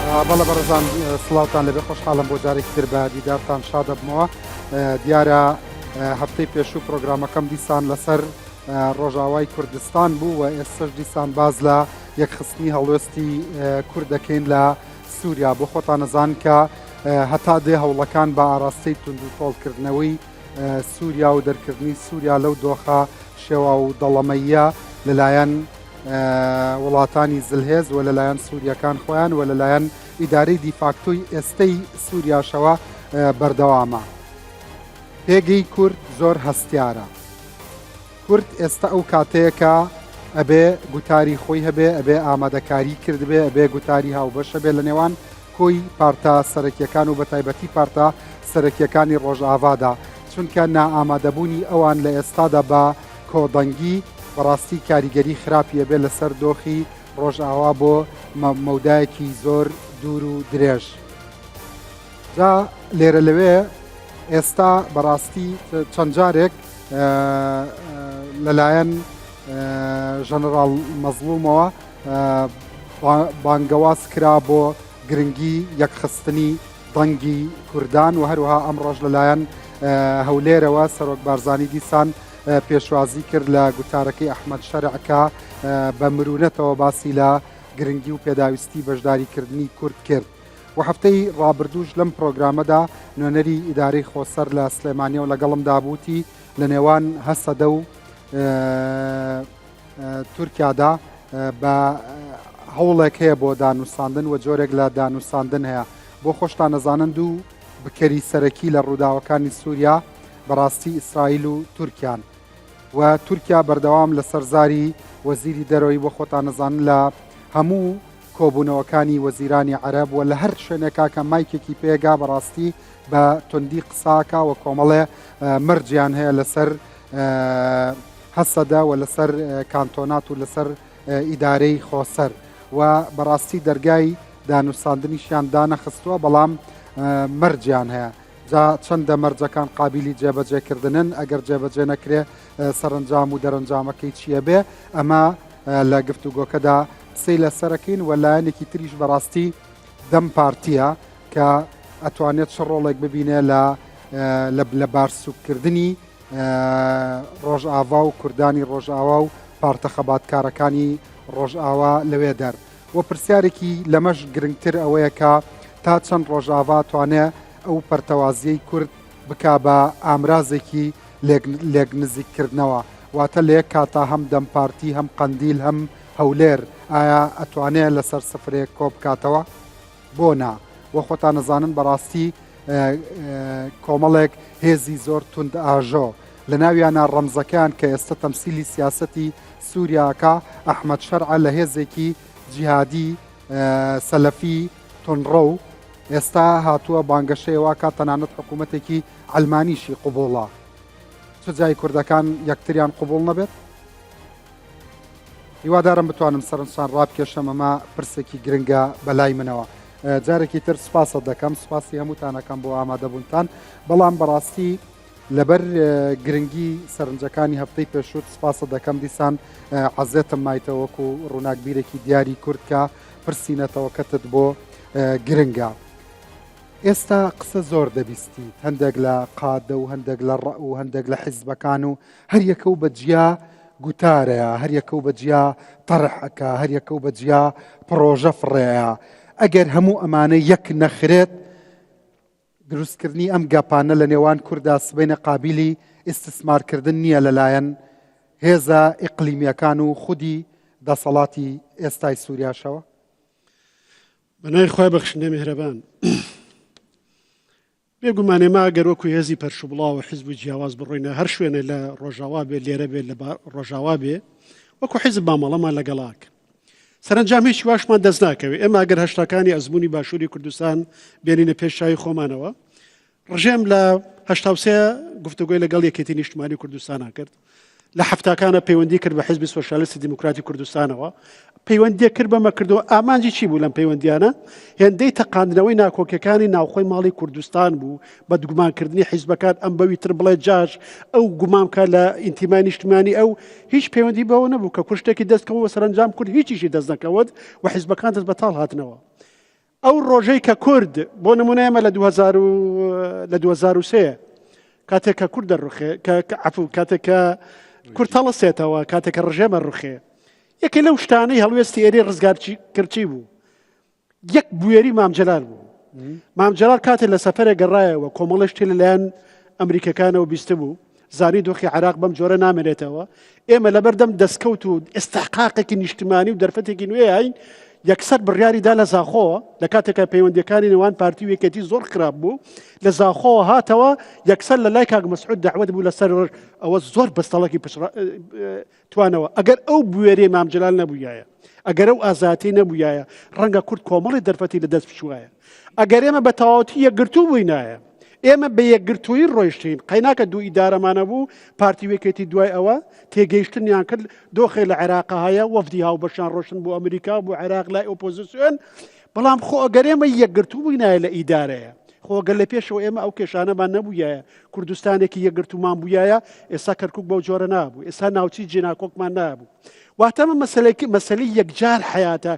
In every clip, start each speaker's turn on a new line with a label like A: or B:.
A: بەڵە بەڕێزان سڵاوتان لەبێ خۆشحاڵم بۆ جارێکی تر بە دیدارتان شاد دەبمەوە. دیارە هەفتەی پێشوو پرۆگرامەکەم دیسان لەسەر ڕۆژاوای کوردستان بوو و ئێستش دیسان باز لە یەکخستنی هەڵوێستی کورد دەکەین لە سووریا. بۆ خۆتان نەزان کە هەتا دێ هەوڵەکان بە ئاراستەی تونند و تۆڵکردنەوەی سووریا و دەرکردنی سووریا لەو دۆخە شێوە و دەڵەمەیە لەلایەن وڵاتانی زلهێز و لەلایەن سووریەکان خۆیان و لەلایەن ئیدارەی دیفاکتۆی ئێستەی سووریاشەوە بەردەوامە. پێگەی کورد زۆر هەستیارە. کورد ئێستا ئەو کاتەیەکە ئەبێ گوتاری خۆی هەبێ، ئەبێ ئامادەکاری کردبێ، ئەبێ گوتاری هاوبەشە بێ لە نێوان کۆی پارتە سەرەکیەکان و بەتایبەتی پارتە سەرەکیەکانی ڕۆژئاوادا، چونکە نائامادەبوونی ئەوان لە ئێستادا بە کۆدەنگی بەڕاستی کاریگەری خراپیە بێ لەسەر دۆخی ڕۆژئاوا بۆ مەودایەکی زۆر دوور و درێژ. جا لێرە لەوێ ئێستا بەڕاستی چەند جارێک لەلایەن ژەنەڕاڵ مەزڵومەوە بانگەواز کرا بۆ گرنگی یەکخستنی دەنگی کوردان و هەروەها ئەم ڕۆژ لەلایەن هەولێرەوە سەرۆک بارزانی دیسان پێشوازی کرد لە گوتارەکەی ئەحمەد شەرعکە بە مرونەتەوە باسی لە گرنگی و پێداویستی بەشداریکردنی کورد کرد. و هەفتەی ڕابردووش لەم پرۆگرامەدا نوێنەری ئیدارەی خۆسەر لە سلێمانیە و لەگەڵم دابووتی لە نێوان هەسەدە و تورکیادا بە هەوڵێک هەیە بۆ دانووساندن و جۆرێک لە دانووساندن هەیە. بۆ خۆشتان نەزانند و بکەری سەرەکی لە ڕووداوەکانی سووریا بەڕاستی ئیسرائیل و تورکیان و تورکیا بەردەوام لە سەرزاری وەزیری دەرەوەی بۆ خۆتان نەزانن لە هەموو کۆبوونەوەکانی وەزیرانی عەرەب و لە هەر شوێنێکا کە مایکێکی پێگا بەڕاستی بە توندی قساکە و کۆمەڵێ مرجیان هەیە لەسەر هەسەدا و لەسەر کانتۆنات و لەسەر ئیدارەی خۆسەر و بەڕاستی دەرگای دانووساندنیشیان دانەخستووە بەڵام مرجیان هەیە. جا چەندە مەرجەکان قابلی جێبەجێکردنن ئەگەر جێبەجێ نەکرێ سەرنجام و دەرەنجامەکەی چییە بێ ئەمە لە گفتوگۆکەدا قسەی لەسەرەکەین و لایەنێکی تریش بەڕاستی دەم پارتیە کە ئەتوانێت چ ڕۆڵێک ببینێ لە بارسوکردنی ڕۆژئاوا و کوردانی ڕۆژئاوا و پارتە خەباتکارەکانی ڕۆژئاوا لەوێ دەر. و پرسیارێکی لەمەش گرنگتر ئەوەیە کە تا چەند ڕۆژئاوا توانێ ئەو پەرتەوازیەی کورد بکا بە ئامرازێکی لێک نزیککردنەوە، واتە لە یەک کاتا هەم دەمپارتی هەم قەندیل هەم هەولێر ئایا ئەتوانێت لەسەر سفرێک کۆ بکاتەوە؟ بۆ نا. وە خۆتان نەزانن بەڕاستی کۆمەڵێک هێزی زۆر تند ئاژۆ لە ناویانە ڕەمزەکان کە ئێستا تەمسیلی سیاسەتی سووریاکە ئەحمەد شەرعە لە هێزێکی جیهادی سەلەفی تونڕە و ئێستا هاتووە بانگەشەیەوە کە تەنانەت حکوومەتێکی ئەلمانیشی قوبوڵە. چ جای کوردەکان یەکتریان قوبوڵ نەبێت؟ هیوادارم بتوانم سەرنجتان ڕابکێشم، ئەمە پرسێکی گرنگە بەلای منەوە. جارێکی تر سوپاسە دەکەم، سوپاسی هەمووتانەکەم بۆ ئامادەبوونتان، بەڵام بەڕاستی لەبەر گرنگی سەرنجەکانی هەفتەی پێشووت سوپاسە دەکەم دیسان عەزێتم مایتەوە وەکو ڕووناکبیرێکی دیاری کورد کە پرسینەتەوەکەتت بۆ گرنگە. ئێستا قسە زۆر دەبیستیت، هەندێک لە قادە و هەندێک لە ڕە و هەندێک لە حیزبەکان و هەر یەکە و بەجیا گوتارەیە، هەر یەکە و بەجیا تەڕحەکە، هەر یەکە و بەجیا پرۆژە فڕێیە. ئەگەر هەموو ئەمانە یەک نەخرێت دروستکردنی ئەم گەپانە لە نێوان کووردا سبەینە قابلی ئیستسمارکردن نییە لەلایەن هێزە ئیقلیمیەکان و خودی دەسەڵاتی ئێستای سووریاشەوە؟
B: بەنای خۆی بەخشندە میهرەبان، بێگومانێ ما ئەگەر وەکو هێزی پەرشوبڵاو و حیزب و جیاواز بڕۆینە هەر شوێنە لە ڕۆژاوا بێ لێرە بێ لە ڕۆژاوا بێ وەکو حیزب مامەڵەمان لەگەڵاک سەرنجام هیچ واشمان دەست ناکەوێت. ئێمە ئەگەر هەشتاکانی ئەزمموی باشووری کوردستان بێنینە پێشایی خۆمانەوە، ڕژێم لە هەشتا گفتوگۆی لەگەڵ یەکێتی نیشتیمانی کوردستانە کرد، لە هەفتاکانە پەیوەندی کرد بە حیزبی سۆشیالیستی دیموکراتی کوردستانەوە، پەیوەندی کرد بەمە کردەوە. ئامانجی چی بوو لەم پەیوەندیانە؟ هێندەی تەقاندنەوەی ناکۆکیەکانی ناوخۆی ماڵی کوردستان بوو بە گومانکردنی حیزبەکان ئەم بەوی تر بڵێ جاش ئەو گومانکە لە ئینتیمای نیشتیمانی ئەو هیچ پەیوەندی بەوە نەبوو کە کوشتێکی دەستکەوە سەرنجام کورد هیچیشی دەست نەکەوت و حیزبەکان دەست بەتاڵ هاتنەوە. ئەو ڕۆژەی کە کورد بۆ نمونە ئێمە لە 2003 کاتێک کە کورد دەڕوخێ عفو کاتێک کە کورد هەڵەسێتەوە کاتێک کە ڕژێمە ڕوخێ یەکێ لەو شتانەی هەڵوێستی ئێرێ ڕزگارکردچی بوو یەک بوێری مامجلال بوو. مامجلال کاتێک لە سەفەرە گەڕایەوە کۆمەڵی شتێ لەلایەن ئەمریکەکانەوە بیستە بوو زانی دۆخی عراق بەم جۆرە نامێنێتەوە ئێمە لەبەردەم دەستکەوت و ئێستاحقاقێکی نیشتمانی و دەرفەتێکی نوێ هاین یەکسەر بڕیاریدا لە زاخۆوە لە کاتێکە پەیوەندیەکانی نێوان پارتی و یەکێتی زۆر خراپ بوو لە زاخۆوە هاتەوە یەکسەر لە لای کاک مەسعود دەعوەت بوو لەسەر ئەوە زۆر بەستەڵەکی توانەوە ئەگەر ئەو بوێرێ مامجلال نەبوویایە ئەگەر ئەو ئازاتی نەبوویایە ڕەنگە کورد کۆمەڵی دەرفەتی لە دەست بچوایە ئەگەر ئێمە بە تەواوەتی یەکگرتوو بووینایە ئێمە بە یەکگرتووی ڕۆیشتین قەیناکە دوو ئیدارەمانە بوو پارتی وێکێتی دوای ئەوە تێگەیشتنیان کرد دۆخی لە عێراق هەیە وەفدی هاوبەشان ڕۆشن بۆ ئەمریکا بۆ عێراق لای ئۆپۆزیسیۆن بەڵام خۆ ئەگەر ئێمە یەکگرتوو بووینایە لە ئیدارەیە خۆگەر لە پێشەوە ئێمە ئەو کێشانەمان نەبوویایە کوردستانێکی یەکگرتومان بوویایە ئێستا کەرکک بەو جۆرە نابوو ئێستا ناوچی جێناکۆکمان نابوو واتەمە مەسەلەی یەکجار حیاتە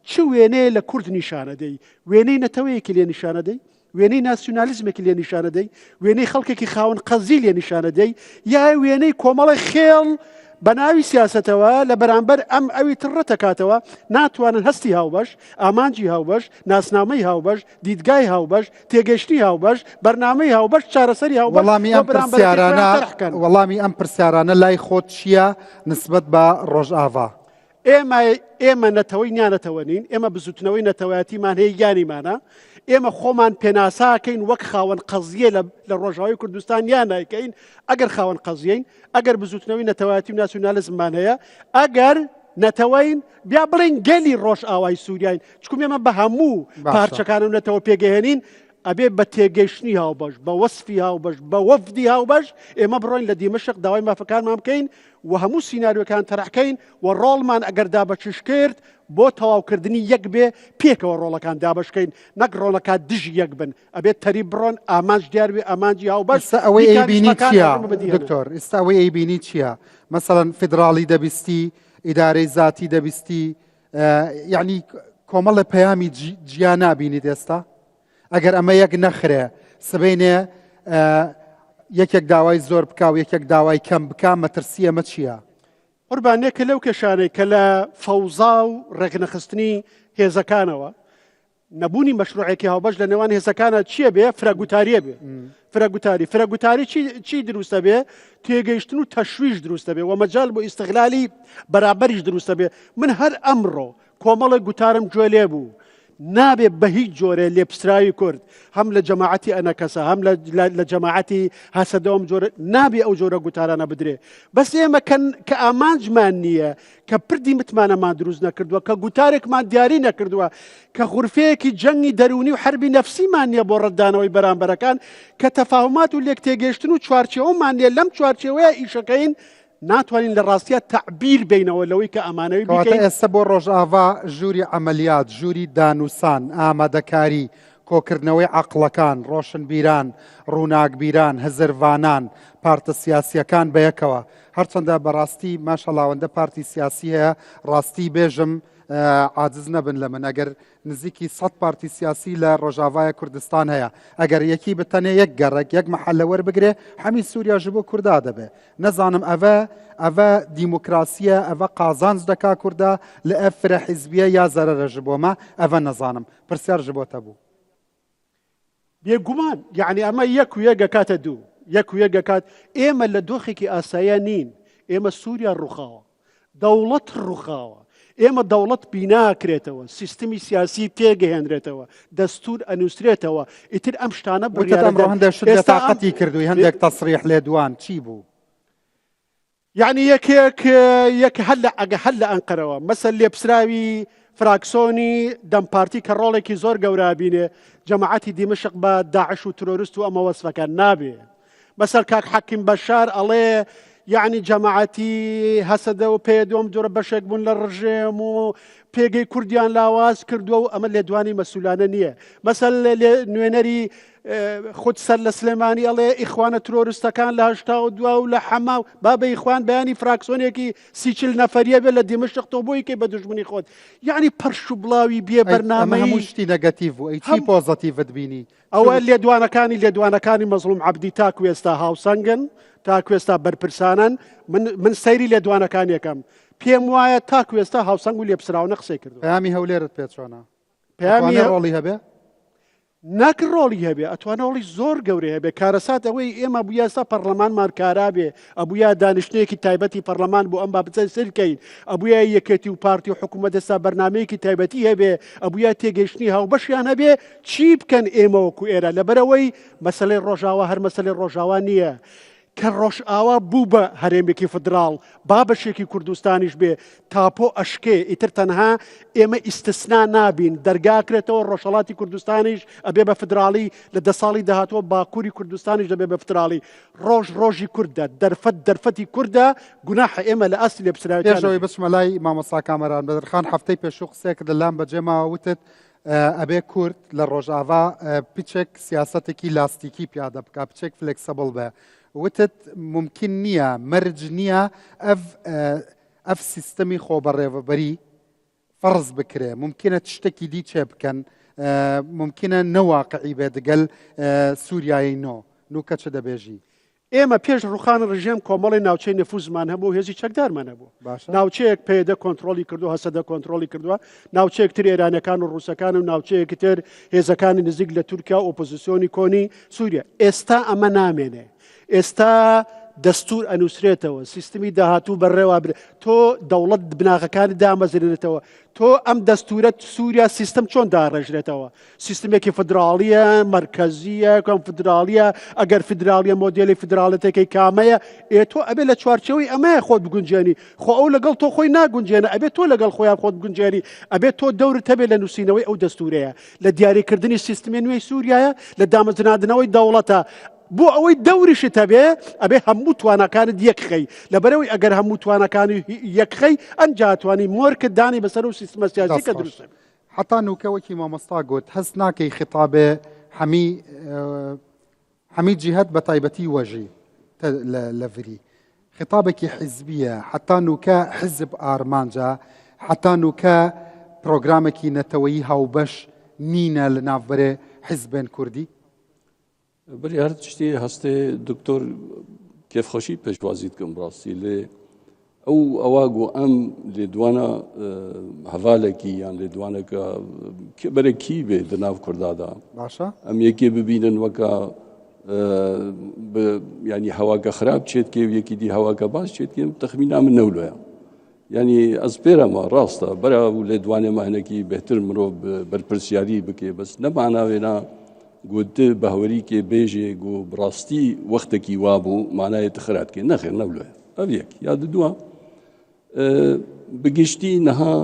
B: چ وێنەیە لە کورد نیشانەدەی وێنەی نەتەوەیەکی لێ نیشانەدەی وێنەی ناسیۆنالیزمێکی لێ نیشانەدەی وێنەی خەڵکێکی خاوەن قەزی لێ نیشانەدەی یا وێنەی کۆمەڵی خێڵ بە ناوی سیاسەتەوە لە بەرامبەر ئەم ئەوی تڕە تەکاتەوە ناتوانن هەستی هاوبەش ئامانجی هاوبەش ناسنامەی هاوبەش دیدگای هاوبەش تێگەشتی هاوبەش بەرنامەی هاوبەش چارەسەری هاوبەش
A: وەڵامی ئەم پرسیارانە لای خۆت چییە نسبەت بە ڕۆژئاوا
B: ئێمە نەتەوەی نیانەتەوە نین ئێمە بزوتنەوەی نەتەوەیەتیمان هەیە یانیمانە ئێمە خۆمان پێناساکەین وەک خاوەن قەزیە لە ڕۆژاوی کوردستان یان نایکەین ئەگەر خاوەن قەزیین ئەگەر بزوتنەوەی نەتەوەیەتی و ناسیۆنالیزممان هەیە ئەگەر نەتەوەین بیا بڵین گەلی ڕۆژ ئاوای سووریاین چکوم ئێمە بە هەموو پارچەکانم نەتەوە پێگەهێنین ئەبێ بە تێگەیشتنی هاوبەش بە وەسفی هاوبەش بە وەفدی هاوبەش ئێمە بڕۆین لە دیمەشق داوای مافەکانمان بکەین و هەموو سیناریۆکان تەرحکەین و ڕۆڵمان ئەگەر دابەچش کرد بۆ تەواوکردنی یەک بێ پێکەوە ڕۆڵەکان دابشکەین نەک ڕۆڵەکان دژ یەک بن ئەبێت تەری بڕۆن ئامانج دیار بێ ئامانجی هاوبەش
A: ئەوەی ئەیبینی چییە دکتۆر ئێستا ئەوەی ئەیبینی چییە مەسەڵەن فیدراڵی دەبیستی ئیدارەی زاتی دەبیستی یعنی کۆمەڵە پەیامی جیان نابینیت ئێستا ئەگەر ئەمە یەک نەخرێ سبەینێ یەکێک داوای زۆر بکە و یەکێک داوای کەم بکە مەترسی ئەمە چییە؟
B: قوربانێکە لەو کێشانەی کە لە فەوزا و ڕێکنەخستنی هێزەکانەوە نەبوونی مەشروعێکی هاوبەش لە نێوان هێزەکانە چییە بێ فرەگوتاریە بێ فرەگوتاری چی دروستە بێ تێگەیشتن و تەشویش دروستە بێ و مەجال بۆ ئیستیغلالی بەرابەریش دروستە بێ من هەر ئەمڕۆ کۆمەڵی گوتارم گوێ لێ بوو نابێ بە هیچ جۆرە لێپسراوی کورد هەم لە جەماعەتی ئەنەکەسە هەم لە جەماعەتی هەسەدەوەم جۆرە نابێ ئەو جۆرە گوتارانە بدرێ بەس ئێمە کە ئامانجمان نییە کە پردی متمانەمان دروست نەکردووە کە گوتارێکمان دیاری نەکردووە کە غورفەیەکی جەنگی دەرونی و حربی نەفسیمان نییە بۆ ڕەتدانەوەی بەرامبەرەکان کە تەفاهمات و لێک تێگەیشتن و چوارچێوەمان نییە لەم چوارچێوەیە ئیشەکەین ناتوانین لە ڕاستیە تعبیر بینەوە لەوەی کە ئەمانەوەی بکەین
A: ئێستا بۆ ڕۆژئاوا ژووری عەمەلیات ژووری دانووسان ئامادەکاری کۆکردنەوەی عەقڵەکان ڕۆشنبیران ڕووناکبیران هەزەروانان پارتە سیاسیەکان بەیەکەوە هەرچەندە بەڕاستی ماشەڵاوەندە پارتی سیاسی هەیە ڕاستی بێژم عاجز نەبن لە من ئەگەر نزیکی 100 پارتی سیاسی لە ڕۆژاوای کوردستان هەیە ئەگەر یەکی بتەنێ یەک گەڕێک یەک مەحەلە وەربگرێ هەمی سووریا ji بۆ کووردا دەبێ نەزانم ئەvە دیموکراسیە ئەvە قازانج دەکا کووردا لە ئەف فرە حیزبیە یا زەرەرە ji بۆمە ئەvە نەزانم پرسیار ji بۆتە بوو
B: بێگومان یعنی ئەمە یەک و یەک ئەکاتە دوو یەک و یەک ئەکات ئێمە لە دۆخێکی ئاساییە نین ئێمە سووریا ڕووخاوە دەوڵەت ڕووخاوە ئێمە دەوڵەت بیناکرێتەوە سیستمی سیاسی تێگەهێنرێتەوە دەستور ئەنووسرێتەوە ئیتر ئەم شتانە
A: هەندێک شت تااقەتی کردووی هەندێک تەسریح لێ دوان چی بوو؟
B: یعنی یەک هەل لە ئەنقەرەوە مەسەل لێپسراوی فراکسۆنی دەمپارتی کە ڕۆڵێکی زۆر گەورابینێ جەماعەتی دیمەشق بە داعش و ترۆریست و ئەمە وەسفەکان نابێ مەسەل کاک حەکیم بەشار ئەڵێ یعنی جەماعەتی هەسەدە و پێ دوم جۆرە بەشێک بوون لە ڕژێم و پێگەی کوردیان لاواز کردووە و ئەمە لێدوانی مەسئولانە نییە. مەسەل نوێنەری خود سەر لە سلێمانی ئەڵێ ئیخوانە ترۆریستەکان لە 82 و لە حەما بابە ئیخوان بەیانی فراکسۆنێکی 30 نەفەریە بێت لە دیمەشق تۆ بۆی کەی بە دوژمنی خۆت. یعنی پەرش و بڵاوی بێ بەرنامەی
A: هەموو شتی نەگەتیڤ بوو ئەی چی پۆزەتیڤت بینی؟
B: ئەوە لێدوانەکانی مەزلوم عەبدی تاکو ئێستا هاوسەنگن، تاکو ئێستا بەرپرسانن. من سەیری لێدوانەکان یەکەم پێم وایە تاکو ئێستا هاوسەنگ و لێپسراونە قسەی کردو.
A: پەیامی هەولێرت پێ چۆنە؟
B: پەیامی
A: ڕۆڵی هەبێ؟
B: ناکە ڕۆڵی هەبێ، ئەتوانە ڕۆڵی زۆر گەورەی هەبێ. کارەسات ئەوەی ئێمە بووە ئێستا پەرلەمانمان کارا بێ، ئەبووە دانیشتەیەکی تایبەتی پەرلەمان بۆ ئەم بابەتە سەرکەین، ئەبووە یەکێتی و پارتی و حکوومەت ئێستا بەرنامەیەکی تایبەتی هەبێ، ئەبووە تێگەیشتنی هاوبەشیان هەبێ. چی بکەن ئێمە وەکو ئێرە لەبەرەوەی مەسەلەی ڕۆژاوا هەر مەسەلەی ڕۆژاوا نییە کە ڕۆژئاوا بوو بە هەرێمێکی فدراڵ با بەشێکی کوردستانیش بێ تاپۆ ئەشکێ ئیتر تەنها ئێمە ئیستسنا نابین دەرگاکرێتەوە ڕۆژهەڵاتی کوردستانیش ئەبێ بە فدراڵی لە 10 ساڵی داهاتوە باکووری کوردستانیش دەبێ بە فدراڵی. ڕۆژی کووردە دەرفەتی کووردە گوناحە ئێمە لە ئەستی
A: لێبسراوی بچمە لای مامۆستا کامەران بەدرخان هەفتەی پێشوو قسێک لەلام بەجێماوە وتت ئەبێ کورد لە ڕۆژاوا پیچێک سیاسەتێکی لاستیکی پیادە بکە پچێک فلێکسەبڵ بە. وتت ممکن نییە مەرج نییە ئەف سیستەمی خۆبەڕێوەبەری فەرز بکرێ، ممکنە شتێکی دی چێ بکەن، ممکنە نەواقعی بێ دەگەل سووریایی نوکە چ دەبێژی؟
B: ئێمە پێش ڕوخانە ڕژێم کۆمەڵی ناوچەی نەفوزمان هەبوو هێزی چەکدارمان هەبوو. ناوچەیەک پێدە کۆنتترۆلی کردو هەسەدە کۆنتترۆلی کردووە، ناوچەیەک تر ئێرانەکان و ڕووسەکان و ناوچەیەکی تر هێزەکانی نزیک لە تورکیا ئۆپۆزیسیۆنی کۆنی سووریا. ئێستا ئەمە نامێنێ، ئێستا دەستور ئەنووسرێتەوە، سیستمی داهاتوو بەڕێوا برێت، تۆ دەوڵەت بناغەکانی دامەزرێنێتەوە، تۆ ئەم دەستورەت سووریا سیستم چۆن داڕێژرێتەوە؟ سیستمێکی فدراڵیە مرکزیە کۆنفدراڵیە، ئەگەر فدراڵیە مۆدێلی فدراڵەتێکی کامەیە تۆ ئەبێ لە چوارچەوەی ئەمەیە خۆت بگونجێنی، خۆ ئەو لەگەڵ تۆ خۆی ناگونجێنە، ئەبێت تۆ لەگەڵ خۆیان خۆت بگونجێنی، ئەبێت تۆ دەورت هەبێت لە نووسینەوەی ئەو دەستورەیە، لە دیاریکردنی سیستمی نوێی سووریایە، لە دامەزراندنەوەی دەوڵەتە. بۆ ئەوەی دەوریشت هەبێ ئەبێ هەموو توانەکانت یەکخەی، لەبەرەوەی ئەگەر هەموو توانەکانی یەکخەی ئەنجاتوانی مۆرکردانی بەسەر و سیستمە سیاسی کە دروست
A: حتا نوکەوەکی مامۆستا گوت هەست ناکەی خطابێ هەمی جیهەت بە تایبەتی وەژی لە ڤری خطابێکی حیزبیە، حتا نوکە حزب ئارمانجا، حتا نوکە پرۆگرامێکی نەتەوەیی هاوبەش نینە لە ناوبەرێ حیزبێن کوردی.
C: بەری هەر شتێ هەستێ دکتۆر کێفخۆشی پێشوازیت کەم ڕاستی لێ ئەوە گۆ ئەم لێدوانە هەڤالێکی یان لێدوانەکە بەرەکی بێ لە ناو کوردادا
A: باشە
C: ئەم یەکێ ببینن وەکە ینی هەواکە خراپ چێتکێ و یەکی دی هەواکە باش چێتکێم تەخمینا من نەولۆیە ینی ئەس پێرەمە ڕاستە بەرە و لێدوانێ ماهنێکی بهتر مرۆڤ بەرپرسیاری بکێ بەس نەماناوێنە گوت بەهوەریکێ بێژێک و بڕاستی وەختێکی وابوو مانایەت خراتکێ نەخێر نەولۆیە ئەو یەک یاد دووە بگشتی نەها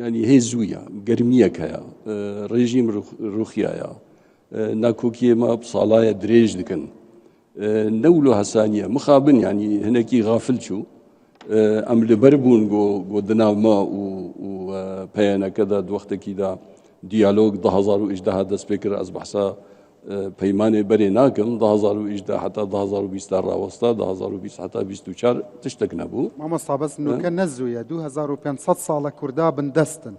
C: ینی هێزوویە گەرمیەک هەیە ڕێژیم ڕوخیایە ناکۆکیێمە ساڵایە درێژ دکن نەول و هەسانیە مخابن ینی هەنێکی غافل چوو ئەم لەبەر بوون گۆ دناومە و پەیەنەکەدا وەختێکیدا دیالۆگ 2018 دەست پێ کرد ئەس بەحسا پەیمانێ بەرێ ناکەم 2018 حتا 2020 ڕاوەستا 2020 حتا 24 تشتێک نەبوو.
A: مامۆستا بەس نوکە نەزوویە 2500 ساڵە کووردا بندەستن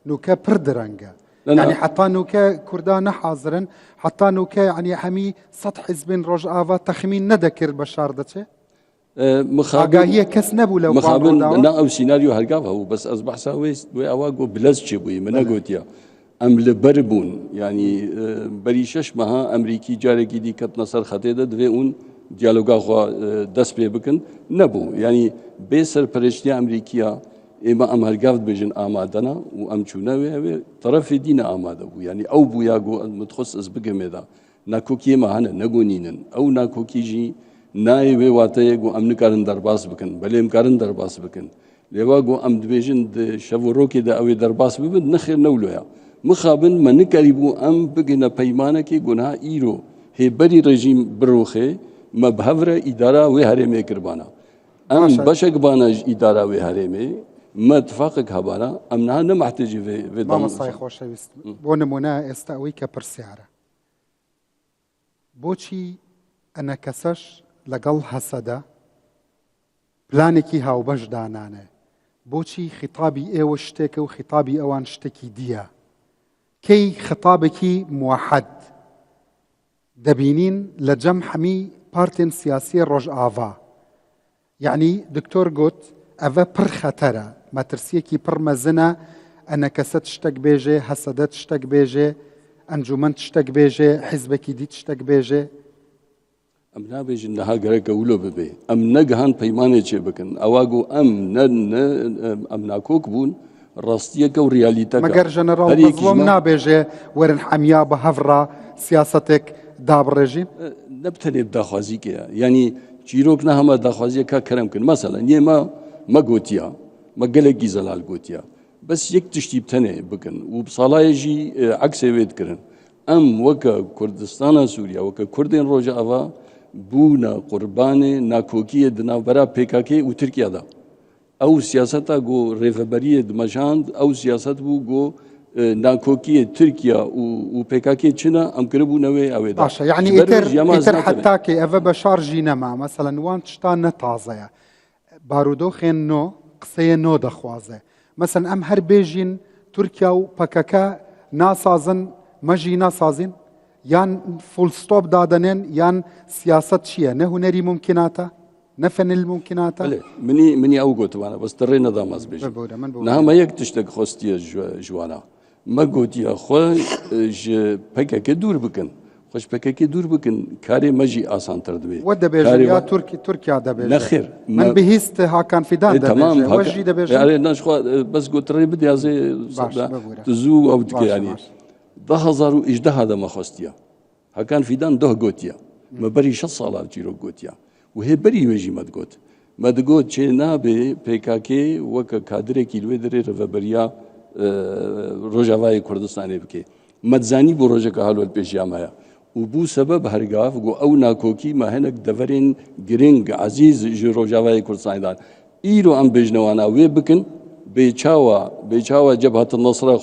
A: نوکە پڕ درەنگە ینی حتا نوکە کووردا نەحازرن حتا نوکە ینی هەمی 100 حیزبین ڕۆژئاوا تەخمین نەدەکرد بە شار دەچێ ئاگاهیە کەس نەبوو لەو
C: نا ئەو سیناریۆ هەرگاو هەبوو بەس ئەس بەحسا وێ ئەوە گۆ بلەز چێ بووی منە گوتیە ئەم لەبەر بوون ینی بەری 6 مەها ئەمریکی جارێکی دی کەتنە سەر خەتێدا دەوێ ئون دیالۆگاخوا دەست پێ بکن نەبوو ینی بێ سەرپەرشتی ئەمریکیە ئێمە ئەم هەرگاوت بێژن ئامادەنا و ئەم چوونەوێ ئەوێ تەرەفی دینە ئامادە بوو ینی ئەو بوویا گۆ متخص ئەس بگەمێدا ناکۆکی ئێمە هەنە نەگۆنینن ئەو ناکۆکیژی نایوێ واتەیە گۆ ئەم نکارن دەرباس بکەن بەلێم کارن دەرباس بکەن لێوا گۆ ئەم دبێژن شەو و ڕۆکێدا ئەوێ دەرباس ببن نەخێر نەولۆیە مخابن مە نکاری بوو ئەم بگنە پەیمانەکی گونها ئیرۆ هێبەری ڕێژیم بڕۆخێ مە بهەورە ئیدارا وێ هەرێمێ کردبانە ئەم بەشێک بانەژ ئیدارا وێ هەرێمێ ما اتفاقك هبانا امنها نمحتاجي في
A: مامۆستای خۆشەویست بۆ نمونە ئێستا ئەوەی کە پرسیارە بۆچی ئەنە کەسەش لەگەڵ هەسەدە پلانێکی هاوبەش دانانێ بۆچی خیتابی ئێوە شتێکە و خیتابی ئەوان شتێکی دیە کەی خیتابێکی موحەد دەبینین لە جەم هەمی پارتێن سیاسیە ڕۆژئاوا یعنی دکتۆر گوت ئەvە پڕ خەتەرە مەترسیەکی پڕ مەزنە ئەنە کەسەت شتێک بێژێ هەسەدەت شتێک بێژێ ئەنجومەند شتێک بێژێ حیزبێکی دیت شتێک بێژێ
C: ام نابێژن نەها گەرەکە ولۆ ببێ ئەم نەگەهان پەیمانێ چێ بکەن ئەواگو ئەم ئەم ناکۆک بوون ڕاستیەکە و ریالیتەکە
A: مەگەر ژەنەڕاڵ مەزڵۆم نابێژێ وەرن حەمیا بە هەڤڕا سیاسەتێک دابڕێژین
C: نەبتەنێ داخوازیکەیە یعنی چیرۆک نە هەمە داخوازیەکە کەرەم کرد مەسەڵەن ئێمە مەگوتیە مە گەلێکی زەلال گوتیە بەس یەک تشتی بتەنێ بکەن و ساڵایەژی عەکسێ وێت کردن ئەم وەکە کوردستانە سووریا وەکە کوردێن ڕۆژئاوا بوونە قوربانێ ناکۆکیە دناوبەرا پێکاکێ و تورکیادا ئەو سیاسەتە گۆ ڕێڤەبەریە دمەژاند ئەو سیاست بوو گۆ ناکۆکیە تورکیا و پێکاکێ چنە ئەم کردبوونەوەی ئەوێدا
A: باشە یعنی ئیتر حتاکێ ئەvە بە شارژی نەما مەسەلەن وان تشتان نەتازەیە بارودۆخێن نۆ قسەیە نۆ دەخوازێ مەسەن ئەم هەر بێژین تورکیا و پەکەکە ناسازن مەژی ناسازین یان فول ستۆپ دادەنێن یان سیاست چییە نە هونەری ممکناتە نەفەن الممکناتە
C: منی ئەو گوتوانە بەس تەڕێ نەداماز بێژ نەهەمە یەک تشتێک خۆستیە جوانە مە گوتیە خۆ پەکەکە دوور بکەن خۆش پەکەکە دوور بکەن کارێ مەژی ئاسانتر دەبێت
A: وە دەبێژن یا تورکیا دەبێت
C: نەخێر
A: من بهیست هاکان فیدان دەبێژێ وەژی دەبێژێ
C: ناشخوا بەس گوتڕێ بدیازێ زوو ئەو دکیانی 2018 دەمە خۆستیە هەکان فیدان دۆ گوتیە مە بەری 6 ساڵات چیرۆک گوتیە و هێ بەری وێژی مەدگوت مەدگوت چێ نابێ پێکاکێ وەکە کادرێکی لێ دەرێ ڕەڤەبەریا ڕۆژاوای کوردستانی بکێ مەدزانی بۆ ڕۆژێکە هەلوەل پێشیامەیە و بوو سەبەب هەرگاف گۆ ئەو ناکۆکی ماهێنێک دەڤەرێن گرنگ عەزیز ژ ڕۆژاوای کوردستانیدان ئیرۆ ئەم بێژنەوانە وێ بکن بێچاوە جەبهەت نەسرە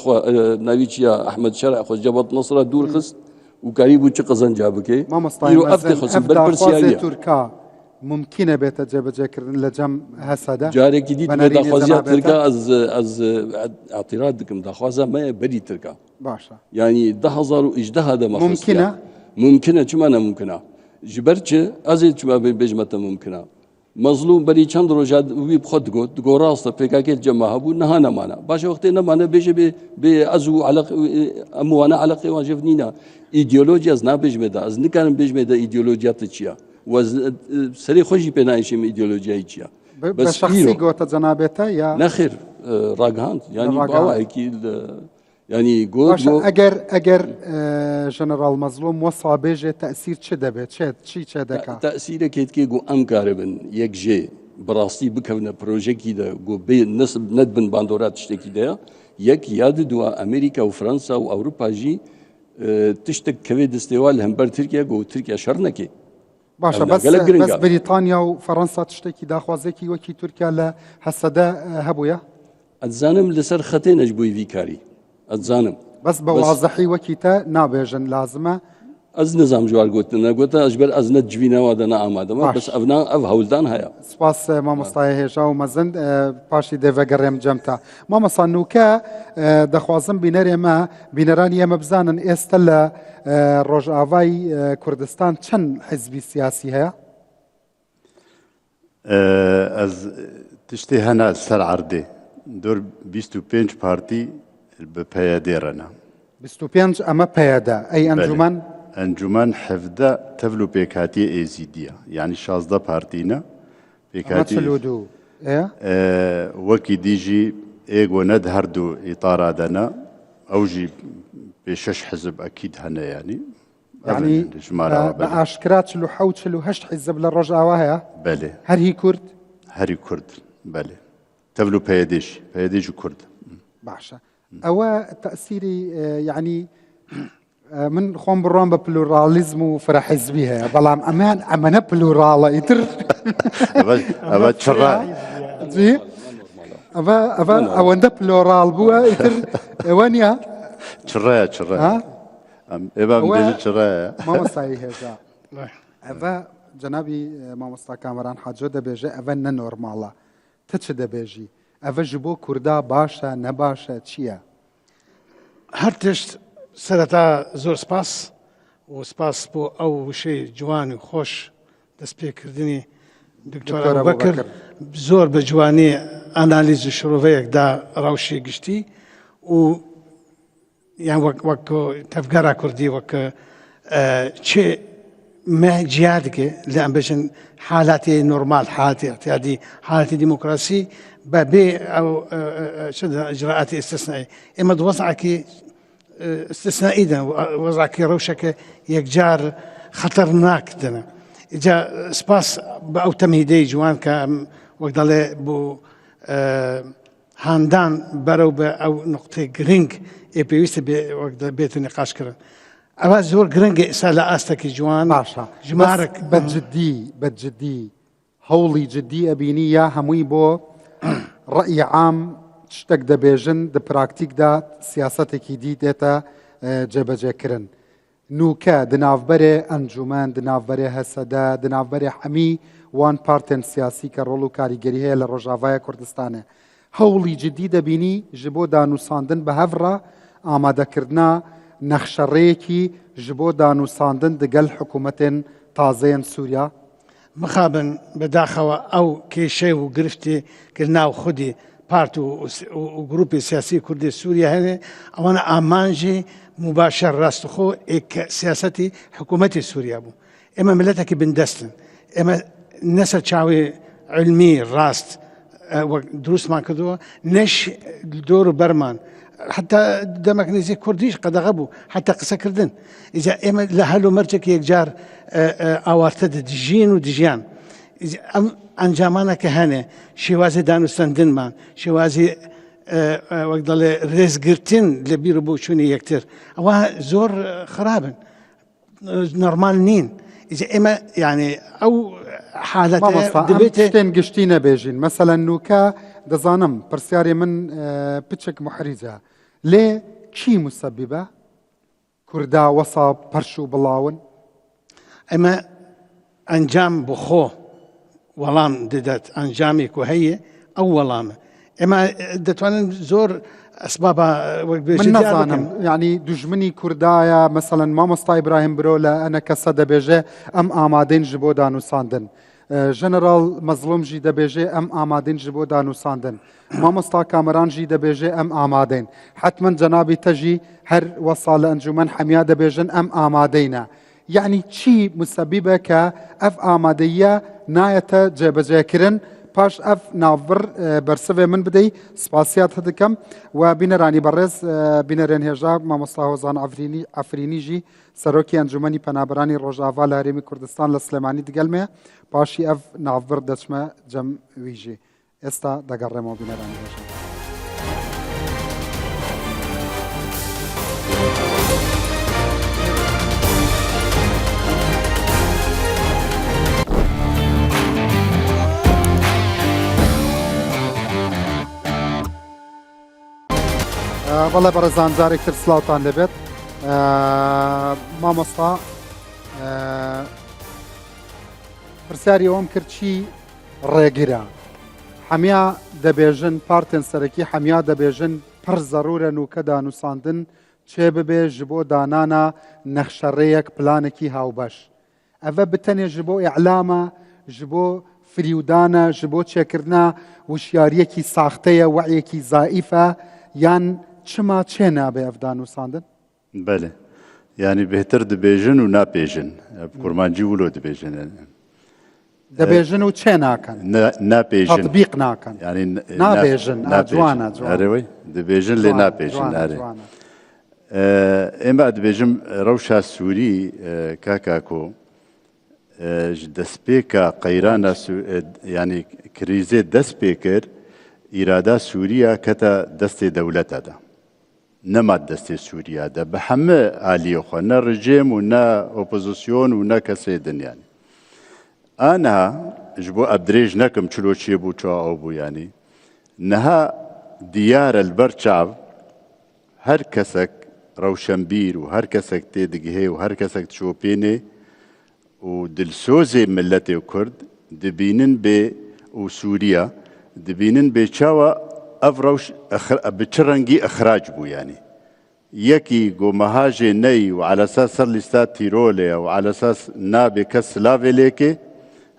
C: ناوی چیە ئەحمەد شەرع خۆ جەبهەت نەسرە دوور خست و کاری بوو چ قەزەنجا بکەی ئیرۆ ئەفتی خۆسم بەرپرسیاریە
A: تورکا ممکنە بێتە جێبەجێکردن لە جەم هەسەدا
C: جارێکی دیت داخوازیە ترکا ئەز ئاعتیراد دکم داخوازە مەیە بەری ترکا
A: باشە
C: ینی 2018 دەمە
A: ممکنە
C: چمانە ممکنە ji ber çi ez ê çima bêjmete mumkin e mezlûm berî çend roja wî bi xwe digot rast e PKK cema hebû niha nemane başa wextê nemane bêje bê ez û em wane eleqê wan jev nîne îdeolojiya ez nabêjme de ez nikarim bêjme de îdeolojiya te çi ye و serê xwe jî pê naişim îdeolojiyayê çi ye
A: بە شخصی گۆتە جەنابێتە یا
C: nexêr ragihand yanî bawayekî يعني
A: ئەگەر ژەنەڕاڵ مەزلوم وەسا بێژێ تەسیر چ دەبێت چی دەکات
C: تەسیرەکێتکێ گو ئەم کارە بن یەک ژێ بەڕاستی بکەونە پرۆژێکی دە گۆ نسب نەتبن باندۆرات شتێکی دەیە یەک یاد دووە ئەمریکا و فەرەنسا و ئەوروپاژی تشتێک کەوێ دەستێوا لە هەمبەر تورکیا گۆ تورکیا شەڕ نەکێ
A: باشە بەس بریتانیا و فەرەنسا تشتێکی داخوازێکی وەکی تورکیا لە هەسەدە هەبووە
C: ئەتزانم لەسەر خەتێ نەجبووی ویکاری ئەتزانم
A: بەس بە وازەحی وەکی تە نابێژن لازمە
C: ئەز نزام ژوار گوتن نەگوتە ئەژبەر ئەز نەتجوینەوە دەنا ئامادەمە بەس ئەو هەولدان هەیە
A: سپاس مامۆستای هێژا و مەزند پاشی دێڤەگەڕێم جەمتا مامۆستا نوکە دەخوازم بینەرێمە بینەرانی ئێمە بزانن ئێستا لە ڕۆژئاوای کوردستان چەند حیزبی سیاسی هەیە
D: ئەز تشتێ هەنا سەر عەردێ دۆر 25 پارتی بە پەیەدێرەنە
A: 25 ئەمە پەیەدا ئەی ئەنجومەن
D: ئەنجومەن حەفدە تەڤل و پێکهاتیە ئێزیدیە یعنی 16 پارتینە پێکهاتی وەکی دیژی ئێگۆ نەد هەردوو ئیتارادەنە ئەوژی پێ 6 حزب ئەکید هەنە ینی
A: بە ئاشکرا 48 حیزب لە ڕۆژئاوا هەیە
D: بەلێ
A: هەرهی کورد
D: هەری کورد بەلێ تەڤل و پەیەدێژ و کورد
A: باشە ئەوە تەسیری یعنی من خۆم بڕۆم بە پلورالیزم و فرەحیزبی هەیە بەڵام ئەمەنە پلوراڵە ئیتر
D: ئەوە چڕە
A: أفا أوندا بلورال بوا إتر وانيا
D: شرايا إبا مبيجي شرايا
A: ما مستعي هذا أفا جنابي ما مستع كامران حاجو دبيجي أفا نورمالا تتش دبيجي أفا جبو كردا باشا نباشا تشيا
B: هرتشت سرتا زور سپاس و سپاس بو او شي جوان و خوش دەست پێکردنی دکتۆر ئەبوبەکر زۆر بە جوانی ئانالیز و شرۆڤەیەکدا ڕەوشی گشتی و یان وەک تەفگەرا کوردی وەک چێ جیا دکێ لە ئەم بێژن حالاتی نۆرمال حالاتی اعتیادی حالاتی دیموکراسی بە بێ ئەو ئجراءاتی ئستثنایی ئێمە وەزعێکی استثنائي ده وضعك روشك يكجار خطرناك دنا إجا سباس بأو تمهيدي جوان كام وقدالي بو هاندان برو بأو نقطة جرينج بيوست وقدال بيتو نقاش كرن أما زور جرينج إسالة أستك جوان
A: باشا
B: جمارك
A: بجدي هولي جدي أبينية هموي بو رأي عام تشتك دبيجن دبراكتيك دا سياستك دي ديتا جبجكرن نوكا دنافبري انجومان دنافبري هسدا دنافبري حمي وان بارتن سياسي كرولو كاريگري هي لروجافايا كردستان هولي جديده بيني جبو دانو ساندن بهفرا آماده كردنا نخشريكي جبو دانو ساندن دقل حكومة تازين سوريا
B: مخابن بداخوا او كيشي وقرفتي كرناو خدي بارت وجروب سياسي كردي سوريا هنا أنا أمانجي مباشر راستخو إك سياستي حكومتي سوريا بو إما ملتك بندستن إما نسل شاوي علمي راست دروس ما كدوا نش دور برمان حتى دمك نزي كرديش قد غبوا حتى قصة كردن إذا إما لهلو مرجك يكجار أوارتد دجين ودجيان ئەنجامانە کە هەنێ شێوازی دانوستاندنمان شێوازی وەکدەڵێ ڕێزگرتن لە بیر و بۆچوونی یەکتر ئەوە زۆر خراپن نۆرمال نین ئێمە یعنی ئەو حالەتە دەبێت
A: شتێن گشتی نەبێژین مەسەلەن نوکە دەزانم پرسیاری من پچێک محریزە لێ چی مسەببە کووردا وەسا پەرش و بڵاون
B: ئەمە ئەنجام بخۆ وەڵام دەدات ئەنجامێک و هەیە ئەو وەڵامە ئێمە دەتوانن زۆر ئەسبابە
A: من نەزانم یعنی دوژمنی کوردایە مەسەلەن مامۆستا ئیبراهیم برۆ لە ئەنە کەسە دەبێژێ ئەم ئامادەین ji بۆ دانووساندن ژەنەڕاڵ مەزڵومژی دەبێژێ ئەم ئامادەین ji بۆ دانووساندن مامۆستا کامەرانژی دەبێژێ ئەم ئامادەین حتمما جەنابی تەژی هەر وەسا لە ئەنجومەن حەمیا دەبێژن ئەم ئامادەینە يعني چی مسببه که اف آمادهیه نایت جبجهکرن پاش اف ناور برسوه من بدی سپاسیات هدکم و بینرانی برز بینران هجا مامۆستا هۆزان ئەفرینی جی سەرۆکی ئەنجومەنی پەنابەرانی ڕۆژاوا لە هەرێمی کوردستان لە سلێمانی دگەلمێ پاشی اف ناور دەچمە جەم ویژی ئێستا دەگەڕێمەوە بینەرانی هێژا بەڵێ بەڕێزان جارێکتر سلااوتان لەبێت مامۆستا پرسیاری ئەوم کرد چی ڕێگرە هەمیا دەبێژن پارتێن سەرەکی هەمیا دەبێژن پڕ زەڕورە نوکە دانووساندن چێ ببێ ji بۆ دانانە نەخشەڕەیەک پلانێکی هاوبەش ئەvە بتەنێ ji بۆ ئیعلامە ji بۆ فریودانە ji بۆ چێکردنا وشیاریەکی ساختەیە وەعیەکی زائیفە یان چما چێ نابێ ئەف دانووساندن؟
D: بەێ ینی بهتر دەبێژن و ناپێژن کورمانجی ولۆ دەبێژن
A: دەبێژن و چێ ناکەن
D: ناپێژن
A: تەطبیق ناکەن
D: ینی
A: نابێژن جوانە
D: ئەرەوەی دەبێژن لێ ناپێژن ئارێ ئێمە دەبێژم ڕەوشا سووری کاکاکۆ دەستپێکە قەیرانە ینی کریزێ دەست پێ کرد ئیرادا سووریا کەتە دەستی دەولەتەدا نەمات دەستی سووریادا بە هەمە ئالیەخوا نە ڕژێم و نە ئۆپۆزیسیۆن و نە کەسێ دنیان ئانا ji بۆ ئەبدرێژ نەکەم چلۆ چیە بوو چاو ئەو بوو ینی نها ديار البرشعب هر كسك روشنبير وهر كسك تيدقهي وهر كسك تشوبيني ودلسوزي ملتي وكرد دبينن بي وسوريا دبينن بي شاوى افروش بتشرنجي اخراج بو يعني يكي جو مهاجي ني وعلى اساس لستات تيرولي وعلى اساس نابي كسلافي ليكي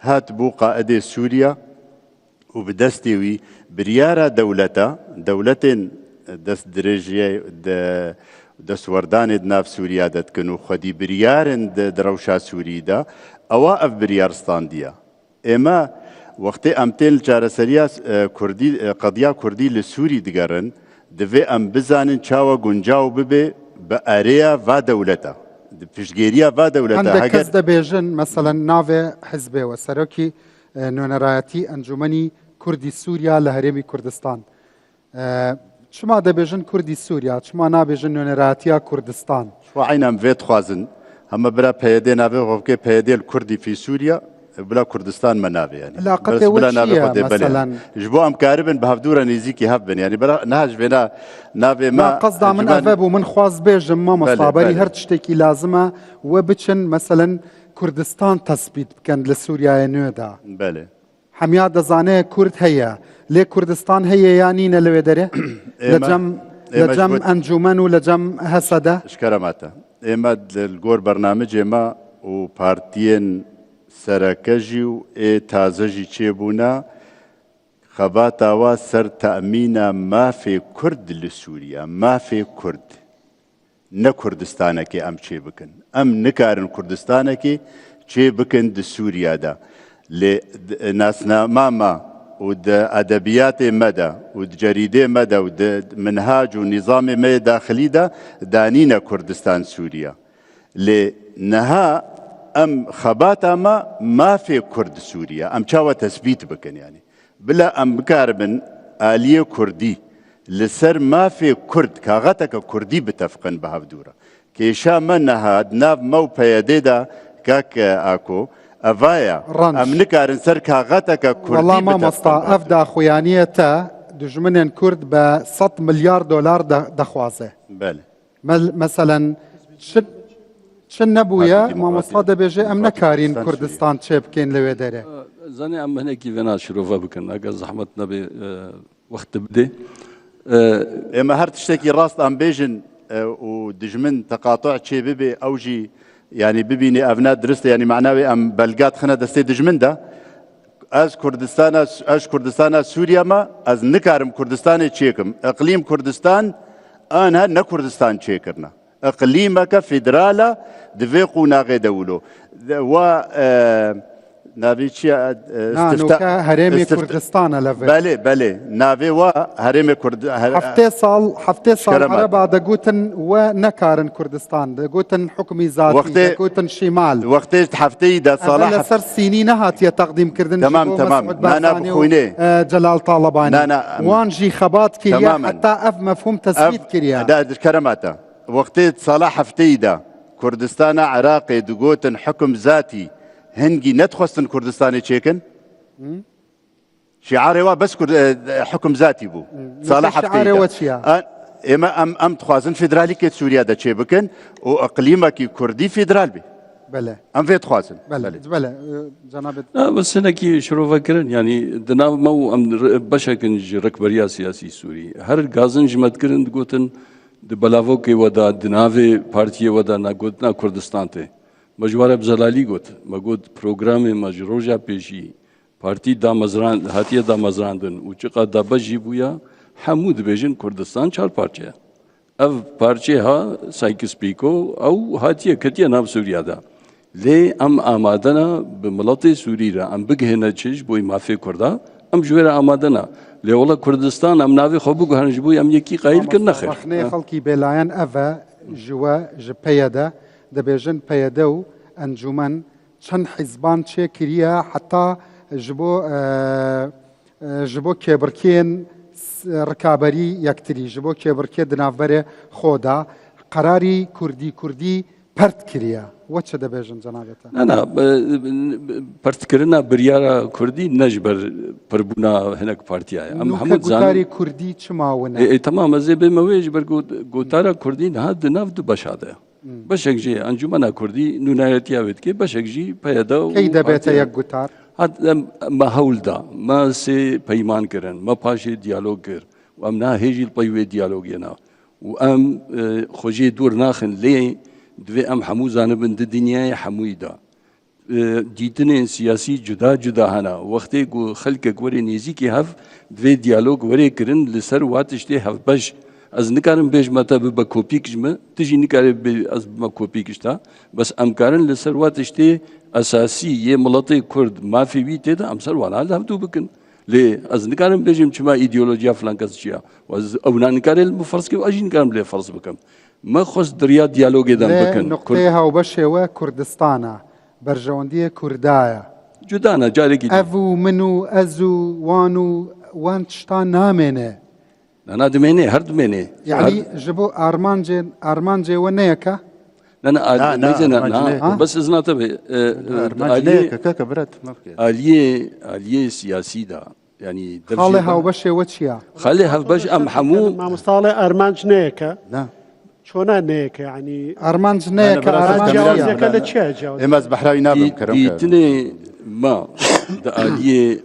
D: هات بو قائد سوريا وبدستوي بريارة دولتين دست درجية دست وردان دناف سوريا دتكنو خدي بريارن دروشا سوري دا أواقف بريارستان ديا إما وقت أمتين الجارسريا كردي قضية كردي لسوري دقرن دفي أم بزانن چاوا گنجاو ببي بأريا و دولتا فشگيريا و دولتا
A: عندك كزده بيجن مثلا ناوي حزبه وسروكي نونرايتي انجمني كردي سوريا لهرمي كردستان شما دبيجن كردي سوريا شما نابيجن نونرايتيا كردستان
D: شو عينام فيت خوازن هم برا بيدي نافي غوكي بيدي الكردي في سوريا بلا كردستان منافي يعني
A: لا قد وشيا مثلا
D: جبو ام كاربن بهفدورا نيزيكي هبن يعني برا نهج بنا نافي ما
A: قصدا من افاب ومن خواز بيجن ما مصابري هر تشتكي لازمه وبتشن مثلا كردستان تثبيت بكن لسوريا نودا
D: بله
A: حمياد دزانه كرد هيا ليه كردستان هي يعني نلويدره لجم انجمن ولجم هسده
D: اشكرماتا اما الجور برنامج اما وبارتيين سرکجی و تازجی چیبونا خباتا و سر تأمین مافی کرد لسوریا مافی کرد نه کردستانه که ام چی بکن ام نکارن کردستانه که چی بکن د سوریا دا لناسنا ماما و د ادبیات مدى و د جریده مدى و د منهاج و نظام مدى داخلی دا دانین کردستان سوریا لنها ام خباتا ما في كرد سوريا ام شاوى تثبيت بكن يعني بلا ام بكاربن آلية كردي لسر ما في كرد كاغتك كردي بتفقن بهفدورة كيشا منها ناف مو بيديدا كاك اكو افايا ام نكارن سر كاغتك كردي
A: والله ما مسطا افدا خويانية تا دجمنين كرد ب 100 مليار دولار دخوازه
D: بله
A: مثلا شن نبويا ما مصادة بيجي ام نكارين كردستان تشيبكين لوي داره
C: زاني ام هناك فينا شروفا بكن اجا زحمت نبي وقت بدي
D: اما هر تشتكي راست ام بيجن ودجمن تقاطع تشي ببي اوجي يعني ببيني افناد درست يعني معناوي ام بلقات خنا دستي دجمن دا از كردستان سوريا ما از نكارم كردستان تشيكم اقليم كردستان انا نا كردستان تشيكرنا اقليمك فيدرالا دفيقو ناغي دولو و نافي
A: استفتاء هرمي كردستان لفي
D: بله نافي و هرمي
A: حفتي صال عربا دقوتن ونكارن كردستان دقوتن حكمي ذاتي دقوتن شمال
D: وقت حفتي دا صلاح
A: لسر سينين هاتيا تقديم كردن
D: تمام نانا بخويني
A: جلال طالباني وانجي خبات كريا حتى اف مفهوم تثبيت كريا
D: دا كرماتا وقت صلاح حفتيدا كردستان عراقي دقوتن حكم ذاتي هنجي ندخستن كردستاني تشيكن شعاري بس حكم ذاتي بو صلاح حفتيدا اما ام تخوازن فيدرالي كي سوريا دا تشيبكن واقليمك كردي فيدرال بي
A: بله
D: ام في تخوازن
A: بله جناب
C: بس هنا كي شروع فكرن يعني دنا مو ام بشكن ركبريا سياسي سوري هر غازن جمت كرن دقوتن د بلاوو کې ودا د ناوې پارتیه ودا ناګوتنا کردستان ته مجواره بزلالی گوت مگود پروگرام مجروجا پیشی پارتی دا مزران هاتیه دا مزراندن و چقدر دا بجی بویا حمود بیجن کردستان چار پارچه اف پارچه ها سایکس پیکو او هاتیه کتیه ناب سوریا دا لی ام آمادنا به ملت سوری را ام بگهنه چش بوی مافی کرده ام جویر آمادنا لی ولی کردستان ام ناوی خوبو گهرنج بوی ام یکی قایل کرد نخیر
A: رخنه خلقی بلاین افا جوا جپیده دبيجن بيدو انجمن چند حزبان چه كريا حتى جبو كبركين ركابري يكتري جبو كبركي دنافبري خودا قراري كردي پرت كريا وەچ دەبێژن جەنابەتە
C: أنا پرتکردنا بریارا کردی نجبر پربونا هناك بارتيا أم
A: نوکە
C: محمود زان
A: گوتاری کوردی چماونە
C: تمام از به مویج بر گوتارا کردی نه دناف دو بشاده بشک جی انجمنا کردی نونایتی آوید که بشک جی پیدا
A: کەی دەبێتە یەک گوتار
C: ما هولدا ما سي پیمان کرن ما پاشی دیالوگ کر و ام نه هیجی پیوی دیالوگینا و ام خوشی دور ناخن لی دوی ام حمو زانبن د دنیای حموی دا دیتن سیاسی جدا جدا هنا وقتی گو خلق گوری نیزی کی هف دوی دیالوگ وری کرن لسر واتشتی هف باش از نکارم بیش متا به کوپیکش ما تجی نکاره از ما کوپیکش تا بس امکارن لسر واتشتی اساسی یه ملتی کرد مافی وی تدا امسر وانا هم تو بکن لی از نکارم بیشم چما ایدئولوژیا فلان کس چیا و از اونا نکاره مفرض که اجین کارم لی فرض بکم ما خص دریا دیالوگ دم بکن
A: نقطه هاوبەشێوە کوردستانە بەرژەوەندیە کوردایە
C: جدانا جاری کی
A: ئەڤ و من و ئەز و وان تشتان نامێنێ
C: انا دمینه هر دمینه
A: یعنی ji bo armancê we neyeka
C: انا
D: لا،
C: ميزنا
D: أرمانجنيك.
C: بس اذا تبي
D: أرمانجنيك كاكا برات ما في
C: آلية سياسي دا يعني
A: خاڵێ هاوبەشێ we çiya
C: خلي هفبش ام حمو
B: ما مصطلح أرمانج نيكا
D: لا
B: شونا نيكا يعني
A: armanc
D: أنا
A: neyeka
D: برا
A: armanc
D: جاوز
A: çiya
B: جاوزك لتشي جاوز
D: إما بحراوي نابم كرم
C: ديتني ما دا آلية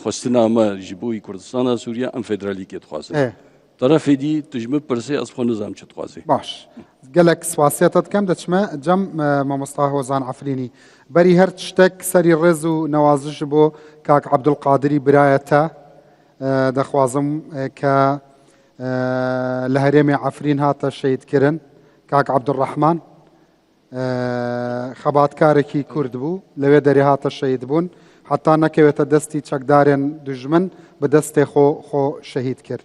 C: خستنا ما جبوي كردستان سوريا ام فدرالي كي تخواصي طرف دي تجمع برسي اصفو نظام چه تخواصي
A: باش gelek spasiyeta dikem deçme cem mamosta Hozan Afrînî berî her tiştek serî rêz û newazî ji bo kak Abdulqadirî biraya te dexwazim ke li herêmê Efrîn hate şehîdkirin kak Abdurrahman xebatkarekî Kurd bû li wê derê hate şehîd bûn heta nekewête destî çekdarên dijmin bi destê xwe şehîd kir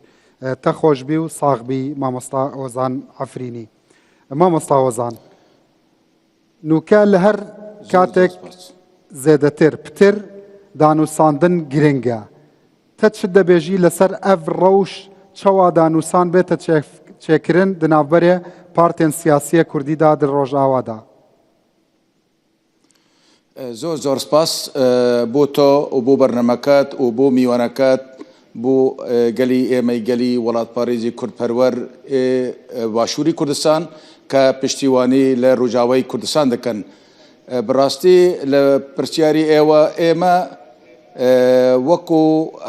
A: te xweş bî û sağ bî mamosta Hozan Efrînî مامۆستا Hozan نوکە li her katek zêdetir pitir danûsandin giring e te çi dibêjî li ser ev rewş çawa danûsan bête çêkirin di navberê partên siyasî Kurdî da di Rojava da
E: زۆر زۆر سپاس بۆ تۆ و بۆ بەرنەمەکەت و بۆ میوانەکەت بۆ گەلی ئێمەی گەلی وڵاتپارێزی کوردپەروەر باشووری کوردستان کە پشتیوانی لە ڕووجاوای کوردستان دەکەن بەڕاستی لە پرسیاری ئێوە ئێمە وەکو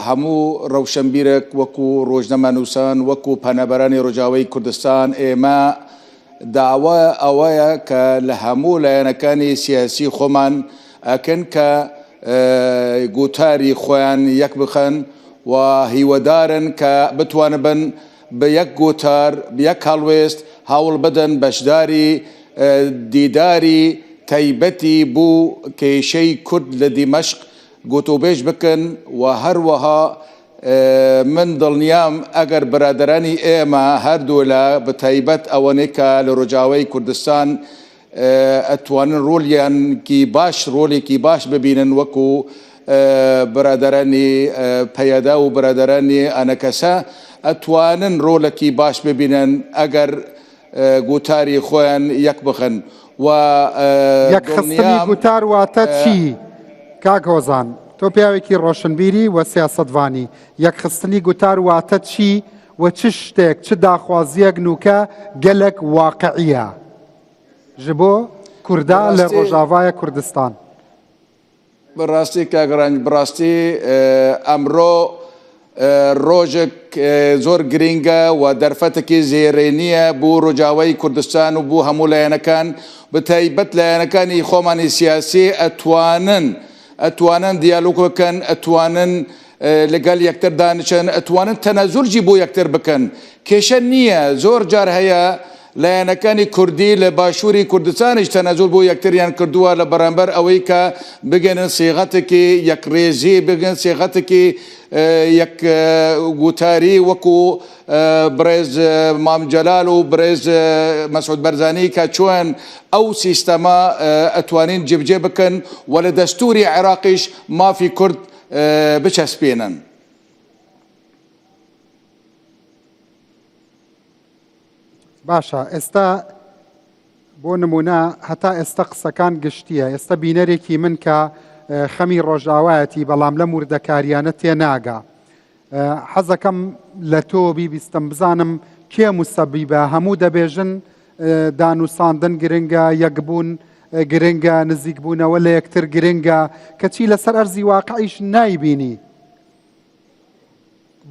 E: هەموو ڕەوشەمبیرێک وەکو ڕۆژنەمەنووسان وەکو پەنەبەرانی ڕووجاوای کوردستان ئێمە داوا ئەوەیە کە لە هەموو لایەنەکانی سیاسی خۆمان ئەکەن کە گوتاری خۆیان یەک بخەن و هیوەدارن کە بتوانبن بە یەک گوتار بە یەک هەڵوێست هەوڵ بدەن بەشداری دیداری تایبەتی بوو کێشەی کورد لە دیمەشق گوتوبێژ بکەن و هەروەها من دڵنیام ئەگەر برادرانی ئێمە هەردوو لە بە تایبەت ئەوەنەی کە لە ڕۆژاوای کوردستان ئەتوانن ڕۆڵیانکی باش ڕۆڵێکی باش ببینن وەکو برادرانی پەیەدا و برادرانی ئەنەکەسە ئەتوانن ڕۆڵێکی باش ببینن ئەگەر گوتاری خۆیان یەک بخەن و
A: یەکخستنی گوتار واتە چی کاک Hozan تۆ پیاوێکی ڕۆشنبیری و سیاسەتوانی یەکخستنی گوتار واتە چی و چ شتێک چ داخوازیەک نوکە gelek واقعیە ji bo Kurda لە ڕۆژاوایە کوردستان
E: بەڕاستی کاگەڕان بڕاستی ئەمڕۆ ڕۆژێک زۆر گرینگە و دەرفەتێکی زێرێنیە بۆ ڕۆژاوای کوردستان و بۆ هەموو لایەنەکان بە تایبەت لایەنەکانی خۆمانی سیاسی ئەتوانن دیالۆگ بکەن ئەتوانن لەگەڵ یەکتر دانیشن ئەتوانن تەنەزولجی بۆ یەکتر بکەن کێشە نییە زۆر جار هەیە لایەنەکانی کوردی لە باشووری کوردستانیش تەنەزول بۆ یەکتریان کردووە لە بەرامبەر ئەوەی کە بگەنن سێغەتێکی یەکڕێزی بگەن سێغەتێکی یەک گوتاری وەکو برێز مام جەلال و برێز مەسعود بەرزانی کە چۆن ئەو سیستەمە ئەتوانین جێبجێ بکەن و لە دەستوری عێراقیش مافی کورد بچەسپێنن
A: باشە ئێستا بۆ نمونە هەتا ئێستا قسەکان گشتیە ئێستا بینەرێکی من کە خەمی ڕۆژاوایەتی بەڵام لە موردەکاریانە تێناگا حەزەکەم لە تۆ بیبیستم بزانم کێ موسەبیبە هەموو دەبێژن دانووساندن گرنگە یەکبوون گرنگە نزیکبوونەوە لە یەکتر گرنگە کەچی لەسەر ئەرزی واقعیش نایبینی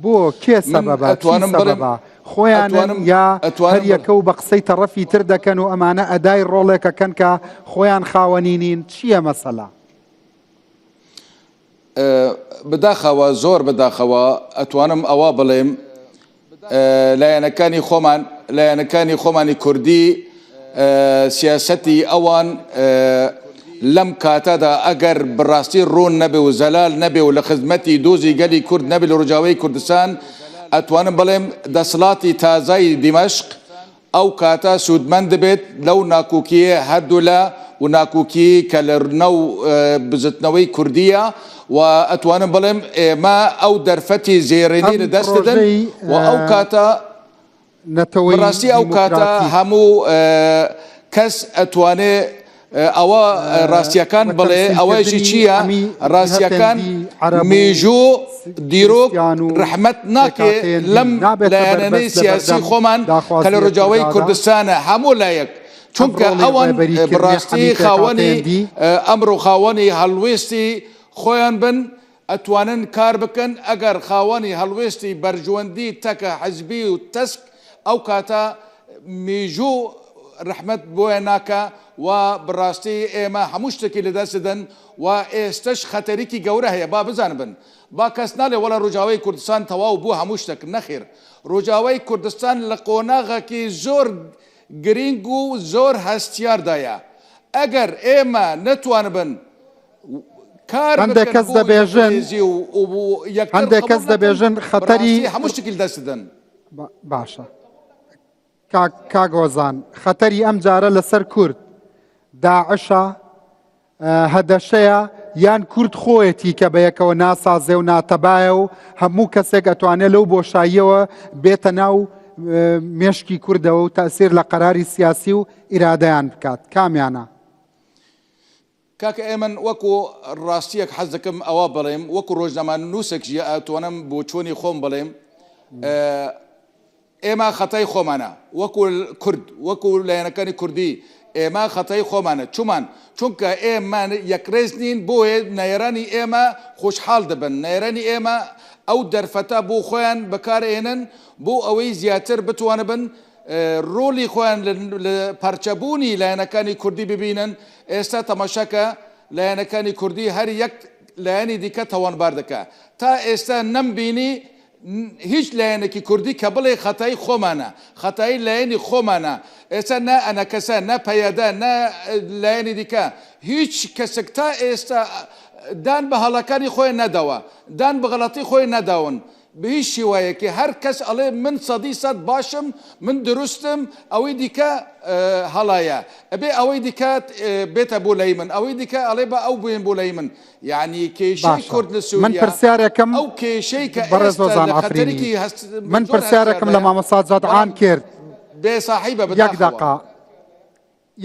A: بۆ کێ سەبەبە چی سەبەبە خۆیانن یا هەر یەکە و بە قسەی تەڕەفی تر دەکەن و ئەمانە ئەدای ڕۆڵێکەکەن کە خۆیان خاوەنینین چییە مەسەلا
E: بداخەوە زۆر بداخەوە ئەتوانم ئەوە بڵێم لایەنەکانی خۆمانی کوردی سیاسەتی ئەوان لەم کاتەدا ئەگەر بڕاستی ڕوون نەبێ و زەلال نەبێ و لە خزمەتی دۆزی گەلی کورد نەبێ لە ڕۆژاوای کوردستان ئەتوانم بڵێم دەسەڵاتی تازای دیمەشق ئەو کاتە سوودمەند دەبێت لەو ناکۆکیە هەردوو لە و ناکۆکی کە لە نەو بزتنەوەی کوردیە و ئەتوانم بڵێم ئێمە ئەو دەرفەتی زێڕێنی لە دەستدەن و ئەو کاتە بەڕاستی ئەو کاتە هەموو کەس ئەتوانێ ئەوە ڕاستیەکان بڵێ ئەوەیشی چییە ڕاستیەکان مێژوو دیرۆک ڕەحمەت ناکێ لەم لایەنەی سیاسی خۆمان کە لە ڕۆژاوای کوردستانە هەموو لایەک چونکە ئەوان بڕاستی خاوەنی ئەمڕۆ خاوەنی هەڵوێستی خۆیان بن ئەتوانن کار بکەن ئەگەر خاوەنی هەڵوێستی بەرژوەندی تەکە حەزبی و تەسک ئەو کاتە مێژوو ڕەحمەت بۆیە ناکە و بڕاستی ئێمە هەموو شتێکی لەدەستدەن و ئێستش خەتەرێکی گەورە هەیە با بزان بن با کەس نالێ وەڵە ڕۆژاوای کوردستان تەواو بوو هەموو شتێک نەخێر ڕۆژاوای کوردستان لە قۆناغێکی زۆر گرنگ و زۆر هەستیاردایە ئەگەر ئێمە نەتوانبن کار
A: هەندێک کەس دەبێژن خەتەری
E: هەموو شتێکی لەدەستدەن
A: باشە کاگۆزان خەتەری ئەم جارە لەسەر کورد داعشە هەدەشەیە یان کورد خۆیەتی کە بەیەکەوە ناسازێ و ناتەبایە و هەموو کەسێک ئەتوانێت لەو بۆشاییەوە بێتە ناو مێشکی کوردەوە و تەسیر لە قەراری سیاسی و ئیرادەیان بکات کامیانە
E: کاکە ئێمن وەکو ڕاستیەک حەز دەکەم ئەوە بڵێم وەکو ڕۆژنامە نووسێکیە ئەتوانم بۆ چۆنی خۆم بڵێم ئێمە خەتای خۆمانە وەکو کورد وەکو لایەنەکانی کوردی ئێمە خەتای خۆمانە چومان چونکە ئێمە یەکڕێز نین بۆیە نایێرانی ئێمە خۆشحاڵ دەبن نایێرانی ئێمە ئەو دەرفەتە بۆ خۆیان بەکارهێنن بۆ ئەوەی زیاتر بتوانە بن ڕۆلی خۆیان لە پارچەبوونی لایەنەکانی کوردی ببینن ئێستا تەماشاکە لایەنەکانی کوردی هەر یەک لایەنی دیکە تاوانبار دەکات تا ئێستا نەمبینی هیچ لایەنێکی کوردی کە بڵێ خەتای خۆمانە خەتایی لایەنی خۆمانە ئێستا نا ئەنە کەسە نا پەیەدە نا لایەنی دیکە هیچ کەسێک تا ئێستا دان بە هەڵەکانی خۆی نەداوە دان بە غەڵەتی خۆی نەداون بە هیچ شێوەیەکی هەر کەس ئەڵێ من سەدی سەد باشم من دروستم ئەوەی دیکە هەڵایە ئەبێ ئەوەی دیکات بێتە بۆ لای من ئەوەی دیکە ئەڵێ بە ئەو بێن بۆ لای من یعنی کێشەی کورد لە سووریا
A: من پرسیارێکم
E: ئەو کێشەی کە
A: بەڕێزۆزان ئافرینی من پرسیارێکم لە مامۆستا جەدعان کرد
E: بێ ساحیبە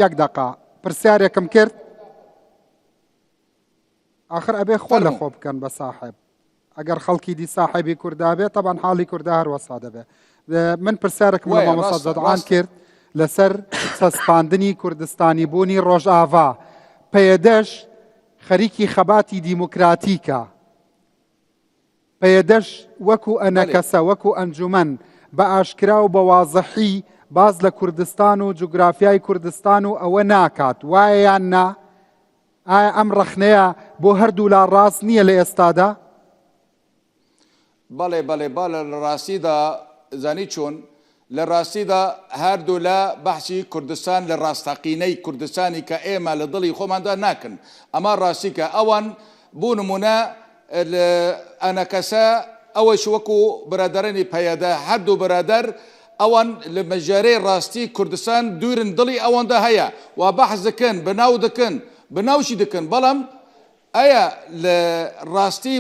A: یەک دەقا پرسیارێکم کرد آخر ئەبێ خۆ لە خۆ بکەن بە ساحب ئەگەر خەڵکی دی ساحبی کووردا بێت طبعا حاڵی کووردا هەروەسا دەبێ من پرسیارێکم لە مامۆستا جەدعان کرد لەسەر سەسپاندنی کوردستانی بوونی ڕۆژئاوا پەیەدەش خەریکی خەباتی دیموکراتیکە پەیەدەش وەکو ئەنەکەسە وەکو ئەنجومەن بە ئاشکرا و بە وازەحی باز لە کوردستان و جوگرافیای کوردستان و ئەوە ناکات وایە یان نا ئایا ئەم ڕەخنەیە بۆ هەردوو لا ڕاست نییە لە ئێستادا
E: بەڵێ بەڵێ باە لە ڕاستیدا زانی چۆن لە ڕاستیدا هەردوو لە بەحسی کوردستان لە ڕاستەقینەی کوردستانی کە ئێمە لە دڵی خۆماندا ناکەن ئەمە ڕاستیکە ئەوان بوو نمونە ئەنە کەسە ئەوەش وەکو برادەرانی پەیەدە هەردوو برادەر ئەوان لە مەژارەی ڕاستی کوردستان دوورن دڵی ئەوەندا هەیە و بەحث دەکەن بەناو دەکەن بەناوشی دەکەن بەڵام ئایا لە ڕاستی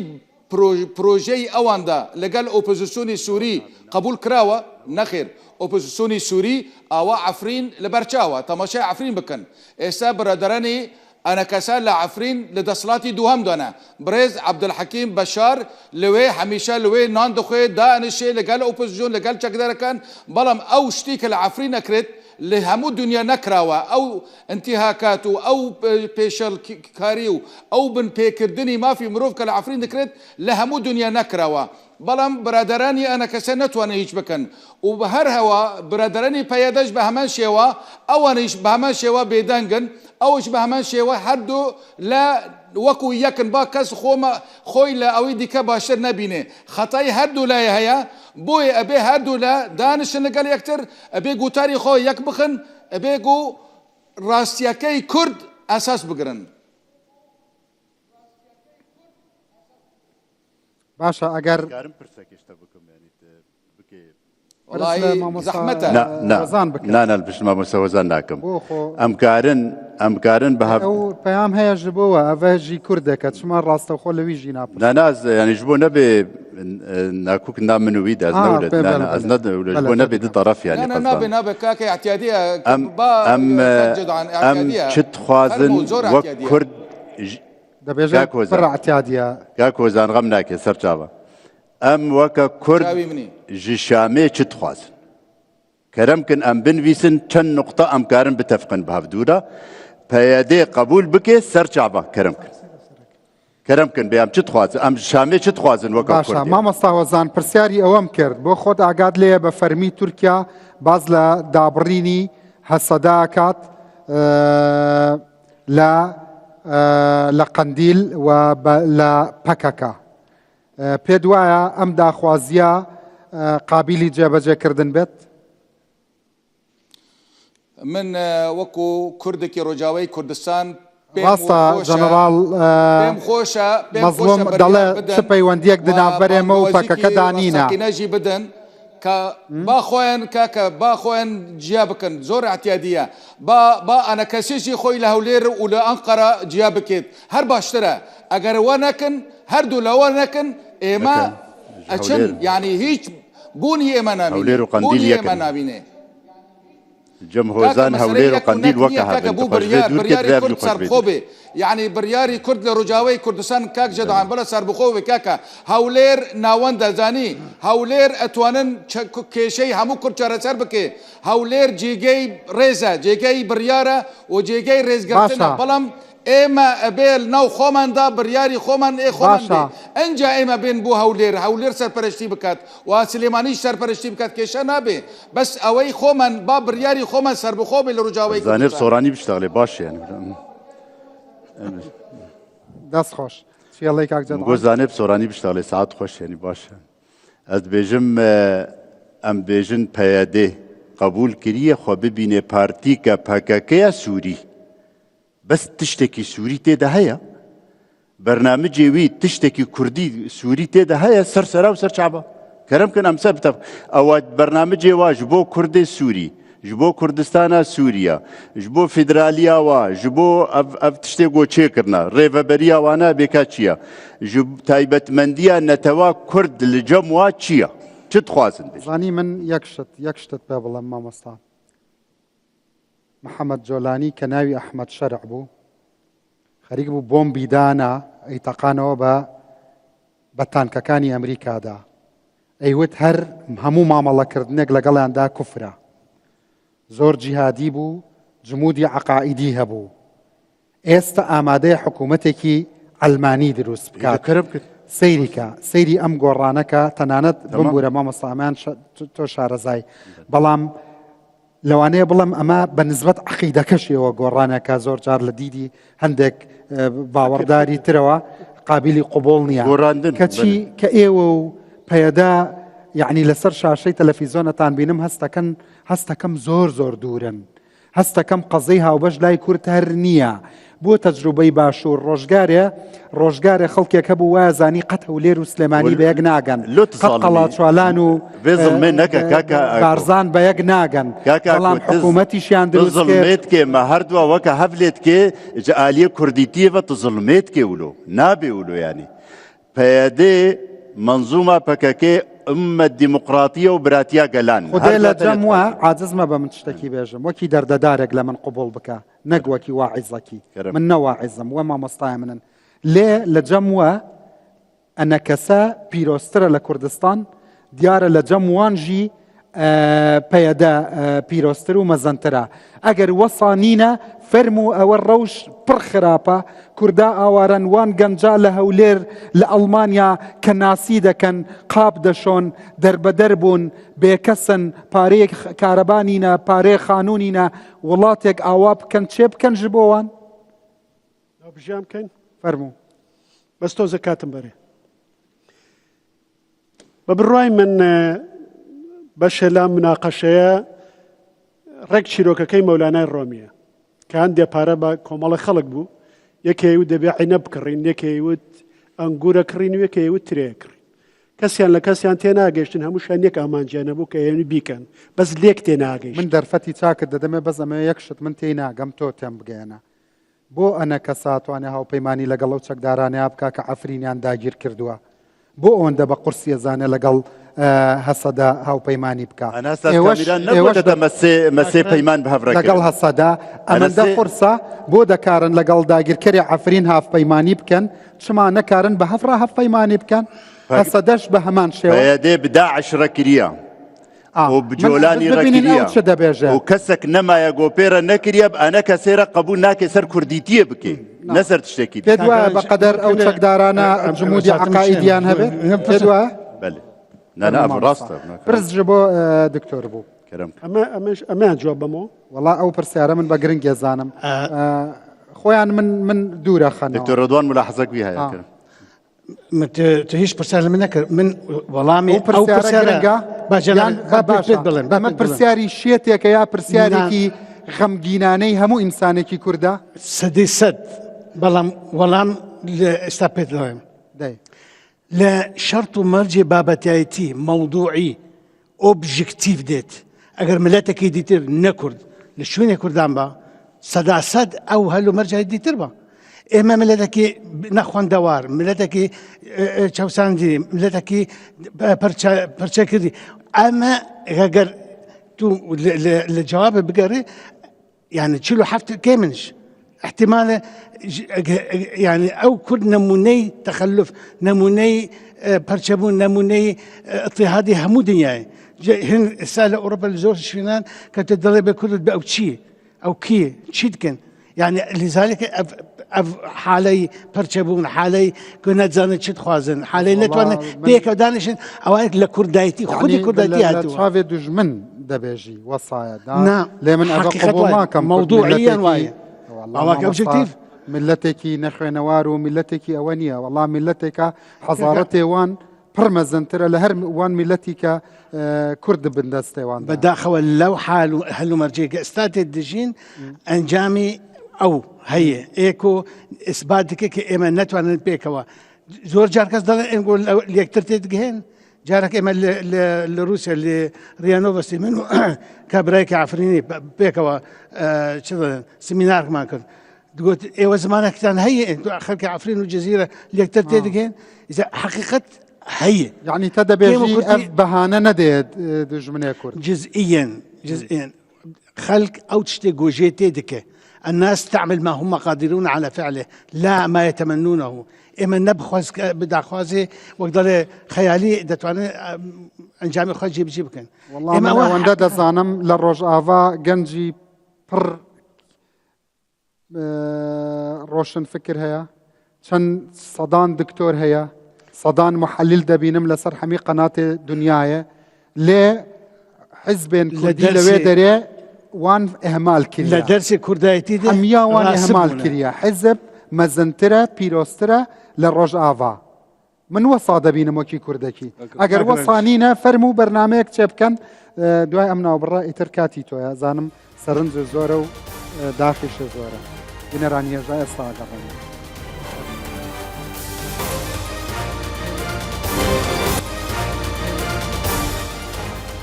E: پروژەی ئەواندا لەگەڵ ئۆپۆزیسیۆنی سووری قبول کراوە نەخێر ئۆپۆزیسیۆنی سووری ئاوا عفرین لە بەرچاوە تەماشای عفرین بکەن ئێستا برادرانی ئەنەکەسا لە عفرین لە دەسەڵاتی دووهەم دۆنە برێز عەبدولحەکیم بەشار لەوێ هەمیشە لەوێ نان دەخوێ دائنیشێ لەگەڵ ئۆپۆزیسیۆن لەگەڵ چەکدارەکان بەڵام ئەو شتی کە لە عفرین نەکرێت لە هەموو دنیا نەکراوە ئەو ئەنتیهاکات و ئەو پێشەلکاری و ئەو بنپێکردنی مافی مرۆڤ کە لە عفرین دەکرێت لە هەموو دنیا نەکراوە بەڵام برادرانی ئەنەکەسە نەتوانێت هیچ بکەن و بە هەر هەوا برادرانی پەیادەش بە هەمان شێوە ئەوانیش بە هەمان شێوە بێدەنگن ئەوش بە هەمان شێوە هەردوو لە وەکو یەکن با کەس خۆی لە ئەوەی دیکە باشتر نەبینێ خەتای هەردوو لای هەیە بۆیە ئەبێ هەردوو لە دانشن لەگەڵ یەکتر ئەبێ گوتاری خۆی یەک بخن ئەبێ گو ڕاستیەکەی کورد ئەساس بگرن
A: باشە ئەگەر
E: زەحمەتە
D: نانە بشما مەسەوەزان ناکەم ئەمکارن بە
A: ئەو پەیام هەیە ji بۆوە ئەڤژی کوردێکە چما ڕاستەخۆ لەویژی ناپڕ
D: ناناز ینی ji بۆ نەبێ ناکوک نامنوی دەست نەولێت ئەز بۆ نەبێ دو طرف ینی
E: نابێ نابێ کاکە احتیادیە
D: ئەم چت خوازن وەک کورد
A: دەبێژە پڕ احتیادیە
D: کۆزان غەم ناکێ سەرچاوە ئەم وەکە کورد ji Şamê çi dixwazin keremkin em binivîsin çend nuqta em karin bitefqin bi hevdûra peyadê qebûl bike serçava keremkin bê em çi dixwazin em ji Şamê çi dixwazin weka
A: باشە مامۆستا وەزان پرسیاری ئەوەم کرد بۆ خۆت ئاگاد لێیە بە فەرمی تورکیا باز لە دابڕینی هەسەداکات لە قەندیل و لە پەکەکە پێت وایە ئەم داخوازیە قابلی جێبەجێکردن بێت
E: من وەکو کوردێکی ڕۆژاوای کوردستان
A: ڕاستە جەنەڕاڵ مەزلوم دەڵێ چ پەیوەندیەک دنابەرێمە و پەکەکە دانینە
E: نەژی بدەن کە با خۆیان کاکە با خۆیان جیا بکەن زۆر احتیادیە با ئەنەکەسێکی خۆی لە هەولێر و لە ئەنقەرە جیا بکێت هەر باشترە ئەگەر وا نەکەن هەردوو لەوە نەکەن ئێمە ئەچن یعنی هیچ بوونی ئێمە نابینێ
D: جمهۆزان هەولێر و قەندیل وەکە
E: بڕیاری سەربخۆ بێ یعنی بڕیاری کورد لە ڕۆژاوای کوردستان کاک جەدەعان بەڵە سەربخۆ بێ کاکە هەولێر ناوەند دەزانی هەولێر ئەتوانن کێشەی هەموو کورد چارەسەر بکێ هەولێر جێگەی ڕێزە جێگەی بڕیارە و جێگەی ڕێزگرتنە بەڵام ئێمە ئەبێل ناو خۆماندا بڕیاری خۆمان خۆمان بێ ئەنجا ئێمە بێن بۆ هەولێر سەرپەرشتی بکات و سلێمانیش سەرپەرشتی بکات کێشە نابێ بەس ئەوەی خۆمان با بڕیاری خۆمان سەربخۆ بێ لە ڕۆژاوای
D: زانێر سۆرانی بشتاڵێ باشیان
A: دەست خۆش فێڵی کاک جەدەعان
D: گۆ زانێ سۆرانی بشتاڵێ سعات خۆشیانی باشە ئەس بێژم ئەم بێژن پەیادێ قبول کریە خۆ ببینێ پارتیکە پەکەکەیە سووری بەس تشتێکی سووری تێدا هەیە بەرنامجێوی تشتێکی کوردی سووری تێدا هەیە سەرسەرا و سەرچابە کەرەمکن ئەم سەر بتەف ئەوە بەرنامجێوا ji بۆ کوردی سووری ji بۆ کوردستانە سووریا ji بۆ فیدرالیاوە ji بۆ ئەv tiştê گۆچێکردنا ڕێڤەبەریاوانە بێکا چییە ji تایبەتمەندیە نەتەوا کورد li cem wa چییە چ dixwazin bê
A: زانی من یەک شتت پێ بڵێم مامۆستا محەممەد جۆلانی کە ناوی ئەحمەد شەرع بوو خەریک بوو بۆمبی دانا ئەیتەقانەوە بە تانکەکانی ئەمریکادا ئەیوت هەر هەموو مامەڵەکردنێک لەگەڵیاندا کوفرە زۆر جیهادی بوو جمودی عەقائیدی هەبوو ئێستا ئامادەیە حکوومەتێکی ئەلمانی دروست بکات سەیریکە سەیری ئەم گۆڕانەکە تەنانەت بمبورە مامۆستامان تۆ شارەزای بەڵام لەوانەیە بڵم ئەمە بە نسبەت عەقیدەکەشیەوە گۆڕانەکە زۆر جار لە دیدی هەندێک باوەڕداری ترەوە قابلی قوبوڵ نییە کەچی کە ئێوە و پەیەدا یعنی لەسەر شاشەی تەلەڤیزۆنەتان بینم هەستەکەم زۆر دوورن هەستەکەم قەزەی هاوبەش لای کورد هەر نییە بۆ تەجروبەی باشوور ڕۆژگارێ خەڵکێک هەبوو وایە زانی قەت هەولێر و سلێمانی بە یەک ناگەن قەت قەڵاچوالان و بارزان بە یەک ناگەن بەڵام حکوومەتیشیان
D: دروست کێمە هەردووە وەکە هەولێت کێ عالیە کوردیتیەوە تزڵمێت کێ ولۆ نابێ ولۆ ینی پەیادێ منظومە پەکەکێ ئەمە دیموقراتیە و براتیا گەلان
A: خدای لە جەموە عاجزمە بە من شتێکی بێژم وەکی دەردەدارێک لە من قبول بکە نەک وەکی واعیزەکی من نەواعیزم وە مامۆستایە منن لێ لە جەموە ئەنە کەسە پیرۆسترە لە کوردستان دیارە لە جەموانژی پەیەدە پیرۆستر و مەزەنترە ئەگەر وەسانینە فەرم و ئەوە ڕەوش پڕ خراپە کووردا ئاوارەن وان گەنجا لە هەولێر لە ئەڵمانیا کە ناسی دەکەن قاپ دەشۆن دەربەدەر بوون بێکەسن پارەیەک کارەبانینە پارەیە خانوونینە وڵاتێک ئاوا بکەن چێ بکەن ji بۆوان
B: بژیان بکەین
A: فەرموو
B: بەس تۆ زەکاتم بەرێ بە بڕای من بەشە لە مناقەشەیە ڕێک چیرۆکەکەی مەولانای ڕۆمیە کە هەندێک پارە بە کۆمەڵە خەڵک بوو یەکێوت دەبێ عینە بکڕین یەکێوت ئەنگورە کڕین و یەکێوت ترێ کڕین کەسیان لە کەسیان تێناگەشتن هەمووشان یەک ئامانجیانە بوو کە ئێوە بیکەن بەس لێک تێناگەیشت
A: من دەرفەتی چاکت دەدەمێ بەس ئەمە یەکشت من تێناگەم تۆ تێم بگەێنە بۆ ئەنە کە ساتوانێ هاوپەیمانی لەگەڵ ئەو چەکدارانەیە بکە کە ئەفرینیان داگیر کردووە بۆ ئەوەندە بە قورسی زانێ لەگەڵ هەسەدا هاوپەیمانی بکە
D: مەسێ پەیمان بەهەڤڕێک
A: لەگەڵ هەسەدا ئەمەندە قورسە بۆ دەکارن لەگەڵ داگیرکەری ئەفرین هاوپەیمانی بکەن چما نەکارن بە هەفرا هاوپەیمانی بکەن هەسەدەش بە هەمان شێوە
D: پەیادێ بداعش ڕەکریە و بجۆلانی ڕەکریە و کەسێک نەمایە گۆپێرە نەکریە ئەنە کەسێرە قبول ناکێ سەر کوردیتیە بکەی نەسەر تشتێکی
A: پێت وایە بەقەدەر ئەو چەکدارانە جمودی عەقائیدیان هەبێت پێت وایە
D: نەنا ڕاستە
A: پرس ji بۆ دکتۆر بوو
B: ئەمەیان جواب بەمەوە
A: وڵا ئەو پرسیارە من بە گرنگ ێزانم خۆیان من دوورە خەنەوە
D: دکتۆر ڕەدوان ملاحەزەکوی هەیە کرد
F: تو هیچ پرسیار لە من نەکرد من وەڵامی
A: ئەو پرسیارە ئەمە پرسیاری شێتێکە یا پرسیارێکی غەمگینانەی هەموو ئینسانێکی کووردا
F: سەدەی سەد بەڵام وەڵام لە ئێستا پێت دەڵێم لە شەرت و مەرجێ بابەتایەتی مەوضوعی ئۆبژکتیڤ دێت ئەگەر ملەتێکی دیتر نەکورد لە شوێنێک کوردان بە سەدا سەد ئەو هەلو مەرجای دیتر بە ئێمە ملەتێکی نەخواندەوار ملەتێکی چاوساندی ملەتێکی پەرچە کردی ئەمە ئەگەر تو لە جوابە بگەڕێ يعني 47 كي منش احتمال يعني او كل نموني تخلف نموني برشبون نموني اضطهادي همو دنياي هن رسالة اوروبا لزور شفنان كانت تدرب كل او تشي او كي تشيدكن يعني لذلك حالي برشبون حالي كنا زانت شد خوازن حالي نتوان بيك دانشن اوانك لكردايتي خودي كردايتي هاتوا
A: تشافي دجمن دبيجي وصايا
F: نعم
A: لمن
F: حقيقة موضوعيا واي والله كأوبجكتيف
A: ملتێکی نەخوێنەوار و ملتێکی ئەوە نییە وەڵام ملتێکە حەزارەتێ وان پڕمەزنترە لە هەر وان ملەتی کە کورد بندەستێوان
F: بەداخەوە لەو حال و هەلو مەرجێکە ئێستاتێ دژین ئەنجامی ئەو هەیە ئێکۆ ئیسبات دکە کە ئێمە نەتوانن پێکەوە زۆر جار کەس دەڵێن ئەنگۆ یەکتر تێدگەهێن جارێک ئێمە لە رووسیا لە ریانۆڤەستی من و کابرایەکی عەفرینی پێکەوە چ دەڵێن سمینارمان کرد دقوت ايوه زمانك كان هي خلق عفرين والجزيره اللي كتبت دقين اذا حقيقه هي
A: يعني تدبيجي بهانه نديد دجمنه كورد
F: جزئيا خلق او تشتي جوجيتي دك الناس تعمل ما هم قادرون على فعله لا ما يتمنونه اما نبخوز بدا خوازي وقدر خيالي دتواني انجامي خوازي بجيب كان
A: والله انا وندد زانم للروج افا جنجي بر روشن فكر هيا چەند سەدان دکتۆر هەیە سەدان محلل دەبینم لەسەر هەمی قەناتێ دنیاە لێ حیزبێن کوردی لەوێ دەرێ وان ئەهمال کردە
F: لە دەرسی کوردایەتی
A: هەمیا وان ئەهمال کردە حیزب مەزنترە پیرۆسترە لە ڕۆژئاوا من وەسا دەبینم وەکی کوردەکی ئەگەر وەسانینە فەرموو بەرنامەیەک چێ بکەن دوای ئەم ناوبڕە ئیتر کاتی تۆیە زانم سەرنج زۆرە و داخیشە زۆرە بنەران هێژا ئێستا ئەگەڕێن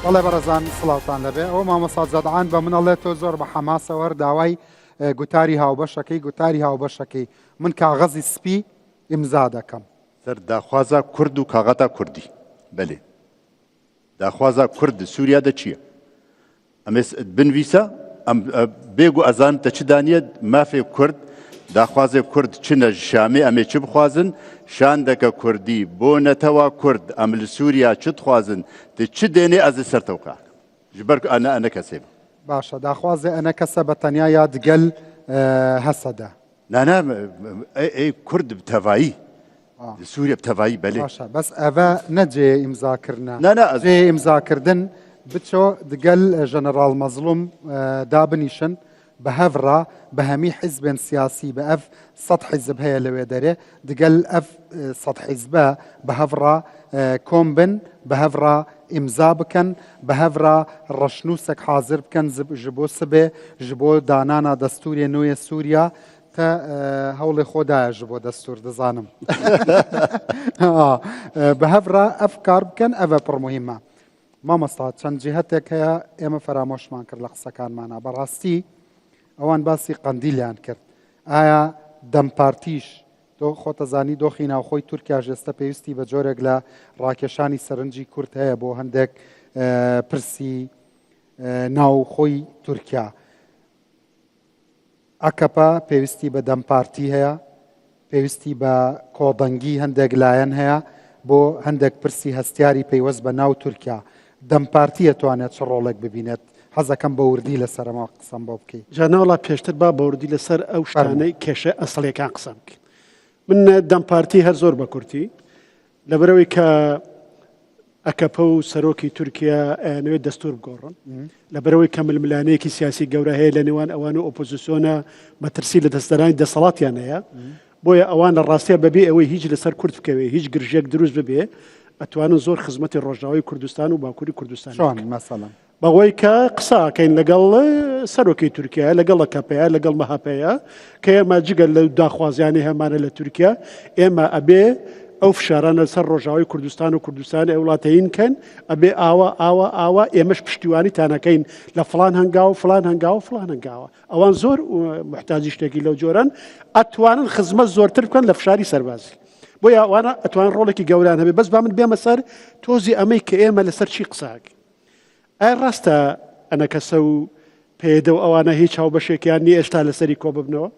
A: بەڵێ بەڕێزان سڵاوتان لەبێ ئەوە مامۆستا جەدعان بە منەڵێت تۆ زۆر بە حەماسەوە داوای گوتاری هاوبەشەکەی من کاغەزی سپی ئیمزا دەکەم
D: سەر داخوازە کورد و کاغەتا کوردی بەلێ داخوازە کورد سووریا چییە ئەمێ بنویسە بێگو ئەزانم تە چ دانیە مافێ کورد داخوازێ کورد چنە شامێ ئەمێ چ بخوازن شان دەکە کوردی بۆ نەتەوا کورد ئەم لە سووریا چ دخوازن تە چ دێنێ ئەزی سەرتەوکە ji ber ku ئەنە کەسێ
A: باشە داخوازێ ئەنە کەسە بە تەنیا یا دگەل هەسەدا
D: نانا ئەی کورد بتەڤایی سووریا بتەڤایی بەلێ
A: باشە بەس ئەڤە نەجێ ئیمزاکردە
D: نانا
A: جێ ئیمزاکردن بچۆ دگەل ژەنەڕاڵ مەزلوم دابنیشن بە هەڤڕا بە هەمی حیزبێن سیاسی بە ئەف سەد حیزب هەیە لەوێ دەرێ دگەل ئەف سەد حیزبە بە هەڤڕا کۆم بن بە هەڤڕا ئیمزا بکەن بە هەڤڕا ڕەشنووسێک حازر بکەن ji بۆ سبێ ji بۆ دانانا دەستوریە نوێ سووریا تە هەوڵی خۆدایە ji بۆ دەستور دەزانم بە هەڤڕا ئەف کار بکەن ئەڤە پڕ موهیمە مامۆستا چەند جیهەتێک هەیە ئێمە فەرامۆشمان کرد لە قسەکانمانە بەڕاستی ئەوان باسی قەندیلیان کرد ئایا دەمپارتیش تۆ خۆتەزانی دۆخی ناوخۆی تورکیا ژێستە پێویستی بە جۆرێک لە ڕاکێشانی سەرنجی کورد هەیە بۆ هەندێک پرسی ناوخۆی تورکیا ئەکەپا پێویستی بە دەمپارتی هەیە پێویستی بە کۆبەنگی هەندێک لایەن هەیە بۆ هەندێک پرسی هەستیاری پەیوەست بە ناو تورکیا دەمپارتی ئەتوانێت چ ڕۆڵێک ببینێت حەزەکەم بە وردی لەسەرەوە قسەم بۆ بکەیت
B: جانەوەڵا پێشتر با بە وردی لەسەر ئەو شتانەی کێشە ئەسڵیەکان قسەم بکەین من دەمپارتی هەر زۆر بە کورتی لەبەرەوەی کە ئەکەپە و سەرۆکی تورکیا ئەیانەوێت دەستور بگۆڕن لەبەرەوەی کە ململانەیەکی سیاسی گەورە هەیە لە نێوان ئەوان و ئۆپۆزیسیۆنە مەترسی لە دەستدەرانی دەسەڵاتیان هەیە بۆیە ئەوان لە ڕاستیە بەبێ ئەوەی هیچ لەسەر کورد بکەوێ هیچ گرژێک دروست ببێ ئەتوانن زۆر خزمەتی ڕۆژاوای کوردستان و باکووری کوردستان
A: مەسەڵەن
B: بەوەی کە قساکەین لەگەڵ سەرۆکی تورکیا لەگەڵ ئەکەپەیە لەگەڵ مەهاپەیە کە ئێمە جگەل لە داخوازیانی هەمانە لە تورکیا ئێمە ئەبێ ئەو فشارانە سەر ڕۆژاوی کوردستان و کوردستانی وڵاتەیین کەن ئەبێ ئاوا ئێمەش پشتیوانی تانەکەین لە فلان هەنگاو فلان هەنگاو فلان هەنگاوە ئەوان زۆر محتاجی شتێکی لەو جۆران ئەتوانن خزمەت زۆرتر بکەن لە فشاری سەربازی بۆیە ئەوانە ئەتوان ڕۆڵێکی گەوران هەبێ بەس با من بێمە سەر تۆزی ئەمەی کە ئێمە لەسەر چی قساکەین ئایا ڕاستە ئەنە کەسە و پێدە و ئەوانە هیچ هاوبەشێکیان نی ئێشتا لەسەری کۆ ببنەوە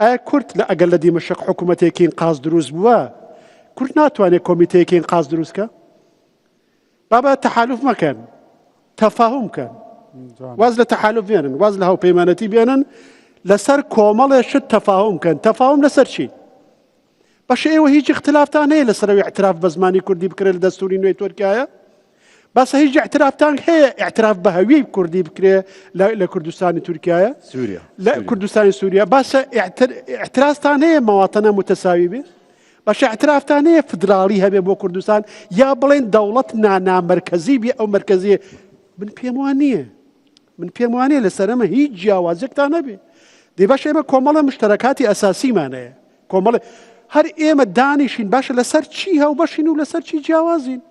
B: ئایا کورد لە ئەگەر لە دیمەشق حکوومەتێکین قاز دروست بووە کورد ناتوانێت کۆمیتەیەکین قاز دروستکە بابا تەحالوف مەکەن تەفاهم بکەن واز لە تەحالوف بێنن واز لە هاوپەیمانەتی بێنن لەسەر کۆمەڵێشت تەفاهم بکەن تەفاهم لەسەر چی بەش ئێوە هیچ اختلافان هەیە لەسەرەوەی اعتراف بە زمانی کوردی بکرێت لە دەستوری نوێی تورکیایە باسە هیچ اعترافتان هەیە اعتراف بە هەویی کوردی بکرێ لە کوردستانی تورکیایە
D: سووریا
B: لە کوردستانی سووریا باسە اعتراضتان هەیە مەواتەنە متەساوی بێ باشە اعترافتان هەیە فدراڵی هەبێ بۆ کوردستان یا بڵێن دەوڵەت نانامەرکەزی بێ ئەو مەرکەزیە من پێم وانییە لەسەرەمە هیچ جیاوازێکتان هەبێ دەی باشە ئێمە کۆمەڵە مشتەرەکاتی ئەساسیمان هەیە کۆمەڵە هەر ئێمە دانیشین باشە لەسەر چی هەوبەشین و لەسەر چی جیاوازین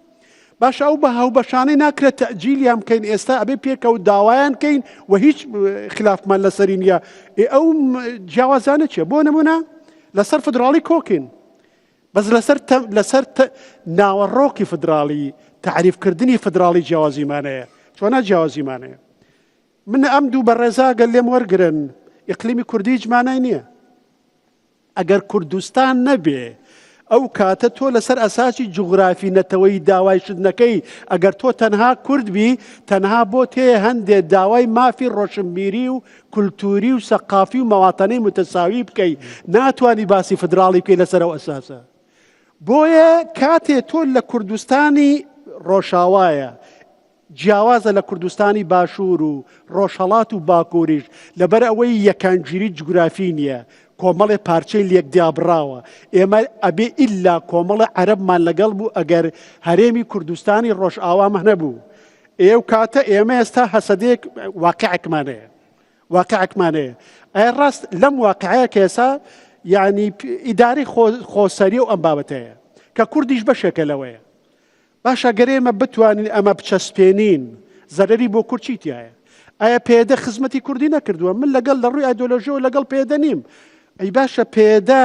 B: باش ئەو بە هەوبەشانەی ناکرێت تەجیلیان بکەین ئێستا ئەبێ پێکەوت داوایان کەین و هیچ خلافمان لەسەری نیە ئەو جیاوازانە چیە بۆ نمونە لەسەر فدراڵی کۆکین بەس لەسەر ناوەڕۆکی فدراڵی تعریفکردنی فدراڵی جیاوازیمانەیە چۆنە جیاوازیمانەیە من ئەم دوو بەڕێزا گەل لێم وەرگرن ئیقلیمی کوردی هیچ مانای نییە ئەگەر کوردستان نەبێ ئەو کاتە تۆ لەسەر ئەساسی جوغرافی نەتەوەی داوای شدنەکەی ئەگەر تۆ تەنها کورد بی تەنها بۆ تێ هەندێک داوای مافی ڕۆشنبیری و کولتوری و سەقافی و مەواتەنەی متەساوی بکەی ناتوانی باسی فدراڵی بکەی لەسەر ئەو ئەساسە بۆیە کاتێ تۆ لە کوردستانی ڕۆژاوایە جیاوازە لە کوردستانی باشوور و ڕۆژهەڵات و باکووریش لەبەر ئەوەی یەکانگیری جوگرافی نییە کۆمەڵێ پارچەی لێک دیابراوە ئێمە ئەبێ ئیلا کۆمەڵە عەرەبمان لەگەڵ بوو ئەگەر هەرێمی کوردستانی ڕۆژئاوامە نەبوو ئێو کاتە ئێمە ئێستا حەسەدێک واقعێکمانەیە ئایا ڕاست لەم واقعەیە کە ئێستا یعنی ئیداری خۆسەری و ئەم بابەتەیە کە کوردیش بەشێکە لەوەیە باشە گەر ئێمە بتوانین ئەمە بچەسپێنین زەرەری بۆ کورد چیتیایە ئایا پێدە خزمەتی کوردی نەکردووە من لەگەڵ لە ڕووی ئایدۆلۆژیەوە لەگەڵ پێدە نیم ئەی باشە پێدە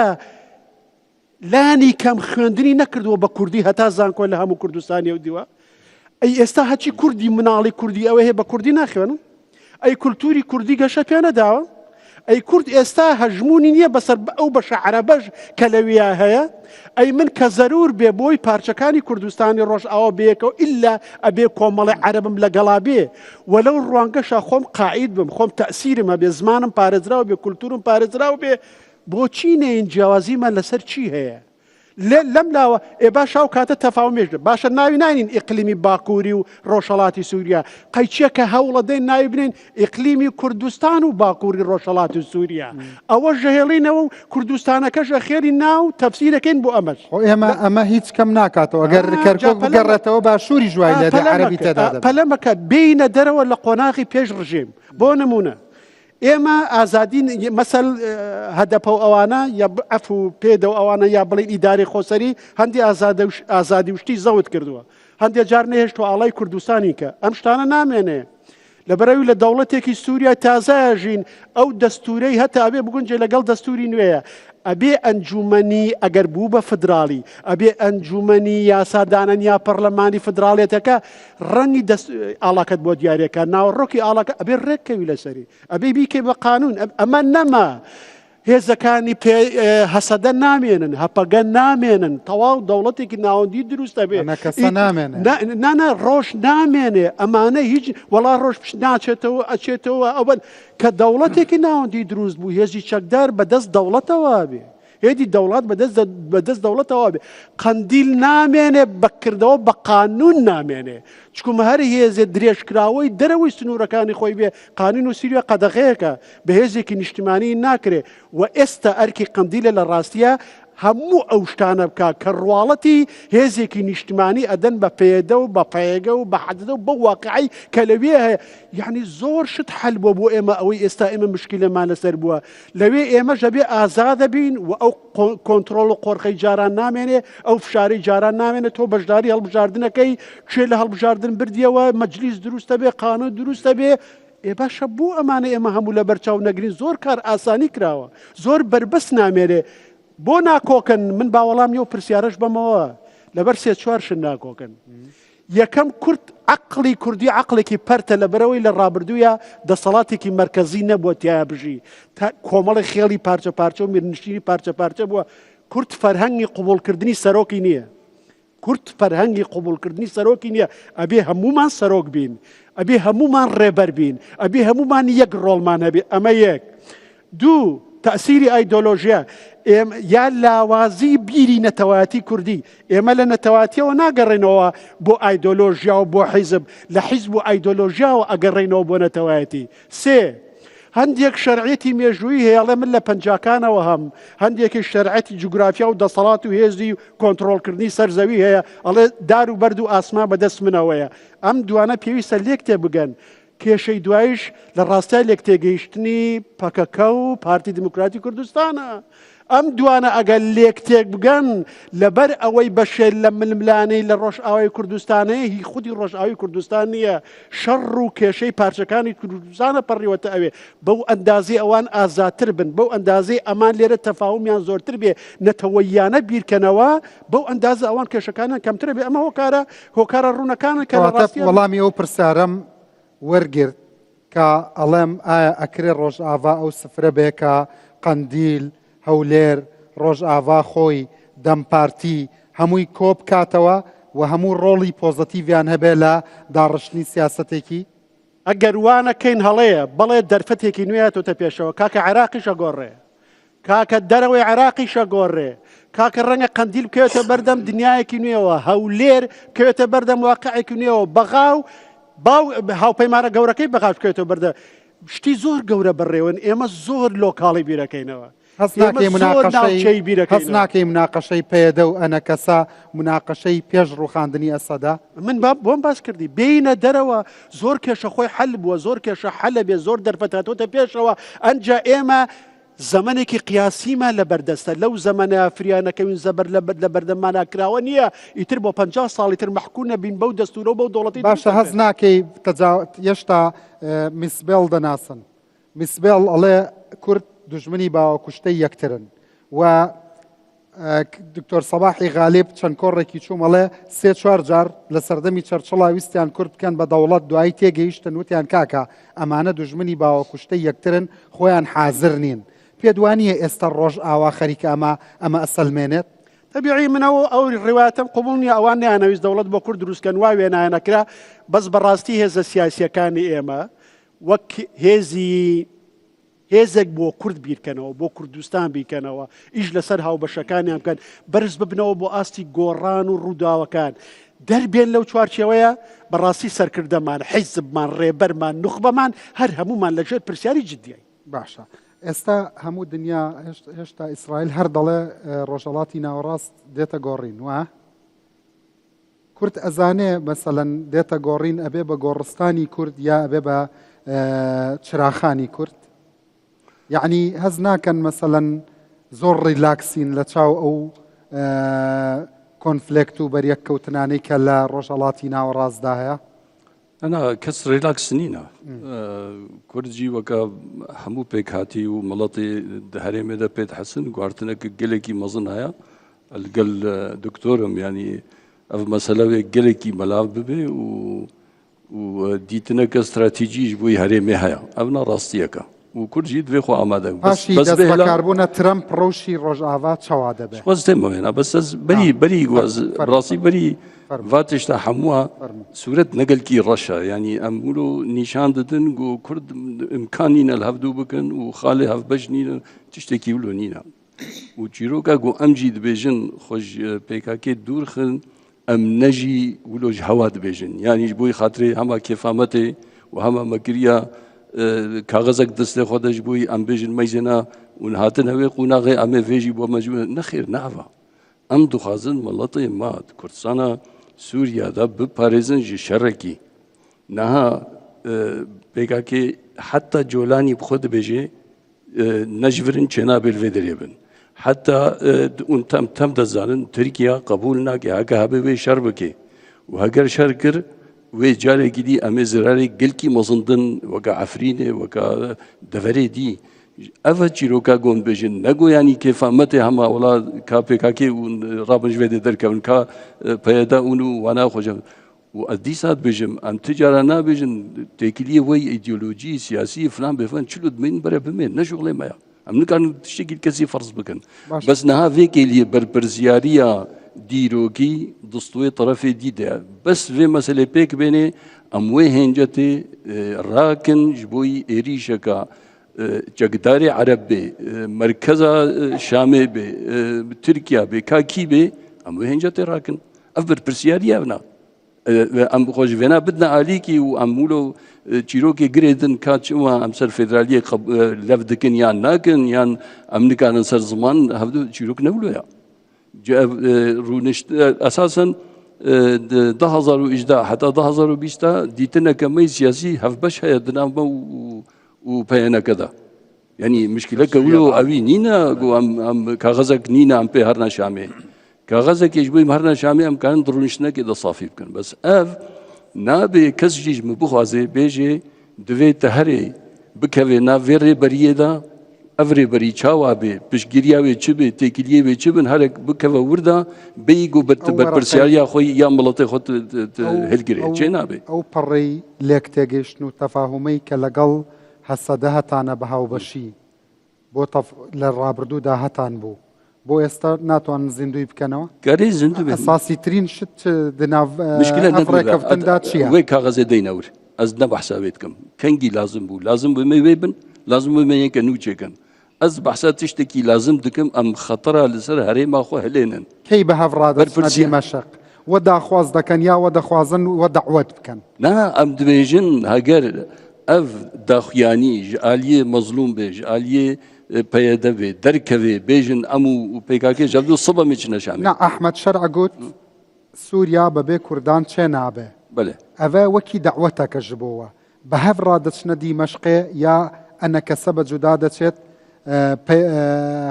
B: لانی کەم خوێندنی نەکردووە بە کوردی هەتا زانکۆ لە هەموو کوردستانی و دیوە ئەی ئێستا هەچی کوردی مناڵی کوردی ئەوە هەیە بە کوردی ناخوێنن ئەی کولتوری کوردی گەشە پێ نەداوە ئەی کورد ئێستا هەژمونی نییە بەسەر ئەو بەشە عەرەبەش کە لەویا هەیە ئەی من کە زەرور بێ بۆی پارچەکانی کوردستانی ڕۆژ ئاوا بەیەکەوە ئیلا ئەبێ کۆمەڵی عەرەبم لەگەڵا بێ وەلەو ڕوانگەشە خۆم قاعید بم خۆم تەئسیرم هەبێ زمانم پارێزراوە بێ کولتورم پارێزراوە بێ بۆچی نەین جیاوازیمان لەسەر چی هەیە لەم لاوە ئێ باشە ئەو کاتە تەفاومێژ باشە ناوی نانین ئیقلیمی باکووری و ڕۆژهەڵاتی سووریا قەیچیە کە هەوڵە دەین ناوی بنین ئیقلیمی کوردستان و باکووری ڕۆژهەڵاتی سووریا ئەوە ژەهێڵینەوە و کوردستانەکەش خێری ناو تەفسیرەکەین بۆ ئەمەش
A: ئێمە هیچ کەم ناکاتەوە ئەگەر کەرکک بگەڕێتەوە باشووری جوای لێ عەرەبی تێدا
B: پەلەمەکە بینە دەرەوە لە قۆناغی پێش ڕژیم بۆ نمونە ئێمە ئازادین مەسەل هەدەپە و ئەوانە یا ئەف و پێدە و ئەوانە یا بڵین ئیداری خۆسەری هەندی ئازادی وشتی زەوت کردووە هەندێک جار نەهێشتوە ئاڵای کوردستانی کە ئەم شتانە نامێنێ لەبەرەوی لە دەوڵەتێکی سووریا تازایژین ئەو دەستورەی هەتا ئەبێ بگونجێ لەگەڵ دەستوری نوێیە ئەبێ ئەنجومەنی ئەگەر بوو بە فدراڵی ئەبێ ئەنجومەنی یاسادانن یا پەرلەمانی فدراڵێتەکە ڕەنی ئاڵاکەت بۆ دیارەکە ناوەڕۆکی ئاڵاکە ئەبێ ڕێککەوی لەسەری ئەبێ بیکەی بە قانون ئەمە نەما هێزەکانی هەسەدە نامێنن هەپەگە نامێنن تەواو دەوڵەتێکی ناوەندی دروستە بێ نانە ڕۆژ نامێنێ ئەمانە هیچ وەڵا ڕۆژ ناچێتەوە ئەچێتەوە ئەوە کە دەوڵەتێکی ناوەندی دروست بوو هێزی چەکدار بەدەست دەوڵەتەوە بێ هێدی دەوڵات بەدەست دەوڵەتەوە بێ قەندیل نامێنێ بەکردەوە بە قانون نامێنێ چکومە هەر هێزێ درێژکراوەی دەرەوەی سنوورەکانی خۆی بێ قانون و سیریە قەدەغەیەکە بە هێزێکی نیشتیمانی ناکرێ و ئێستا ئەرکی قەندیلە لە ڕاستیە هەموو ئەو شتانە بکە کە ڕواڵەتی هێزێکی نیشتیمانی ئەدەن بە پێدە و بە پەیەگە و بە حەدەدە و بە واقعی کە لەوێ هەیە یعنی زۆر شت حەل بۆ ئێمە ئەوەی ئێستا ئێمە مشکلەمان لەسەر بووە لەوێ ئێمەش ئەبێ ئازادە بین و ئەو کۆنتڕۆڵ و قۆرخەی جاران نامێنێ ئەو فشاری جاران نامێنێت تۆ بەشداری هەڵبژاردنەکەی کوێ لە هەڵبژاردن بردیەوە مەجلیس دروستە بێ قانون دروستە بێ ئێ باشە بوو ئەمانە ئێمە هەموو لە بەرچاو نەگرین زۆر کار ئاسانی کراوە زۆر بربەست نامێنێ بۆ ناکۆکن من باوەڵام یە و پرسیارەش بەمەوە لەبەر سێ چوار شن ناکۆکن یەکەم کورد عقلی کوردی عقلێکی پەرتە لەبەرەوەی لە ڕابردوویە دەسەڵاتێکی مرکزی نەبووە تیا بژی کۆمەڵی خێڵی پارچە پارچە و میرنشینی پارچە پارچە بووە کورد فەرهەنگی قوبوڵکردنی سەرۆکی نییە کورد فەرهەنگی قوبوڵکردنی سەرۆکی نییە ئەبێ هەمومان سەرۆک بین ئەبێ هەمومان ڕێبەر بین ئەبێ هەمومان یەک ڕۆڵمان هەبێ ئەمە یەک دوو تأثیری ئایدۆلۆژیا یا لاوازی بیری نەتەوایەتی کوردی ئێمە لە نەتەوایەتیەوە ناگەڕێنەوە بۆ ئایدۆلۆژیا و بۆ حیزب لە حیزب و ئایدۆلۆژیاوە ئەگەڕێنەوە بۆ نەتەوایەتی سێ هەندێک شەرعەتی مێژووی هەیەڵێ من لە پەنجاکانەوە هەم هەندێکی شەرعەتی جوگرافیا و دەسەڵات و هێزی و کۆنتڕۆڵکردنی سەرزەوی هەیە ئەڵێ دار و بەرد و ئاسما بەدەست منەوەیە ئەم دوانە پێویستە لێک تێبگەن کێشەی دوایش لە ڕاستای لێک تێگەیشتنی پەکەکە و پارتی دموکراتی کوردستانە ئەم دوانە ئەگەر لێک تێک بگەن لەبەر ئەوەی بەشێر لە ململانەی لە ڕۆژئاوای کوردستانەیە هی خودی ڕۆژئاوی کوردستان نییە شەڕ و کێشەی پارچەکانی کوردستانە پەڕیوەتە ئەوێ بەو ئەندازی ئەوان ئازاتر بن بەو ئەندازی ئەمان لێرە تەفاومیان زۆرتر بێ نەتەوەیانە بیرکەنەوە بەو ئەندازە ئەوان کێشەکانیان کەمترە بێ ئەمە هۆکارە ڕوونەکانە کە لە ڕاستی
A: وەڵامی ئەو پرسیارەم وەرگرت کە ئەڵێم ئایا ئەکرێ ڕۆژئاوا ئەو سفرە بێ کە قەندیل هەولێر ڕۆژئاوا خۆی دەمپارتی هەمووی کۆب کاتەوە و هەموو ڕۆڵی پۆزتیڤیان هەبێ لە داڕشتنی سیاسەتێکی
B: ئەگەر وانەکەین هەڵەیە بەڵێ دەرفەتێکی نوێتۆتە پێشەوە کاکە عێراقیشە گۆڕێ کاکە دەرەوەی عێراقیشە گۆڕێ کاکە ڕەنگە قەندیل بکەوێتە بەردەم دنیایەکی نوێەوە هەولێر بکەوێتە بەردەم واقعێکی نوێەوە بەغاو هاوپەیمانە گەورەکەی بەغاو بکەوێتەوە بەردە شتی زۆر گەورە بڕێون ئێمە زۆر لۆکاڵی بیرەکەینەوە هەست
A: ناکەی مناقەشەی پێدە و ئەنە کەسا مناقەشەی پێش ڕووخاندنی ئەسەدا
B: من بۆم باس کردی بینە دەرەوە زۆر کێشە خۆی حل بووە زۆر کێشە حەلە بێ زۆر دەرفەتاتۆتە پێشەوە ئەنجا ئێمە زەمانێکی قیاسیمان لە بەردەستە لەو زەمانە فریانەکەوین زەبەر لە بەردەمانە کراوە نییە ئیتر بۆ 50 ساڵی تر مەحکوونە بین بەو دەستورە و بەو دەوڵەتی
A: باشە هەز ناکەی هێشتا میسبێڵ دەناسن میسبێڵ ئەڵێ کورد دژمنی باوە کوشتەی یەکترن و دکتۆر سەباحی غالب چەند کۆڕێکی چوومەڵێ 3-4 جار لە سەردەمی چەرچڵا ویستیان کورد بکەن بە دەوڵەت دوایی تێگەیشتن وتیان کاکە ئەمانە دوژمنی باوەکوشتەی یەکترن خۆیان حازر نین پێت وانییە ئێستا ڕۆژ ئاوا خەریکە ئەمە ئەسەلمێنێت
B: طبيعي من أو الروايات قبولني أواني أنا ويز دولة بكر دروس كان واوي أنا كرا بس براستي هذا السياسية كان إما وك هزك بو كرد بير كانوا بو كردستان بير كانوا إجلس سرها وبشكان يام كان برز ببنوا بو أستي جوران والردا وكان دربين لو شوارشيويا براستي سر كردمان حزب مان ريبر مان نخبة مان هر همو مان لجد برسياري جدي
A: باشە ئێستا هەموو دنیا هێشتا ئیسرائیل هەر دەڵێ ڕۆژهەڵاتی ناوەڕاست دێتە گۆڕین وە کورد ئەزانێ مەسەلەن دێتە گۆڕین ئەبێ بە گۆڕستانی کورد یا ئەبێ بە چراخانی کورد یعنی هەز ناکەن مەسەلەن زۆر ڕیلاکسین لە چاو ئەو کۆنفلێکت و بەریەککەوتنانەی کە لە ڕۆژهەڵاتی ناوەڕاستدا هەیە
C: أنا كس ريلاكس نينا كورجي وكا همو بيك هاتي وملطي هريمي دا بيت حسن قارتنا كجلكي مظن هيا القل دكتورم يعني أف مسألة جلكي ملاف ببي وديتنا كاستراتيجي جبوي هريمي هيا أبنا راستيكا وكورجي دوي خو آماده
A: بس بكربونة ترامب روشي روجافات شواده به
C: واز تمو هنا بس بري واز راسي بري فاتش تا حموها صورة نقل كي رشا يعني أمولو نشان ددن جو كرد إمكانين الهفدو بكن وخالي هف بجنين تشتكي ولو نينا وجيروكا جو أمجيد بيجن خوش بيكاكي دورخن أم نجي ولو جهواد بيجن يعني جبوي خاطري هما كفامتي وهما مكريا كاغزك دست خودش بوي أم بيجن ميزنا ونهاتن هوي قناغي أم فيجي بو مجموع نخير نعفا أم دخازن ملطي مات كردستانا سوريا دا بباريزن جي شركي نها بيكاكي حتى جولاني بخود بيجي نجبرن چنا بالفيدريبن حتى تم دزانن تركيا قبولنا كي هكا هبه شربكي وهكر شركر وی جاره گیدی امی زراری گل کی مزندن وکا عفرینه وکا دفره دی اول چیروکا گون بجن نگو یعنی که فهمته همه اولا کا پیکاکی اون رابنج ویده در کن کا پیدا اونو وانا خوشم و ادیسات بجم ام تجاره نا بجن تکلیه وی ایدئولوژی سیاسی فلان بفن چلو من بره بمن نشغله مایا ام نکان تشکیل کسی فرض بکن بس نها في كيلي برزيارية ديروكي دستوي طرفي ديدا بس في مسألة بيك بيني أموي هنجتي راكن جبوي إريشكا جقداري عربي مركزة شامي بي تركيا بي كاكي بي أموي هنجتي راكن أفبر برزيارية بنا ام خوش وینا بدنا عليكي وامولو چیروکی گریدن کاتشوا ام سر فدراليه لفدكن يان ناكن يان ام نكان سر زمان هبدو چیروک نبلو يا رونشت اساسا 2011 حتى 2020 ديتنا كمي سياسي هف باش هي دنام وبينا كذا يعني مشكله كولو اوي نينا ام كاغزك نينا ام بهرنا شامي كاغزك يجبوي مهرنا شامي ام كان درونشنا كده صافي بكن بس اف نابي كسجيج مبخوازي بيجي دوي تهري بكوي نافيري بريدا افري بري تشاوا بي بشغيريا وي تشبي تيكليه وي تشبن هرك بكوا وردا بيجو برسياريا خوي يا ملطي خط هلجري جنابي
A: او بري ليك تيجشنو تفاهمي كلقل هسدهتانا بهاو بشي بو للرابردو داهتان بو استا ناتوان زندوي بكنوا
C: كاري زندوي
A: اساسي ترين شت دناف
C: مشكله
A: افريقيا فتنداتشيا
C: وي كاغزي دينور از نبح حسابيتكم كنجي لازم بو ما يبن لازم ما يكنو تشكن از بحثات تشتكي لازم دكم ام خطره لسر هري ما خو هلينن
A: كي بهاف رادت دمشق ودا خواز دكن يا ودا خوازن ودا عود بكن
C: نا ام دبيجن هاجر اف داخياني جاليه مظلوم بيج اليه پیدا به درکوی بیجن امو و پیکاکی جلدو صبح میچ نشامه.
A: نه احمد شرع قلت سوريا ببي كردان چه نابه.
C: بله.
A: أفا وكي دعوتك جبوه بهف رادتنا دمشق يا أنك سبب جدادة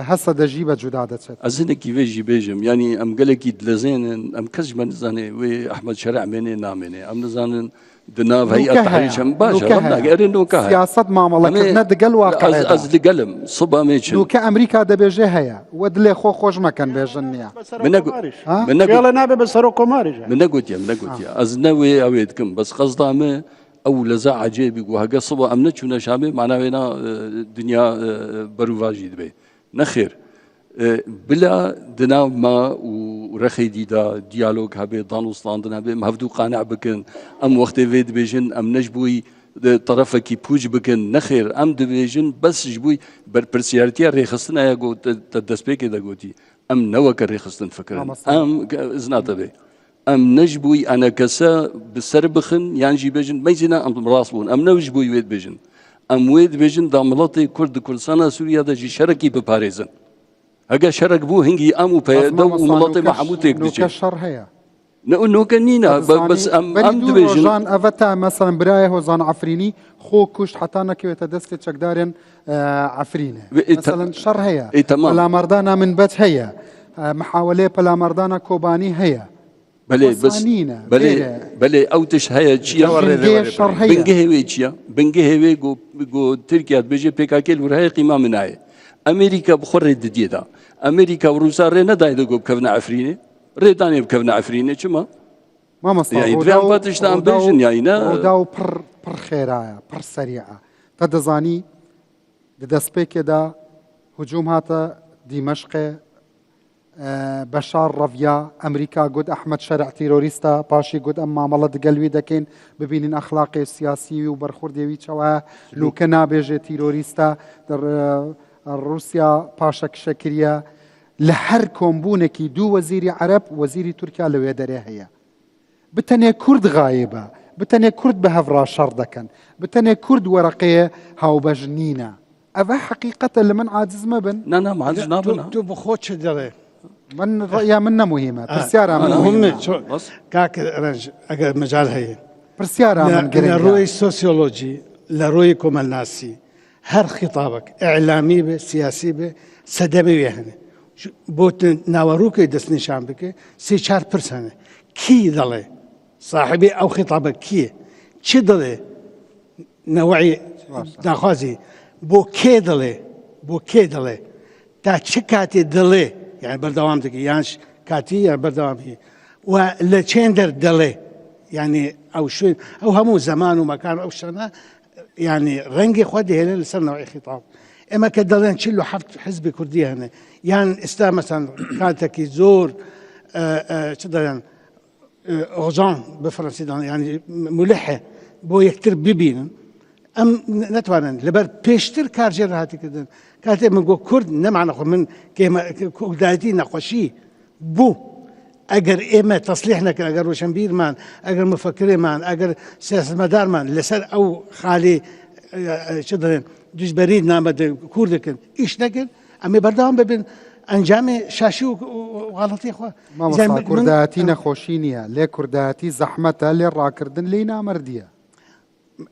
A: هسه دجيبة جدادة.
C: أزهنا كيف بيجم يعني أم قال كي دلزين أم كذب نزانه وأحمد شرع مني نامني أم نزانن دناف هي التحريشم باشا ربنا قال نوكا
A: سياسة معاملة دقل واقع
C: از دقلم صبا ميشن
A: نوكا أمريكا دبيجي هيا ودلي خوش ما كان بيجنيا
B: من يلا نابي بسرو كومارج
C: من قلت يا از نوي اويدكم بس قصدا ما او لزا عجيب وهاجا صبا امنت شو شامي معناه هنا دنيا بروفاجي دبي نخير بلا دنا ما ورخي ديدا ديالوج هبه دانوستان دنا به مهفدو قانع بكن ام وقت فيد بيجن ام نجبوي طرفك بوج بكن نخير ام دبيجن بس جبوي برسيارتي ريخستنا يا جو تدسبيك دا جوتي ام نوك ريخستن فكرا ام زنات به ام نجبوي انا كسا بسربخن يعني جي بيجن ميزنا ام راسبون ام نجبوي ويد بيجن ام ويد بيجن داملطي كرد كردستان سوريا دا جي شركي بباريزن هجا شرك بو هنجي امو بيدو وملاطي محمود تكدجي
A: نوكا هيا
C: نوكا نينا بس ام دبيجن
A: جان افتا مثلا برايه وزان عفريني خو كشت حتى نكي تدست تشكدارن عفرينه مثلا شر هيا بلا مردانا من بيت هيا محاولة بلا مردانا كوباني هيا
C: بلي بس بلي اوتش هيا تشيا بنجهوي تشيا بنجهوي جو تركيا بيجي بيكاكيل ورهي قيمه مناي امريكا بخور ديدا امريكا وروسا رينا دايدو بكفنا عفرينه ريداني بكفنا عفرينه شما
A: ما مصلحه
C: يعني دوام باتش تاع بيجن يعني
A: وداو بر خيرايا بر سريعه تدزاني دسبيك دا هجوم هاتا دمشق بشار رفيا امريكا قد احمد شرع تيروريستا باشي قد اما ملد قلبي دكين ببين اخلاقي سياسي وبرخوردي ويتشوا لو كنا بيجي تيروريستا روسيا باشك شكريا لهر كومبونكي دو وزيري عرب وزيري تركيا لو يدري هي بتني كرد غايبه بتني كرد بهفرا شردكن بتني كرد ورقيه هاو بجنينا افا حقيقه لمن عاجز ما بن
C: لا ما عاجز نابنا
F: تو بخوتش دري
A: من رأيها منا مهمة برسيارة من
F: مهمة كاك رنج أجر مجال هي
A: برسيارة من
F: قريبا لروي سوسيولوجي لروي كومالناسي هر خطابك إعلامي به سياسي به سدبي يعني بوت ناوروك دسني شامبك سي 4% كي ضله صاحبي أو خطابك كي شي ضله نوعي ناخذي بو كي ضله تا شكاتي ضله يعني بردوام تكي يانش كاتي يعني بردوام هي ولا تشندر دلي يعني او شو او همو زمان ومكان او سنه يعني رنجي خدي هنا لسه نوعي خطاب اما كدلين تشيلو حزب كردي هنا يعني استا مثلا كانت زور شدان اوزان بفرنسي يعني ملحه بو يكتر ببين ام نتوانن لبر بيشتر كارجر هاتي كدن كاتب من كرد نمعنا من كيما كرداتي نقشي بو اگر اما تصليحنا اگر روشنبير مان اگر مفكرين مان اگر سياسة مدار مان لسر او خالي شدرين دوش بريد نامد كردكن ايش نكن امي بردام ببين انجام شاشي وغلطي اخوة
A: ما مصا كرداتي نخوشينيا لي كرداتي زحمتا لي راكردن لينا مرديا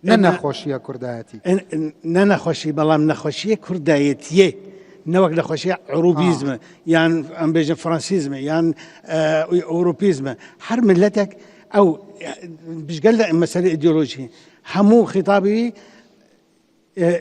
A: ننخوشيا كرداتي
F: ننخوشي بلام نخوشيا كردايتيه نوك نخوشيا عروبيزم يعني ام بيجن فرانسيزم يعني اوروبيزم حر ملتك او مش قال مساله ايديولوجي همو خطابي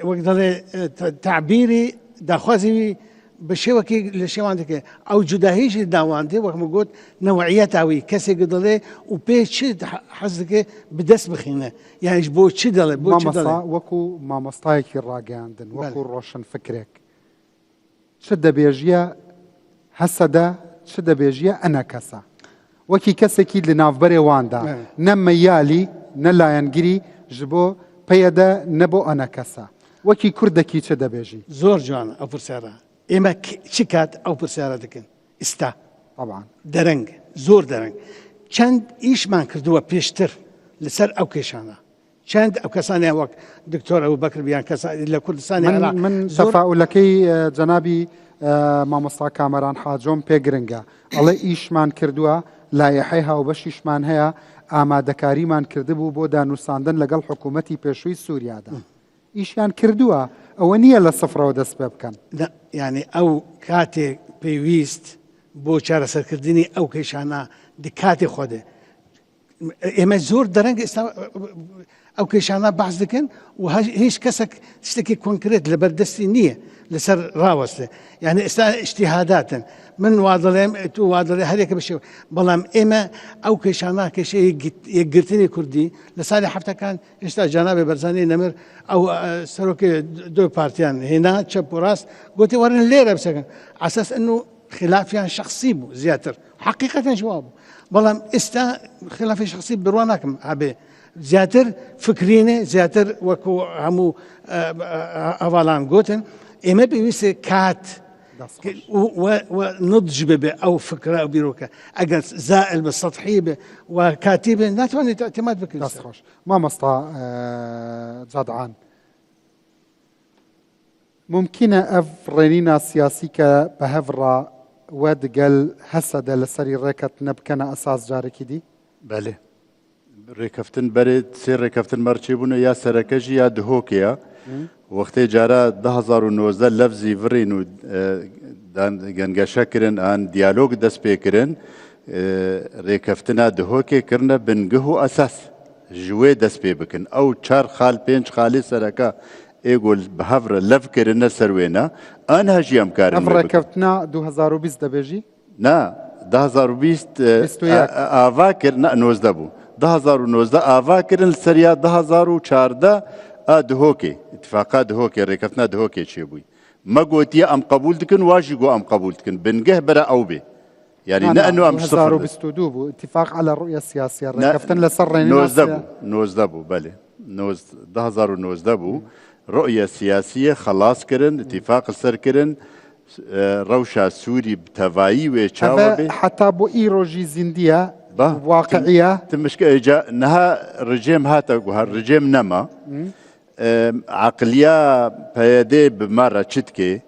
F: وقت تعبيري داخوزي بشوكي لشيء عندك او جداهيش داواندي وقت ما قلت نوعيات اوي كسي قدله وبيش حزك بدس بخينه يعني بو تشدله بو
A: تشدله وكو ما مستايك الراجاندن وكو روشن فكرك شد بيجيا حسدا شد بيجيا انا كسا وكي كسكي لنافبري واندا نم يالي نلا ينجري جبو بيدا نبو انا كسا وكي كردكي شد بيجي
F: زور جان او فرساره اما شكات او برسالة دكن استا
A: طبعا
F: درنگ زور درنگ چند ايش مان كردوا بيشتر لسر او كيشانا چند او كساني وقت دكتور ابو بكر بيان كساني لكردستاني
A: من تفاؤلكي جنابي ما مصطفى كامران حاجوم بيغرنگا الله ايش مان كردوا لايحيها وبشيش مان هيا اما دكاري مان كردبو بو دانوساندن لقل حكومتي بيشوي سوريا دا ايشان كردوا او نيه للصفرة ودس بابكن
F: لا يعني او كاتي بيويست بو چارە سەرکردنی او كيشانا دي كاتي خوده ئێمە زۆر دەرەنگ ئێستا ئەو کێشانە باز دەکەن و هیچ کەسێک شتێکی کۆنکرێت لە بەردەستی نییە لەسەر ڕاوەستێ یعنی ئێستا اجتیهاداتن من وا دەڵێم تو وا دەڵێ هەرێکە بشێ بەڵام ئێمە ئەو کێشانە کێشەیە یەکگرتنی کوردی لە ساڵی هەفتەکان هێشتا جانابێ بەرزانی نەمر ئەو سەرۆکی دو پارتیان هێنا چەپ و ڕاست گوتی وەرن لێرە بچەکەن ئاساس ئەنو خلافیان شخصی بوو زیاتر حقیقەتەن جواب بوو بەڵام ئێستا خلافی شخصی بڕوا ناکەم هەبێ زیاتر فکرینێ زیاتر وەکو هەموو ئەواڵان گوتن ئێمە پێویستە کات ونضج ببێ ئەو فکرە و بیرۆکە ئەگەر زائل بە سەطحی بێ و کاتی بێ ناتوانێت اعتماد بکەیت.
A: دەست خۆش مامۆستا جادعان ممکنە ئەف ڕێنینە سیاسی کە بە هەڤڕا وە دگەل هەسەدە لەسەری ڕێکەوتنە بکەنە ئەساس جارێکی دی؟
D: بەێ ڕێکەفتن بەرێت سێ ڕێکەفتن مەرچێ بوونە یا سەرەکەژی یا دهۆکەیە وەختەی جارە 2019 لەفزی ڤڕین و گەنگەشەکردن ئان دیالۆگ دەست پێکردن ڕێکەفتنە دهۆکێکردنە بنگه و ئەساس ژوێ دەست پێ بکەن ئەو 4 خاڵ 5 خاڵی سەرەکە ئێگۆل بە هەڤرە لەفکردنە سەروێنە ئەن هەژی ئەم کارن
A: ئەم ڕێکەوتنە 2020 دەبێژی؟
D: نا 2020 ئاوا کرد 19 بوو 2019 ئاوا کردن سەریا 2014 دهۆکێ اتفاقا دهۆکێ ڕێکەوتنە دهۆکێ چێ بووی مەگوتیە ئەم قبول دکن واژی گۆ ئەم قبول دکن بنگه بەرە ئەو بێ يعني نحن أم
A: 2022 بو اتفاق على الرؤية السياسية ركفتن لسر
D: 19 بو بله 2019 بو رؤية سياسية خلاص كرن اتفاق سر كرن روشة سوري بتوائي ويتشاوبي
A: حتى بو إيروجي زندية واقعية
D: تمشك إجا نها رجيم هاتا رجيم نما عقلية بيدي بمرة تشتكي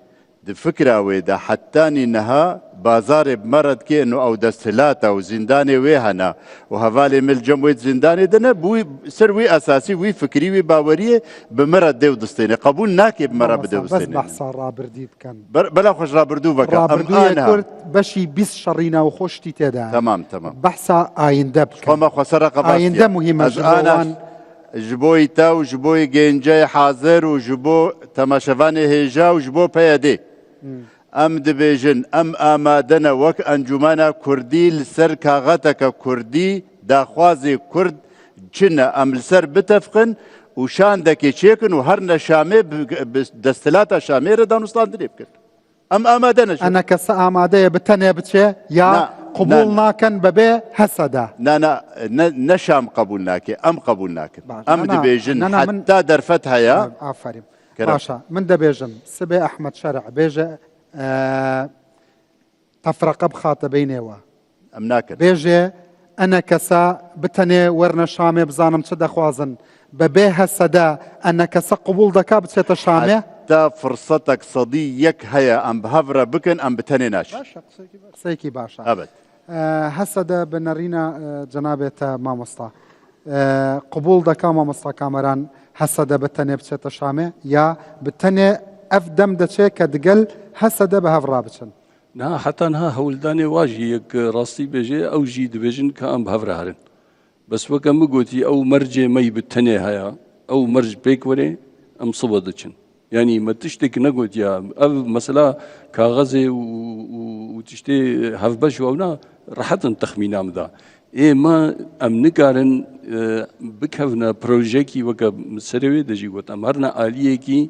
D: دي فكرة ويدا حتاني نها بازار بمرض كي انه او دستلاتا وزنداني ويهنا وهفالي من الجموية زنداني دنا بوي سروي اساسي وي فكري وي باوريه بمرض ديو دستيني قبول ناكي بمرض بديو دستيني
A: بس بحصا رابردي بكن
D: بلا خوش رابردو بك
A: رابردو يقول بشي بيس شرينا وخوشتي تدا
D: تمام
A: بحصا آينده بكن
D: وما خسر قباس
A: آينده مهمة جوان
D: جبوي تا وجبوي جنجاي حاضر وجبو تماشفاني هيجا وجبو بيدي ام دبيجن ام آمادنا وك انجمانا كردي لسر كاغتك كردي داخوازي كرد جنا ام لسر بتفقن وشان دكي تشيكن وهرنا شامي دستلاتا شامي ردان وصلان دريبكن ام آمادنا
A: انا كسا آماده بتنه بتشي يا قبولنا كان ببي هسدا
D: نا نشام قبولناكي ام قبولناكن ام دبيجن حتى درفتها يا
A: عفرين باشا من دبيجن سبي احمد شرع بيجا تفرقة بخاطبيني وا
D: امناكن
A: بيجي انا كسا بتني ورنا شامي بزانم تشد خوازن ببيها السدا انا كسا قبول دكا بتشت شامي
D: حتى فرصتك صديق هيا ام بهفرة بكن ام بتني ناش
A: باشا قسيكي باشا
D: ابد
A: هسدا بنرينا جنابة مامستا قبول دكا مامستا كامران هسدا بتني بتشت شامي يا بتني افدم دچه كدقل هسدا بهفرة بچن
C: نا حتى نها هولداني واجي يك راستي بيجي او جي دبيجن كام بهفرة هرن بس وكم قلتي او مرجي مي بالتني هيا او مرج بيك وري ام صبدتشن يعني ما تشتك نقول يا مثلا كاغزي وتشتي هفبش ونا راحت تخمينا مدا ايه ما ام نكارن بكفنا بروجيكي وكا سروي دجي وت امرنا اليكي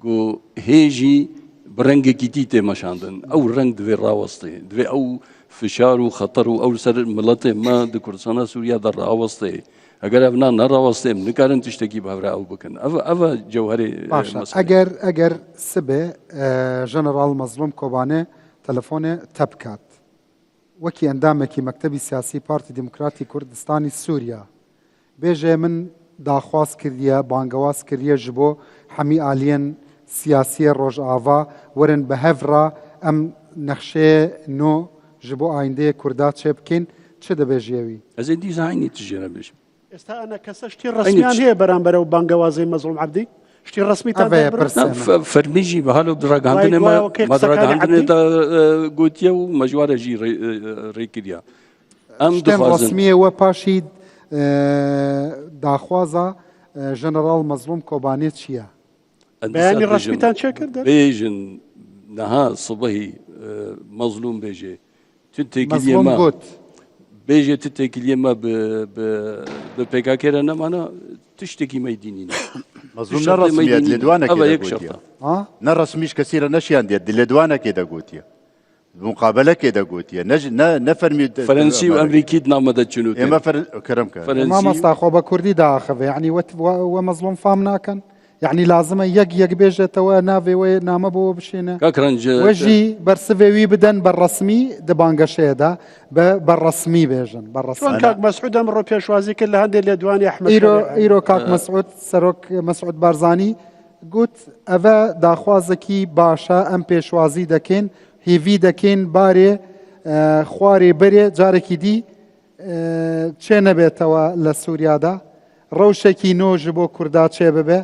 C: گو هیجی برنگ کیتی ته مشاندن او رنگ دوی راوسته دوی او فشار و خطر و او سر ملت ما د کردستان سوریا در راوسته اگر ابنا نراوسته نکارن تشتکی بهره او بکن اوا جوهری
A: اگر سبه جنرال مظلوم کوبانه تلفون تبکات وکی اندامکی مکتبی سیاسی پارتی دموکراتی کردستانی سوریا بیجه من داخواست کردیه بانگواز کردیه جبو حمی آلین سیاسی روجاوا ورن بهفرا ام نقشه نو جبو آینده کردات چه بکن چه دبیجیوی؟
C: از این دیزاینی تجربه بشم.
B: استا أنا كسشتي رسميان هي برانبرو بانجوازي مظلوم عبدي شتي رسمي تاع
C: فرميجي بحاله دراج عندنا ما دراج عندنا تا قوتيا ومجوارة جي ريكيديا
A: ام دخازن رسمية وباشيد داخوازە ژەنەرال مەزلوم کۆبانێ چییە؟
B: بەیانی ڕسمیتان چێ کردن؟
C: بێژن نەها سبەهی مەزلوم بێژێ
A: مەزلوم گوت
C: بێژێ تتێکی لێمە بە پێکاکێرە نەمانە تشتێکی مەیدینینە
D: مەزلوم نەڕسمیات لە دوانەکێ
C: ئەوە یەک
D: دەگوتیە
C: شەرتە
D: نەڕسمیش کەسیرە نەشیان دێت لە دوانەکێ دەگوتیە مقابلەکێ دەگوتیە نەفەرمی
C: فەرەنسی و ئەمریکی نامەدە چنووت
D: ئێمە کەرم کە
A: مامۆستا خۆ بە کوردی داخەوێ یعنی وە مەزلوم فام ناکەن یعنی لازمە یەک بێژێتەوە ناوێوەیە نامە بۆ بشێنە وەژی بەرسڤێوی بدەن بە ڕسمی دەبانگەشەیەدا بە ڕسمی بێژن بە ڕسمی
B: کاک مەسعود ئەمڕۆ پێشوازی کرد لە هەندێک لە دوانی ئەحمەد
A: ئیرۆ کاک مەسعود سەرۆک مەسعود بارزانی گوت ئەvە داخوازێکی باشە ئەم پێشوازی دەکەین هیڤی دەکەین بارێ خوارێ بەرێ جارێکی دی چێ نەبێتەوە لە سووریادا ڕەوشێکی نۆژ بۆ کووردا چێ ببێ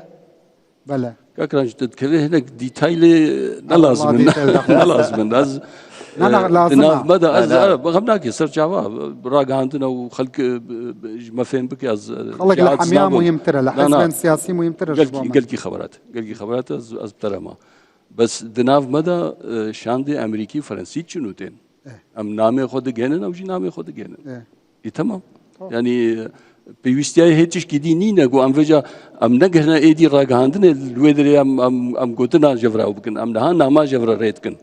A: بەڵێ
C: کاکرانج دەتکەوێت هەنێک دیتایلێ نەلازمن ناومەدا بەغەم ناکێ سەرچاوە ڕاگەاندنە و خەڵک مەفێن بکە
A: خەڵک لە هەمیان مهمترە لە حەزبێن سیاسی مهمترە
C: گەلکی خەبەرات ئەز بتەرەمە بەس دناومەدا شاندێ ئەمریکی فەرەنسی چنووتێن ئەم نامێ خۆ دەگەێنن ئەوژی نامێ خۆ دەگەێنن ئیتەمام ینی پێویستیای هێچشکی دی نینە گو ئەمڤێجا ئەم نەگەهنە ئێدی ڕاگەاندنێ لێ دەرێ ئەم گوتنا ژەڤراو بکەن ئەم نەها ناما ژەڤرە ڕێتکن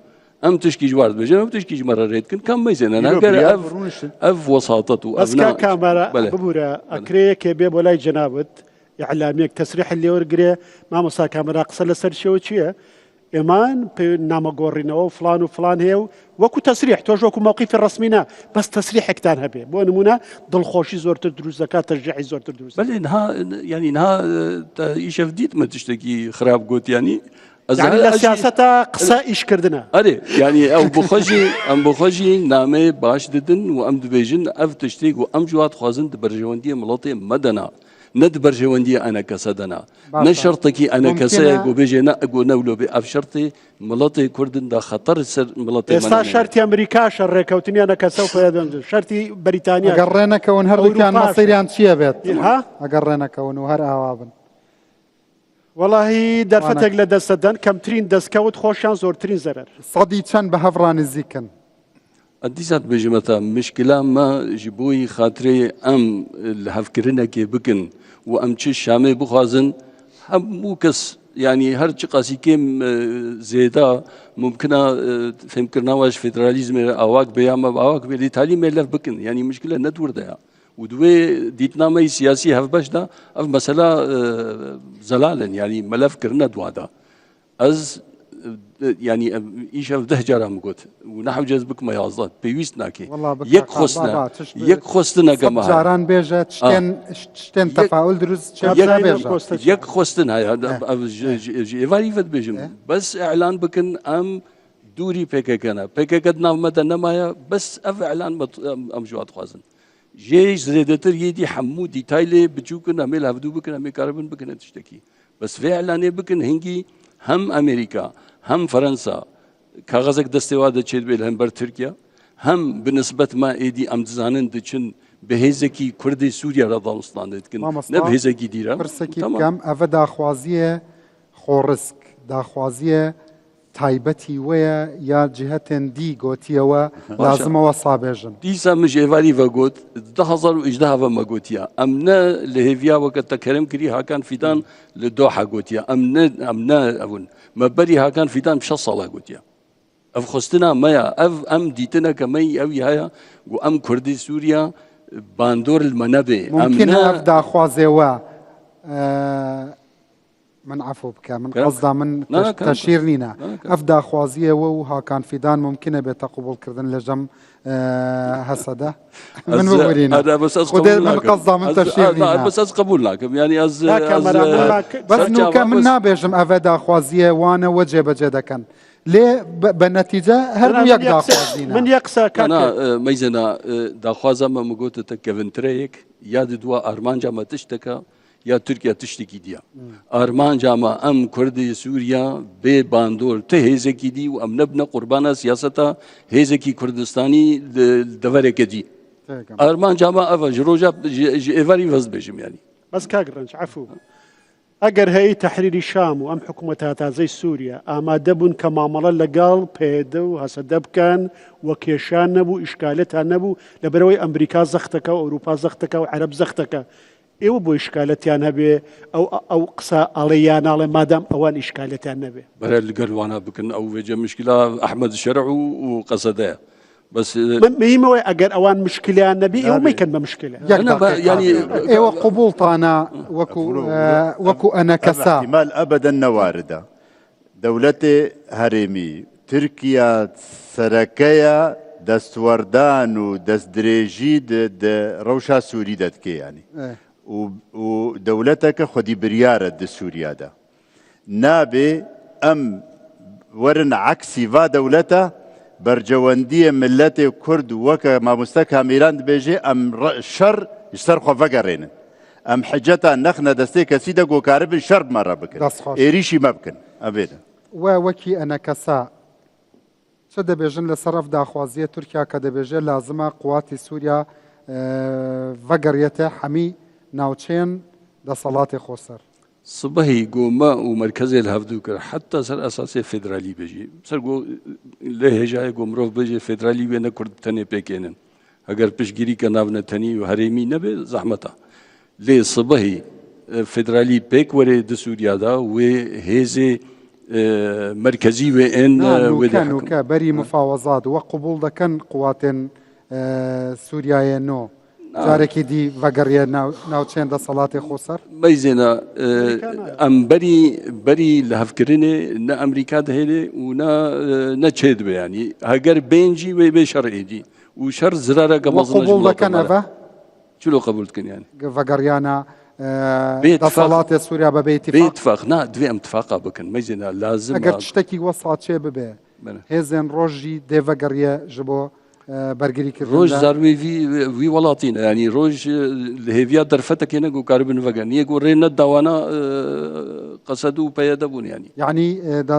C: ئەم تشکی جوارد بێژن ئەم تشکی ژمەرە ڕێتکن کەم مەیزێنە ناگەر ئەف وەساتەت و
B: ئەسکا کامەرە ببوورە ئەکرەیەکێ بێ بۆ لای جەنابەت ئیعلامێک تەسریح لێوەرگرێ مامۆستا کامەرا قسە لەسەر شێوە چییە؟ ئێمان نامەگۆڕینەوە و فلان هەیە و وەکو تەسریح تۆش وەکو مووقیفی ڕسمینە بەس تەسریحێکتان هەبێ بۆ نمونە دڵخۆشی زۆرتر دروست دەکات تەشجیعی زۆرتر دروست
C: بەڵێ ینی نها ئیشەف دیتمە تشتێکی خراپ گوتیانی
B: لە سیاسەتە قسە ئیشکردنە
C: ئەرێ ینی ئەم بخۆژی نامێ باش ددن و ئەم دبێژن ئەف تشتێک و ئەم جوات خوازن بەرژەوەندیە مڵەتێ مەدەنا ند برجوندی أنا كسدنا نشرتك أنا كساق وبيجينا أقول نولو بأف شرطي ملطي كردن دا خطر سر ملطي
B: استا شرطي أمريكا شرك وتني أنا كسوف يدون شرطي بريطانيا
A: أقرينا كون هر كان مصيري عن شيء بيت أقرينا كون وهر أوابن
B: والله درفتك لدستدن كم ترين دسكوت خوشان زور ترين زرر
A: صدي كان بهفران الزيكن
C: أديسات بجمتا مشكلة ما جبوي خاطري أم الهفكرنا كي بكن وأم تشي شامي بخازن هم موكس يعني هر قاسي كم زيادة ممكنة فهمكرنا واش فيدراليزم أواك بياما أواك بالإيطالي ملف بكن يعني مشكلة ندور ده ودوي ديتنا ما سياسي هفبش ده أف مسألة زلالا يعني ملف كرنا دوادا أز يعني إيش ده جرى مقول ونحو جذبك ما يعزات بيويسناكي يك خستنا كمان
A: جاران بيجا تشتن تفاعل دروس
C: يك خستنا يفاري فد بيجم بس إعلان بكن أم دوري بيكا مثلا ما بس أف إعلان أم جوات خوازن جيش زيادتر يدي حمود ديتايلي بتشوكن أميل هفدو بكن أمي كاربن بكن تشتكي بس في إعلاني بكن هنجي هم أمريكا هم فرنسا كاغزك دستواد تشيد بيلهم بر تركيا هم بالنسبة ما إيدي أمتزانن دچن بهزكي كردي سوريا رضا مستان دكن نبهزكي ديرا
A: فرسكي كم أفدا خوازية خورسك دا خوازية تايبتي ويا يا جهة دي قوتيا لازم وصابجن
C: ديسا مش إيفاري فقوت دهزر وإجدها فما قوتيا أمنا لهيفيا وقت تكرم كري هاكان فيدان لدوحة قوتيا أمنا أون ما بري هاكان فيدان بشا صلاة قوتيا أف خستنا مايا أف أم ديتنا كمي أوي هايا وأم كردي سوريا باندور المنابع
A: ممكن أفدا خوازيوا من عفو بك من قصدا من تشير لينا أفدا خوازية وها كان فيدان ممكنة بتقبل كردن لجم هسده من مورينا
C: هذا بس قبول
A: من قصدا من تشير لينا
C: بس قبول لكم يعني
A: بس نو كم من نابجم أفدا خوازية وانا وجه بجدا كان ليه بالنتيجة هربوا يقدا خوازينا
B: من يقسى
C: أنا ميزنا دا خوازا ما مقوت تكفن تريك ياد دوا أرمان جامع تشتكى يا تركيا تشتكي ديا أرمان جامع أم كردي سوريا بي باندور تهزكي دي وأم نبنا قربانا سياستا هزكي كردستاني دورك دي ارمان جاما افا جروجا ايفاري فاز بيجم يعني
B: بس كاغرنج عفو اگر هي تحرير الشام وام حكومتها زي سوريا اما دبن كمعامله لقال بيدو هسه دب كان وكيشان نبو اشكالتها نبو لبروي امريكا زختك واوروبا زختك وعرب زختك ايوه بو اشكالتها نبي او قصا عليانا على مادام اوان اشكالتها نبي
C: برا اللي قال وانا بكن او وجه مشكله احمد الشرع وقصده بس
B: مهمه اگر اوان مشكله نبي ايوه ما كان بمشكله
C: انا يعني
A: ايوه قبول طانا وكو انا كسا
D: احتمال ابدا نوارده دولتي هرمي تركيا سركيا دستوردان ودستدريجي روشا سوري دتكي يعني ودولتك خدي بريارة دي سوريا دا نابي ام ورن عكسي فا دولته برجواندية ملتي كرد وكا ما مستكها ميراند بيجي ام شر يسترخوا فقرين ام حجتا نخنا دستي كسيدا قو كارب شرب مرة بكن ايريشي ما بكن ابدا
A: وكي انا كسا شد بيجن لصرف داخوازية تركيا كده بيجي لازمة قوات سوريا فقريته حمي ناوچين دا صلاة خوسر
C: صبحي قوما ومركزي الهفدوكر حتى سر اساسي فيدرالي بيجي سر قو ليه جاي قومروف بيجي فيدرالي وين كرد تاني بيكينن اگر پشگیری کناو نتنی و هرمی نبی زحمتا ليه صبحي فيدرالي بيك وري د سوريا دا و هيزي مركزي وين
A: كانوا كبري مفاوضات وقبول دا كان قوات سوريا نو جارێکی دی ڤەگەڕیە ناوچێن دە سەڵاتی خۆسەر
C: مەیزێنە ئەم بەری لە هەفکردنێ نە ئەمریکا دەهێنێ و نەچێت بەیانی هەگەر بێنجی وێ بێ شەڕێدی و شەڕ زرارە
A: قبول دەکەن ئەڤە
C: چلۆ قبول دکەن یانی
A: ڤەگەڕیانە دە سەڵاتی سووریا بەبێ
C: اتفاق نا دوێ ئەم اتفاقا بکەن مەیزێنە لازم
A: ئەگەر شتێکی وەسا چێ ببێ هێزێن ڕۆژی دێڤەگەڕیە ji bo
C: روج زاروي في ولاطين يعني روج الهيفيات درفتك هنا جو كاربن فجان يجو رينا الدوانا قصدوا بيدبون
A: يعني دا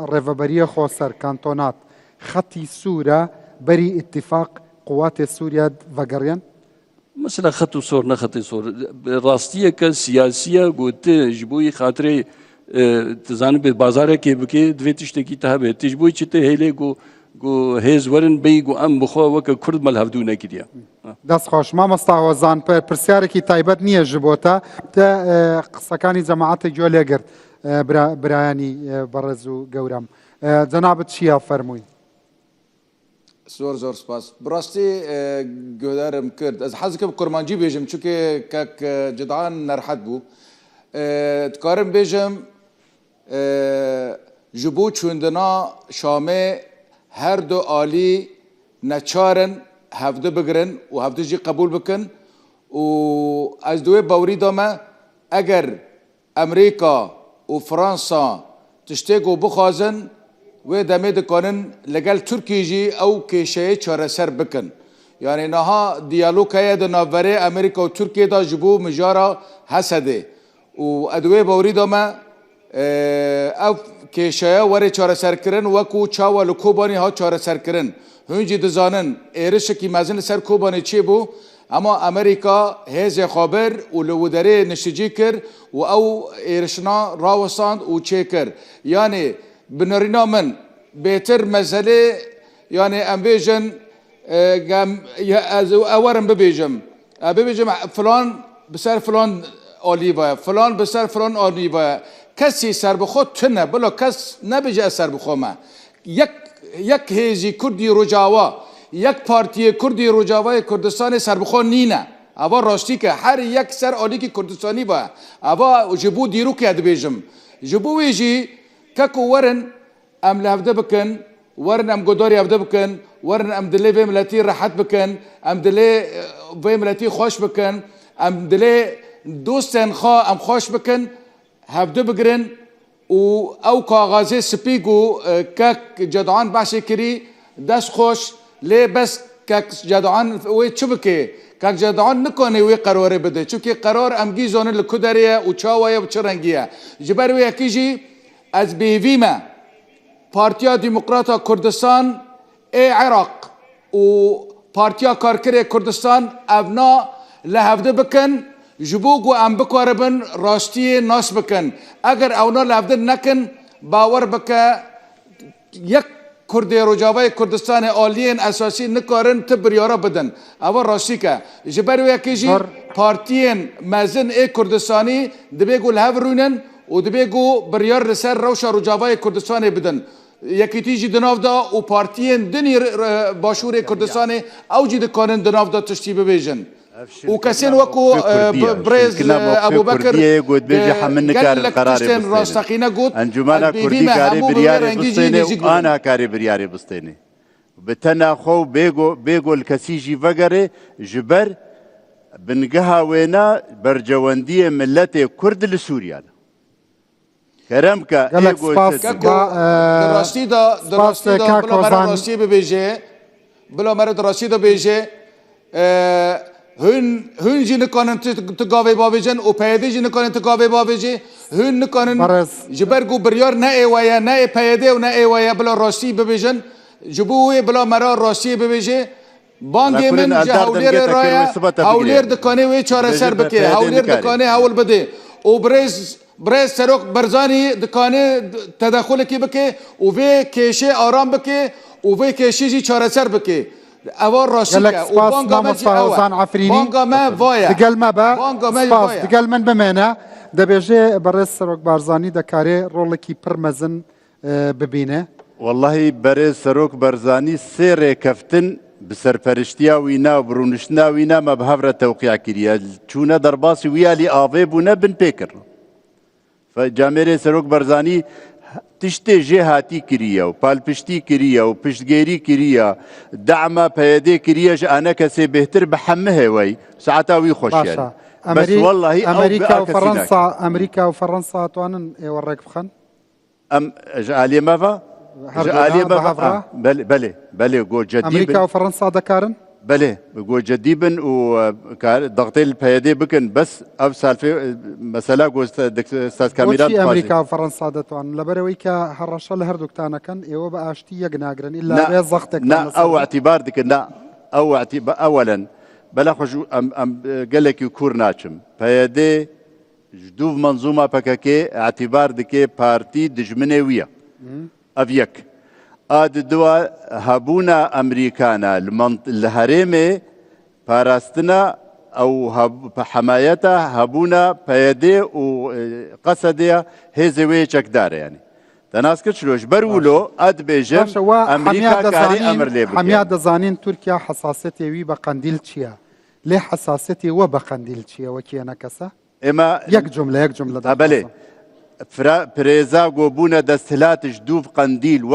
A: الريفابريه خوسر كانتونات خطي سورة بري اتفاق قوات سوريا فجريان
C: مثلا خطو صور نخطي صور راستيه كسياسيه قلت جبوي خاطري تزان ببازار كي بكي دويتشتكي تهبه تجبوي تشتي هيلي گو هێز وەرن بی گو ئەم بخۆ وەکە کورد مەلهەفتوو نەکردە
A: دەست خۆش مامۆستاوەزان پرسیارێکی تایبەت نییە ji بۆ تا قسەکانی جەماعەتێک گوێ لێگرت برایانی بەڕێز و گەورەم جەنابەت چییە فەرمووی
E: زۆر سپاس بڕاستی گۆدارم کرد ئەس حەزەکەم کورمانجی بێژم چونکە کاک جدعان نەرحەت بوو دکارم بێژم ji bo çûndina Şamê her du alî neçarin hevde bigirin û hevde jî qebûl bikin û ez di wê bawrî da me eger Amerîka û Fransa tiştê ku bixwazin wê demê dikarin legel Tirkiyê jî ew kêşeyê çareser bikin. Yani niha diyalog heye di navberê Amerîka û Tirkiyê da ji bo mijara Hesedê û ez di wê bawrî da me ev کێشەیە وەرێ چارەسەرکردن وەکو چاوە لە کۆبانی هات چارەسەرکردن هەنجی دەزانن ئێرشێکی مەزن لەسەر کۆبانی چێ بوو ئەما ئەمریکا هێزێ خابر و لە ودەرێ نشتجی کرد و ئەو ئێرشنا ڕاوەساند و چێ کرد یانێ بنەڕینا من بێتر مەزەلێ یانێ ئەم بێژن ئەوەرم ببێژم فلان بسەر فلان ئالیڤایە فلان بسەر فلان ئالیڤایە کسی سر بخود تنه بلا کس نبیجه سر بخومه یک هیزی کردی رجاوا یک پارتی کردی رجاوای کردستان سر بخود نینه اوا راستی که هر یک سر آلی که کردستانی با اوا جبو دیرو که ادبیجم جبو ویجی که ورن ام لفده بکن ورن ام گداری افده بکن ورن ام دلی به ملتی راحت بکن ام دلی به ملتی خوش بکن ام دلی دوستن ام خوش بکن هفده بگرن و او کاغذی سپیگو که جدعان بحثی کری دست خوش لی بس که جدعان وی چه بکه که جدعان نکنه وی قراره بده چونکه قرار امگی زانه لکدریه و چاویه و چه رنگیه جبر وی اکی جی از بیویمه پارتیا دموکراتا کردستان ای عراق و پارتیا کارکر کردستان ابنا لهفده بکن جبوگ و ام بکواربن راستی ناس بکن اگر اونا لهفده نکن باور بکه یک کرد روجاوای کردستان عالیین اساسی نکارن تبریارا بدن اول راستی که جبرو یکیجی پارتیین مزن ای کردستانی دبیگو لهف روینن و دبیگو بریار رسر روشا روجاوای کردستانی بدن یکی تیجی دناف دا و پارتیین دنی باشور کردستانی او جی دکانن دناف دا تشتی ببیجن و کسین وکو برز ابو بکر قال لك تشتين راستقينا قوت
D: انجمانا كردي كاري برياري بستيني وانا كاري برياري بستيني بتنا خو بيجو الكسيجي فقري جبر بنقها وينا برجواندية ملتي كرد لسوريا كرمك
A: قالك سباس
E: دراستی دا بلا مرد راستی ببیجه بلا مرد راستی دا بیجه هن جی نکانن تقاوی بابیجن و پیاده جی نکانن تقاوی بابیجه هن نکانن جبرگو بریار نه ایوایا نه پیاده و نه ایوایا بلا راستی ببیجن جبوی بلا مرا راستی ببیجه بانگی من جه هولیر رایا هولیر دکانه وی چاره سر بکه هولیر دکانه هول بده و برز سروک برزانی دکانه تدخل کی بکه و وی کشه آرام بکه و وی کشه جی چاره سر بکه اوار راشيكا وبانغا ما بانغا ما فايا
A: دقل ما با سباس دقل من بمانا دبيجي برز سروك بارزاني دكاري رولكي برمزن ببينه
D: والله برز سروك برزاني سيري كفتن بسرپرشتیا وینا و برونشتنا وینا ما بهفره توقيع كريا چونه درباسي ويالي آوه بونه بن پیکر فجاميري سروك برزاني تشتي جهاتي كريا وبالبشتي كريا وبشتغيري كريا دعمة بيدي كريا أنا كسي بهتر بحمها وي ساعتها وي خوش يعني بس والله
A: أمريكا وفرنسا توانن يوريك فخن
D: جالية مافا جالية مافا بلي جو جديد
A: أمريكا وفرنسا دكارن
D: بله جو جديبن وضغطي البيادي بكن بس او سالفه مساله جو استاذ كاميرات
A: امريكا وفرنسا دتوان لبرويكا هرش لهردوك تانا كان ايوا باشتي يغناغرن الا بزختك
D: لا او اعتبار دك لا او اعتبار اولا بلا خجو ام قال لك يكور ناچم بيادي جدوف منظومه بكاكي اعتبار دك بارتي دجمنويه افيك آد دوا هبونا أمريكانا الهرمي باراستنا أو حمايتها هبونا بيدي وقصدها هزوي چكدار يعني تناس كتشلوش برولو أد بيجم أمريكا كاري أمر ليبك
A: حمياد زانين تركيا حساسيتي وي بقنديل تشيا ليه حساسيتي وبقنديل تشيا وكينا كسا
D: إما
A: يك جملة
D: بلي بريزا قوبونا دستلات جدوف قنديل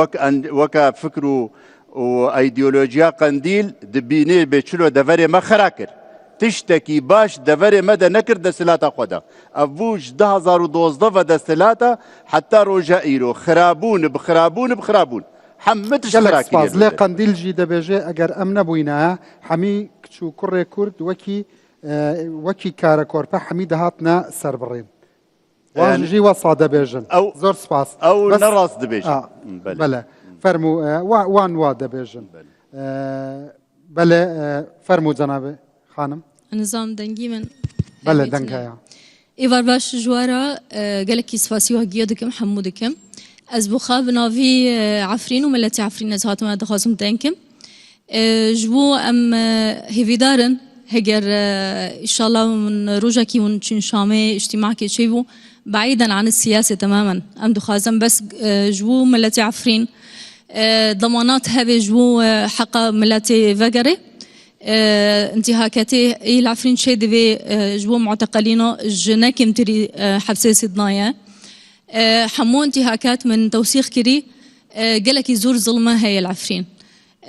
D: وكا فكرو وايديولوجيا قنديل دبيني بيشلو دفري ما خراكر تشتكي باش دفري مدى نكر دستلاتا خدا افوج 2012 دستلاتا حتى روجائيرو خرابون بخرابون حمتش خراكر
A: لي قنديل جي دبيجي اگر امن بوينا حمي كتشو كوري كورد وكي كارا كوربا حمي دهاتنا سربرين واجي وصاد بيجن
D: او
A: زور سباس
D: او نراس دبيجن
A: بلا فرمو وان وا دبيجن بلا فرمو جناب خانم
G: نظام دنگی من
A: بلا دنگها
G: ایوار باش جوارا قالك يسفاسيو هجيو دكم حمو دكم از بخاب نافي عفرين وملتي عفرين نزهات ما دخاسم دنكم جبو ام هيفيدارن هجر ان شاء الله من روجاكي ونشين شامي اجتماع كي تشيبو بعيدا عن السياسة تماما أم دخازم بس جبو ملتي عفرين ضمانات هذه جبو حق ملتي فقري انتهاكاتي اي العفرين شي دبي جبو معتقلينو جناكم تري حبسي صدنايا حمو انتهاكات من توسيخ كري قالك يزور ظلمة هي العفرين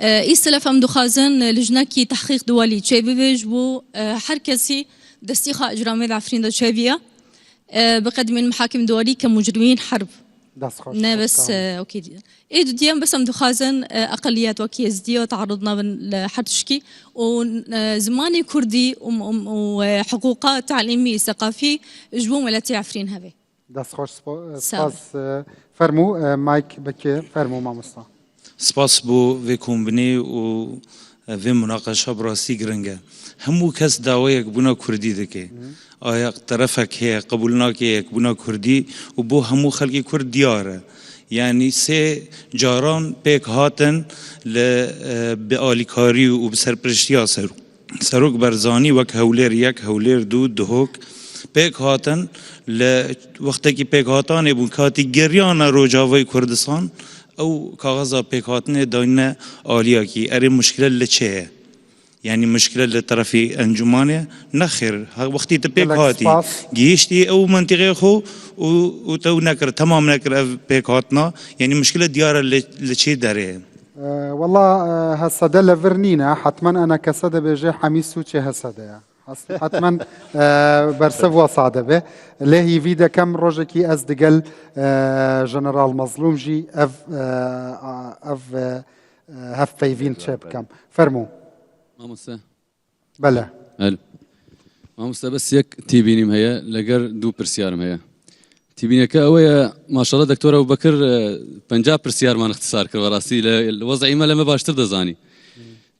G: إيستلف أم دخازن لجناكي تحقيق دولي تشابي جبو حركسي دستيخة إجرامي العفرين دا تشابية بقدم المحاكم دولي كمجرمين حرب نا بس اوكي اي ديام بس ام دخازن اقليات وكيزدي وتعرضنا لحرشكي وزماني كردي وحقوق تعليمي ثقافي جبو ملاتي عفرين هذه
A: داس خوش سباس فرمو مايك بكير فرمو مامستا
H: سپاس بو وی کمبنی و في مناقشه براسي گرنگه همو کس داوایک بونا کردی دکه آیا طرفك هي قبولناك هيك بونا كردي وبو همو خلقي كرد دياره يعني سي جاران بيك هاتن بآليكاري وبسرپرشتيا سروك برزاني وك هولير يك هولير دود دهوك بيك هاتن لوقتكي بيك هاتان يبون كاتي گريانا روجاوي كردستان او كاغذا بيك هاتن داينا آلياكي اري مشكلة لچه يعني مشكلة لطرفي أنجمانه نخير وقتي تبيك هاتي جيشتي أو منطقة خو وتو نكر تمام نكر بيك هاتنا يعني مشكلة ديار اللي شيء داره
A: والله هالصدى لفرنينا حتما أنا كصدى بيجي حميس سوتشي هالصدى حتما برسف وصعدة به لهي فيدا كم روجكي أزدقل جنرال مظلوم جي هف فيفين شاب كم فرمو
I: مامۆستا
A: بەڵێ
I: مامۆستا بەس یەک تیبینیم هەیە لەگەر دوو پرسیارم هەیە تیبینەکە ئەوەیە ماشەڵڵا دکتۆرە ئەبوبەکر 50 پرسیارمان اختصار کرد بەڕاستی لە وەزعی مە لەمە باشتر دەزانی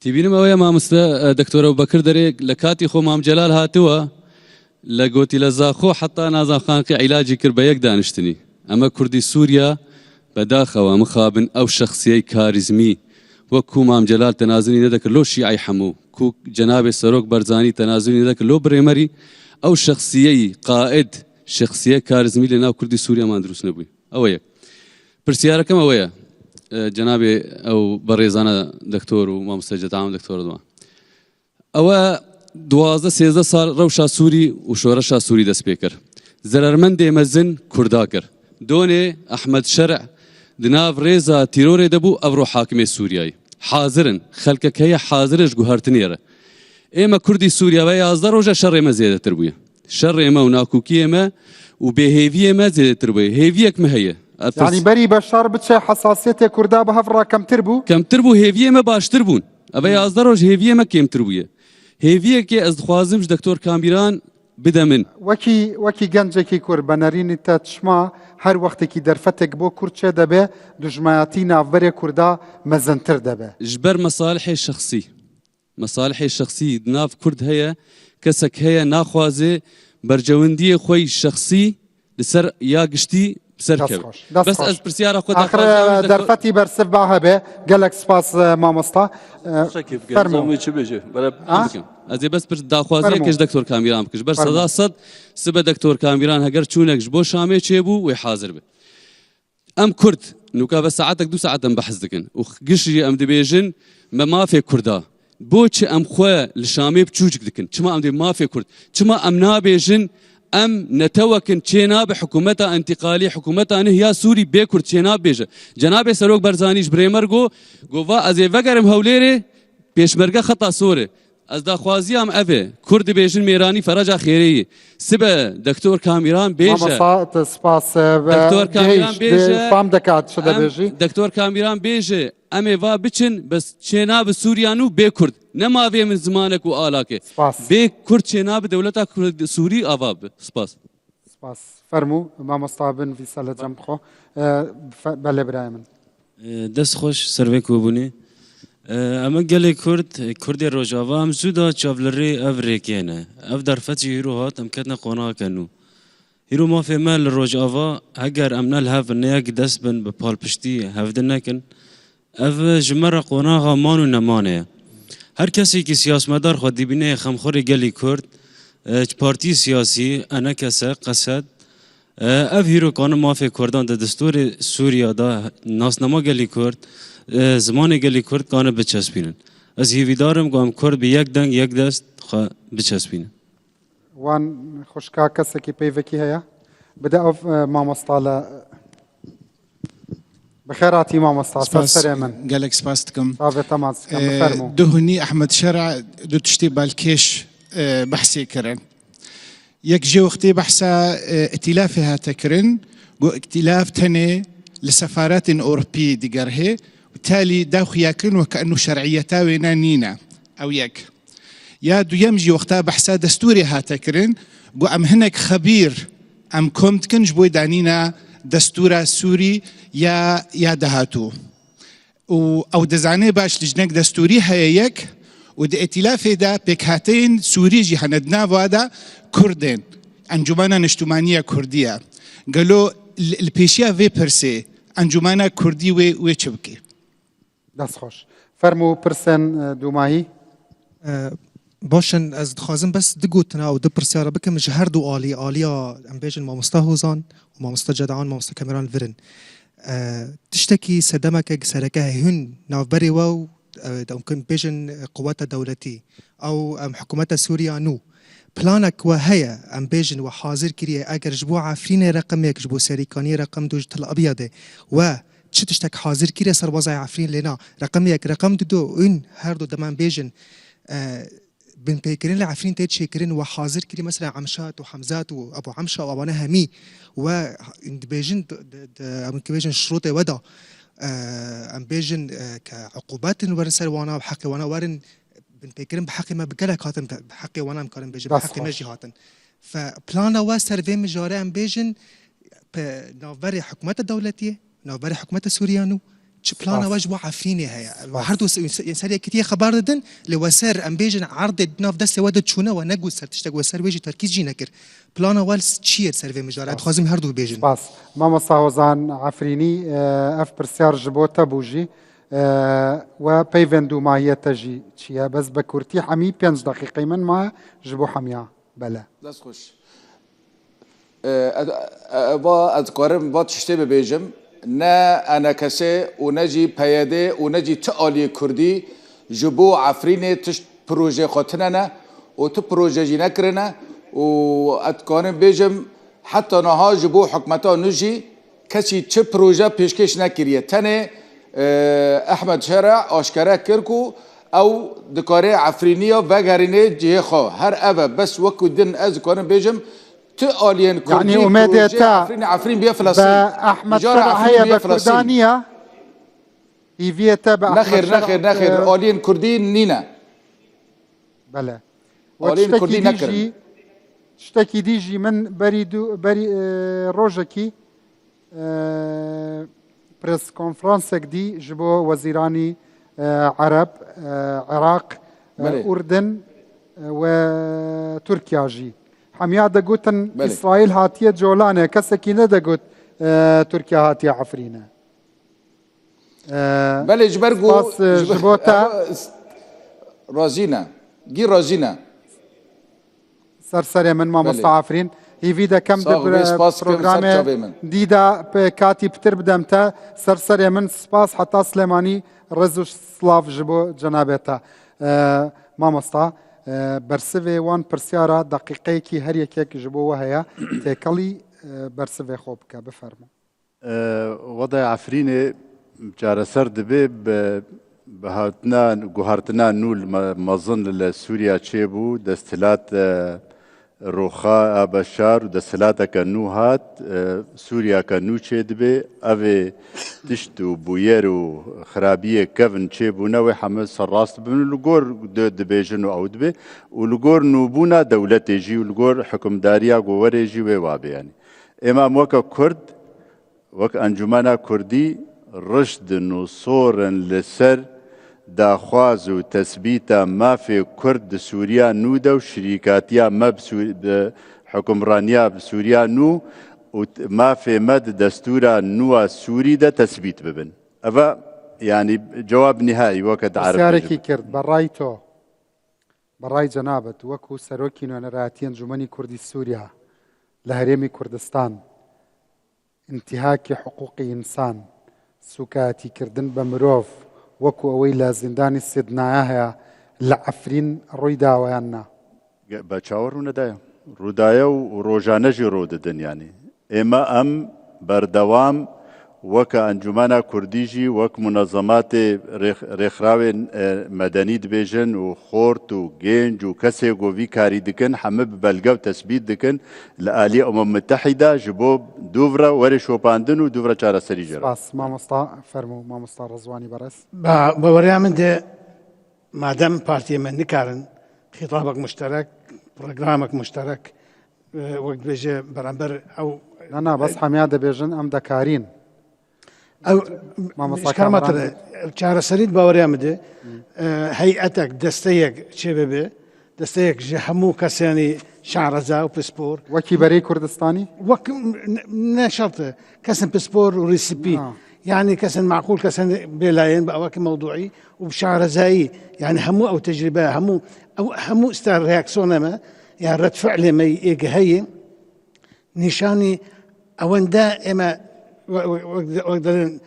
I: تیبینم ئەوەیە مامۆستا دکتۆرە ئەبوبەکر دەرێ لە کاتی خۆ مام جەلال هاتووە لە گۆتی لە زاخۆ حتا نازانخانقی عیلاجی کرد بە یەک دانیشتنی ئەمە کوردی سووریا بەداخەوە مخابن ئەو شەخسیەی کاریزمی وكو مام جلال تنازلي ندك لو شيعي حمو كو جناب سروك برزاني تنازلي ندك لو بريمري او شخصيه قائد شخصيه كاريزمي لنا كردي سوريا ما ندرس نبوي اويا برسياره كما اويا جنابي او بريزانا دكتور ومام سجد عام دكتور دوا او دوازه سيزه صار روشا سوري وشورشا سوري ده سبيكر زررمند مزن كرداكر دوني احمد شرع دناف ريزا تيروري دبو افرو حاكمي سورياي حاضرن خلقك هي حاضرش جوهرتنيره اما كردي سوريا ويا ازدر وجا شر ما زياده تربيه شر ما وناكوكي ما وبهيفيه ما زياده تربيه هيفيك ما هي
A: يعني بري بشار بتشي حساسيته كردا بهفرا كم تربو
I: هيفيه ما باش تربون ابي ازدر وج هيفيه ما كيم تربيه هيفيه كي از خوازمش دكتور كامبيران بدا من
A: وكي جنجكي كور بنارين تشما هر وقت كي درفتك بو كرتشا دبه دجماتينا فري كردا مزنتر دبه
I: جبر مصالحي الشخصي دناف كرد هي كسك هي ناخوازي برجوندي خوي الشخصي لسر يا قشتي بسركب بس از برسيارة خود
A: اخر درفتي برسف بعها به قالك سباس مامستا
C: فرمو چه بيجي
I: ازي بس داخوازي كش دكتور كاميران كش بر صدا صد سبا دكتور كاميران هجر چونك بو شامي چيبو ويحاضر به ام كرد نوكا بس ساعتك دو ساعات ام بحث دكن وقشري ام دبيجن ما في كردا بوچ ام خو لشامي بچوجك دكن چما ام دي ما في كرد چما ام نابيجن ام نتوكن چناب حكومتا انتقالي حكومتا انه يا سوري بكر چناب بيجه جناب سروك برزانيش بريمر جو وا از وگرم هوليره پیشمرگه خطا سوره از داخوازی هم اوه کرد بیشن میرانی فرج خیری سبه دکتور کامیران بیشه دکتور کامیران بیشه
A: فهم دکات شده بیشی
I: دکتور کامیران بیشه امی وا بچن بس چناب سوریانو به کرد نماوی من زمانک و آلاکه به کرد چناب دولتا کرد سوری آواب سپاس
A: فرمو ما مستعبن في سالة جمخو بله برايمن
J: دست خوش سروک ببونی اما گلی کردی روجاوا هم زودا چاولری افریقیانه اف در فتحی هیرو هات ام کتنا قناع کنو هیرو ما في مال روجاوا اگر امنا الهاف نیاک دست بن به پال پشتی هفدن نکن اف جمر قناع مانو نمانه هر کسی که سیاسمدار خود دیبینه خمخوری گلی کرد پارتی سیاسی انا کسا قصد اف هیرو کانو ما في کردان ده دستور سوریا دا ناسنما گلی کرد زمان گلی کرد کانه بچسبینن از هیویدارم گام کرد به یک دنگ یک دست بچسبینن
A: وان خوشکا کسی که پیوکی هیا بدا اف ما مستاله بخيراتي ما مستعصر من
K: قالك سباستكم
A: صافي تمام بفرمو
K: دهني احمد شرع دو تشتي بالكيش بحثي كرن يك جو وقتي بحثا ائتلافها تكرن جو ائتلاف تاني لسفارات أوروبية ديجرهي وبالتالي داخ ياكن وكأنه شرعيتا وينانينا أو يك يا دو يمجي وقتها بحثا دستوري هاتكرن جو أم هناك خبير أم كنت كنج بوي دانينا دستورة سوري يا دهاتو أو دزعني باش لجنك دستوري هيا يك ود ائتلاف دا بكهاتين سوري جي هندنا وادا كردين انجمانا نشتمانية كردية قالوا البيشيا في برسي انجمانا كردي وي چبكي
A: دست خوش فرمو پرسن دوماهی
L: باشن از دخوازم بس دگوتنا و دپرسیارا بکم جهر دو آلیا ام بیجن مامستا هوزان و مامستا جدعان مامستا کامران ورن تشتكي سدمك سركها هن نافبري واو ممكن بيجن قوات دولتي او حكومات سوريا نو بلانك وهيا ام بيجن وحاضر كريه اگر جبو عفرين رقم يك جبو سريكاني رقم دوج تل ابيض و تشتك حاضر كريه سربازا عفرين لنا رقم يك رقم دو ان هر دو دمان بيجن بن بيكرين العفرين تيتشيكرين وحاضر كري مثلا عمشات وحمزات وابو عمشه وابانا همي و بيجن ام بيجن شروط ودا ام بيجن كعقوبات ورسل وانا بحقي وانا ورن بن بيكرين بحقي ما بقلك هاتن بحقي وانا مكارن بيجن بحقي ماشي هاتن فبلانا وسيرفي مجاري ام بيجن نوفري حكومات الدولتيه نوفري حكومات سوريانو بلانا واجبو عفريني هيا هردو ينسالي كتير خبار دن لوسر ام بيجن عرض ناف دست ود تشونا ونقو سر تشتق وسر ويجي تركيز جي نكر بلانا والس تشير سيرفي مجارات خازم هردو بيجن
A: باس ماما صاوزان عفريني اف برسيار جبوتا بوجي و بيفندو ما هي تجي تشيا بس بكورتي حمي 5 دقيقة من ما جبو حميا بلا
E: دست خوش با اذكارم با تشتي بيجم نا انا كسي ونجي بياده ونجي تالي كردي جبو عفرين تشت بروجي خاطننا وتو بروجي جي نكرنا واتكارم بيجم حتى نها جبو حكمتا نجي كسي تش بروجي بيشكش نكريه تاني احمد شارع اشكرا كركو او دكاري عفرينيه وغاريني جي خو هر ابا بس وكو دن اذكارم بيجم تالين كردي
A: يعني أمدتا
E: عفرين بيا فلسطين
A: أحمد شرع هي بكردانية إيفيتا
E: نخير آلين كردي نينا
A: بلا
E: آلين كردي نكر
A: تشتكي ديجي من بري روجكي بريس كونفرانسك دي جبو وزيراني عرب عراق أردن وتركيا جي حميا دقوتن إسرائيل هاتية جولانة كسكي ندقوت تركيا هاتية عفرينة
E: بله جبرقو
A: جبوتا
E: رازينا جي رازينا
A: سرسرية من ما مستعفرين هي فيدا كم بروغرام ديدا كاتي بتربدمتا سرسرية من سباس حتى سليماني رزوش سلاف جبو جنابتا ما مستع برسوي وان برسيارة دقيقة كي هر يكيك جبوه هيا تيكالي برسوي خوبك بفرمو
D: وضع عفريني بجارة سرد بي بهاتنا جوهرتنا نول مظن لسوريا تشيبو دستلات روخا بشار ودستلات كنو هات سوريا كنو تشيد بي أفي تشتو بويرو خرابية كفن تشيبو نوي حمد سراست بن لغور دبيجن وعود بي ولغور نوبونا دولتي جي ولغور حكم داريا غوري جي ويوابي يعني إمام وكا كرد وك أنجمانا كردي رشد نصورا لسر داخواز و تثبيتا ما في كرد سوريا نو دا و شريكاتيا ما حكمرانيا بسوريا نو وما في مد دستورا نو سوري دا تثبيت ببن أفا يعني جواب نهائي وقت عربي
A: سياركي كرد برايتو براي جنابت وكو سروكي نراتين جماني كردي سوريا لهريمي كردستان انتهاك حقوق إنسان سكاتي كردن بمروف وكو أويلا زنداني سيدناها لعفرين رويدا ويانا
D: بچاور ندايا رودايا وروجانا جي روددن يعني إما أم بردوام وكا أنجمانا كرديجي وك منظمات رخراوي مدني دبيجن وخورت وجينج وكسي وفي كاري دكن حمب بلغا وتثبيت دكن لآلية متحدة جبوب دوفرا وري شوباندن ودوفرا چارة سري جرا
A: بس ما مستا فرمو ما مستا رزواني برس
F: بوريا من ده مادام بارتي من نكارن خطابك مشترك برنامجك مشترك وقت بيجي برامبر او
A: لا بس حميادة بيجن ام دكارين
F: او مش كلمة چارە سەریت باوەڕیان بدێ هيئتك دستيك شبابي دستيك جهمو كساني شعرزا وبسبور
A: وكي بري كردستاني
F: نشرت كسن بسبور وريسيبي يعني كسن معقول كسن بلاين بأواكي موضوعي وبشعرزائي يعني همو أو تجربة همو استار رياكسون ما يعني رد فعل ما يجي هي نشاني أوان دائما وقدر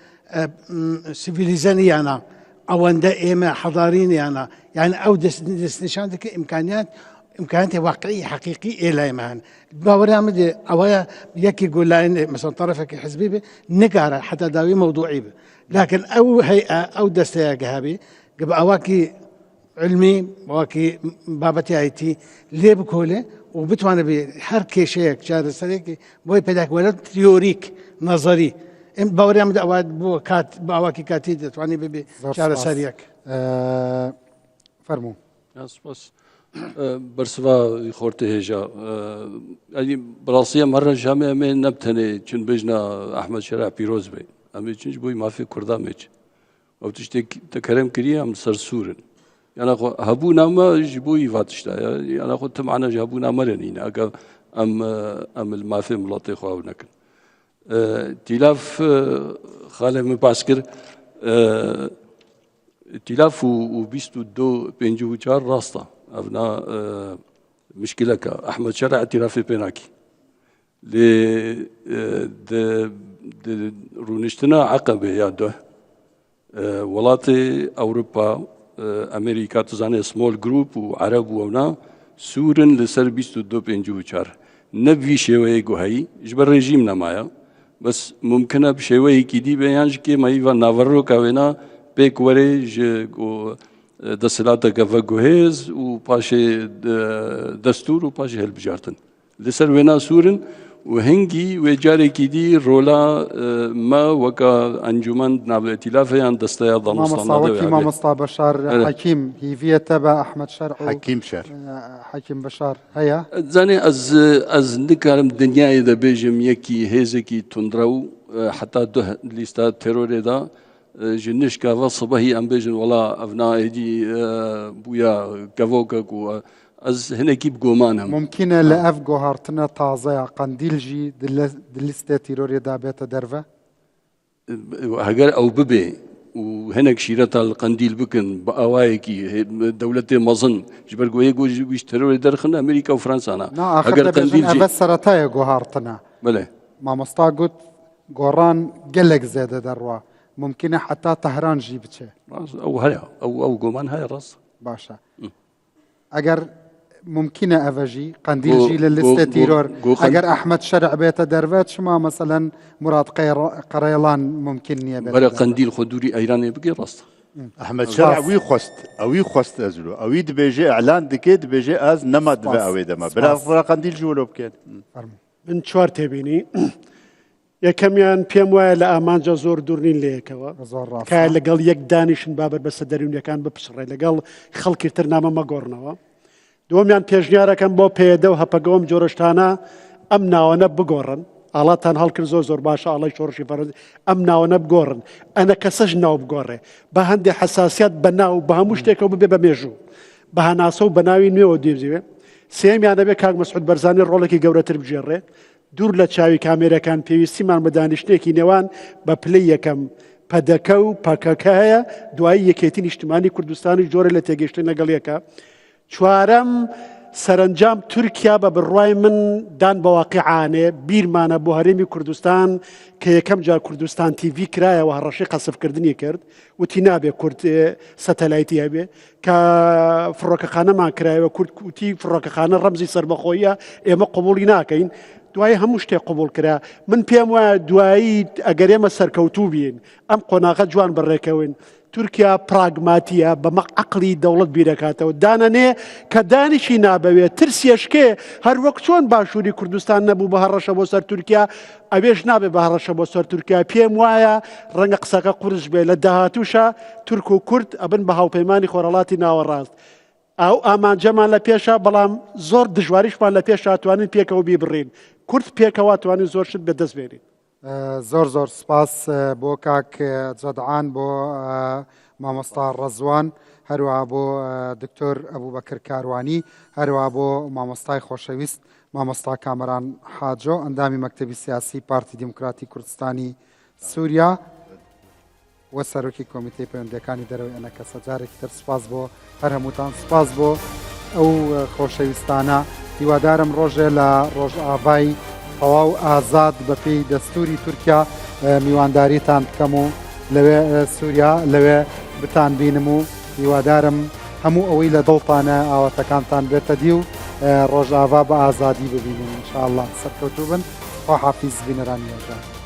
F: سيفيليزاني أنا أوان دائما حضاريني أنا يعني أو دس نشانك إمكانيات واقعية حقيقية إلى مان باورامد أويا يكي يقول لأن مثلا طرفك حزبي نقارة حتى داوي موضوعي لكن أو هيئة أو دستة جهابي قبل أواكي علمي واكي بابتي ايتي ليه بكوله وبتوانا بحركة شيء شهر السريك بوي بدك ولا تيوريك نظري ام باوري عمد اواد بو كات باواكي كاتي تواني بي شهر السريك
A: فرمو
C: بس برسوا خورته هجا يعني براسية مرة جامعة من نبتني چون بجنا أحمد شرع بيروز بي أمي چونش بوي ما في كردا ميج وبتشتي تكرم كريه أم سرسورن يعني أخو هبو ناما جبوي فاتشتا يعني أخو تمعنا جابو ناما رنين أكا أم المافي ملاطي خواهو نكن تلاف خاله مباسكر تلاف و بيستو دو بينجو جار راستا أبنا مشكلة كا أحمد شرع تلافي بيناكي د رونشتنا عقبه ياده ولاتي أوروبا أمريكا تزاني سمول جروب وعرب ونا سورن لسر بيستو دو بينجو جار نبي شوي جوهي جبر رجيم نمايا بس ممكن بشوي كدي بيانج كي ما يفا نافرو كوينا بيكوريج جو دستلاتا كفاجوهيز وباشي دستور وباشي هالبجارتن لسر ونا سورن وهنجي وجاري كدي رولا ما وكا انجمن ناب الائتلاف يعني دستيا ضمستان
A: ما مصطفى بشار حكيم هي تبع احمد شرع
D: حكيم شر
A: حكيم بشار هيا
C: زاني از نكرم دنيا اذا بيجم يكي هيزكي تندرو حتى ده ليستا تيرور دا جنش كافا صباحي ام بيجن ولا ابناء دي بويا كافوكا از هنا كيب جومانهم
A: ممكن لأفجو هارتنا تازة قنديل جي دلستة تيروري دابت درفة
C: هجر أو ببي وهناك شيرة القنديل بكن بأوايكي دولة مظن جبر جوي جو بيشتروا لدرخنا أمريكا وفرنسا أنا
A: هجر قنديل جي بس سرتاي جو هارتنا
C: بله
A: ما مستعجد جوران جلك زيادة دروا ممكن حتى طهران جي بتشي
C: أو هلا أو جومان هاي راس
A: باشا أجر ممكن أفجي قنديل جي للستة تيرور أجر أحمد شرع بيت درفات شما مثلا مراد قريلان ممكن يبقى
C: برا قنديل خدوري أيراني بقي راس
D: أحمد شرع وي خست أزلو أو يد بيجي إعلان دكيد بيجي أز نمد بأوي دما برا قنديل جولو بكين
B: من چوار تبيني یەکەمیان پێم وایە لە ئامانجا زۆر دوورنین لەیەکەوە کە لەگەڵ یەک دانیشن بابەت بەسە دەریونیەکان بپسڕێ لەگەڵ خەڵکی تر نامە مەگۆڕنەوە دووەمیان پێشنیارەکەم بۆ پێدە و هەپەگەوم جۆرەشتانە ئەم ناوەنە بگۆڕن ئاڵاتان هەڵکرد زۆر باشە ئاڵی شۆڕشی فەرەنسی ئەم ناوەنە بگۆڕن ئەنە کەسەش ناو بگۆڕێ بە هەندێک حەساسیەت بە ناو بە هەموو شتێکەوە ببێ بە مێژوو بە هەناسە و بە ناوی نوێوە دیبزیوێ سێمیانە بێ کاک مەسعود بەرزانی ڕۆڵێکی گەورەتر بژێڕێ دوور لە چاوی کامێرەکان پێویستیمان بە دانیشتێکی نێوان بە پلەی یەکەم پەدەکە و پاکەکە هەیە دوایی یەکێتی نیشتیمانی کوردستانی جۆرە لە تێگەیشتن لەگەڵ یەکە چوارەم سەرنجام تورکیا بە بڕوای من دان بە واقعانێ بیرمانە بۆ هەرێمی کوردستان کە یەکەم جار کوردستان تیڤی کرایەوە هەڕەشەی قەسفکردنی کرد وتی نابێ کورد سەتەلایتی هەبێ کە فڕۆکەخانەمان کرایەوە کورد وتی فڕۆکەخانە ڕەمزی سەربەخۆیە ئێمە قبوڵی ناکەین دوای هەموو شتێک قبول کرا من پێم وایە دوایی ئەگەر ئێمە سەرکەوتوو بین ئەم قۆناغە جوان بەڕێکەوەن تورکیا پراگماتیە بە عەقڵی دەوڵەت بیرەکاتەوە دانەنێ کە دانیشی نابەوێت ترسێشکێ هەر وەک چۆن باشووری کوردستان نەبوو بە هەڕەشە بۆ سەر تورکیا ئەوێش نابێ بە هەڕەشە بۆ سەر تورکیا پێم وایە ڕەنگە قسەکە قورس بێ لە داهاتووشە تورک و کورد ئەبن بە هاوپەیمانی خۆرەڵاتی ناوەڕاست ئەو ئامانجەمان لە پێشە بەڵام زۆر دژواریشمان لە پێش توانین پێکەوە بیبڕین کورد پێکەوە توانین زۆر شت بەدەست بێنین
A: زۆر زۆر سپاس بۆ کاک جەدعان بۆ مامۆستا ڕەزوان هەروەها بۆ دکتۆر ئەبوبەکر کاروانی هەروەها بۆ مامۆستای خۆشەویست مامۆستا کامەران حاجۆ ئەندامی مەکتەبی سیاسی پارتی دیموکراتی کوردستانی سووریا وە سەرۆکی کۆمیتەی پەیوەندیەکانی دەرەوەی ئەنەکەسە جارێکی تر سپاس بۆ هەر هەمووتان سپاس بۆ ئەو خۆشەویستانە هیوادارم ڕۆژێ لە ڕۆژئاوای تەواو ئازاد بە پێی دەستوری تورکیا میوانداریتان بکەم و لەوێ سووریا لەوێ بتان بینم و هیوادارم هەموو ئەوەی لە دڵتانە ئاواتەکانتان بێتە دی و ڕۆژئاوا بە ئازادی ببینن ئینشاءالله سەرکەوتوو بن خواحافیز بینەرانی ێژە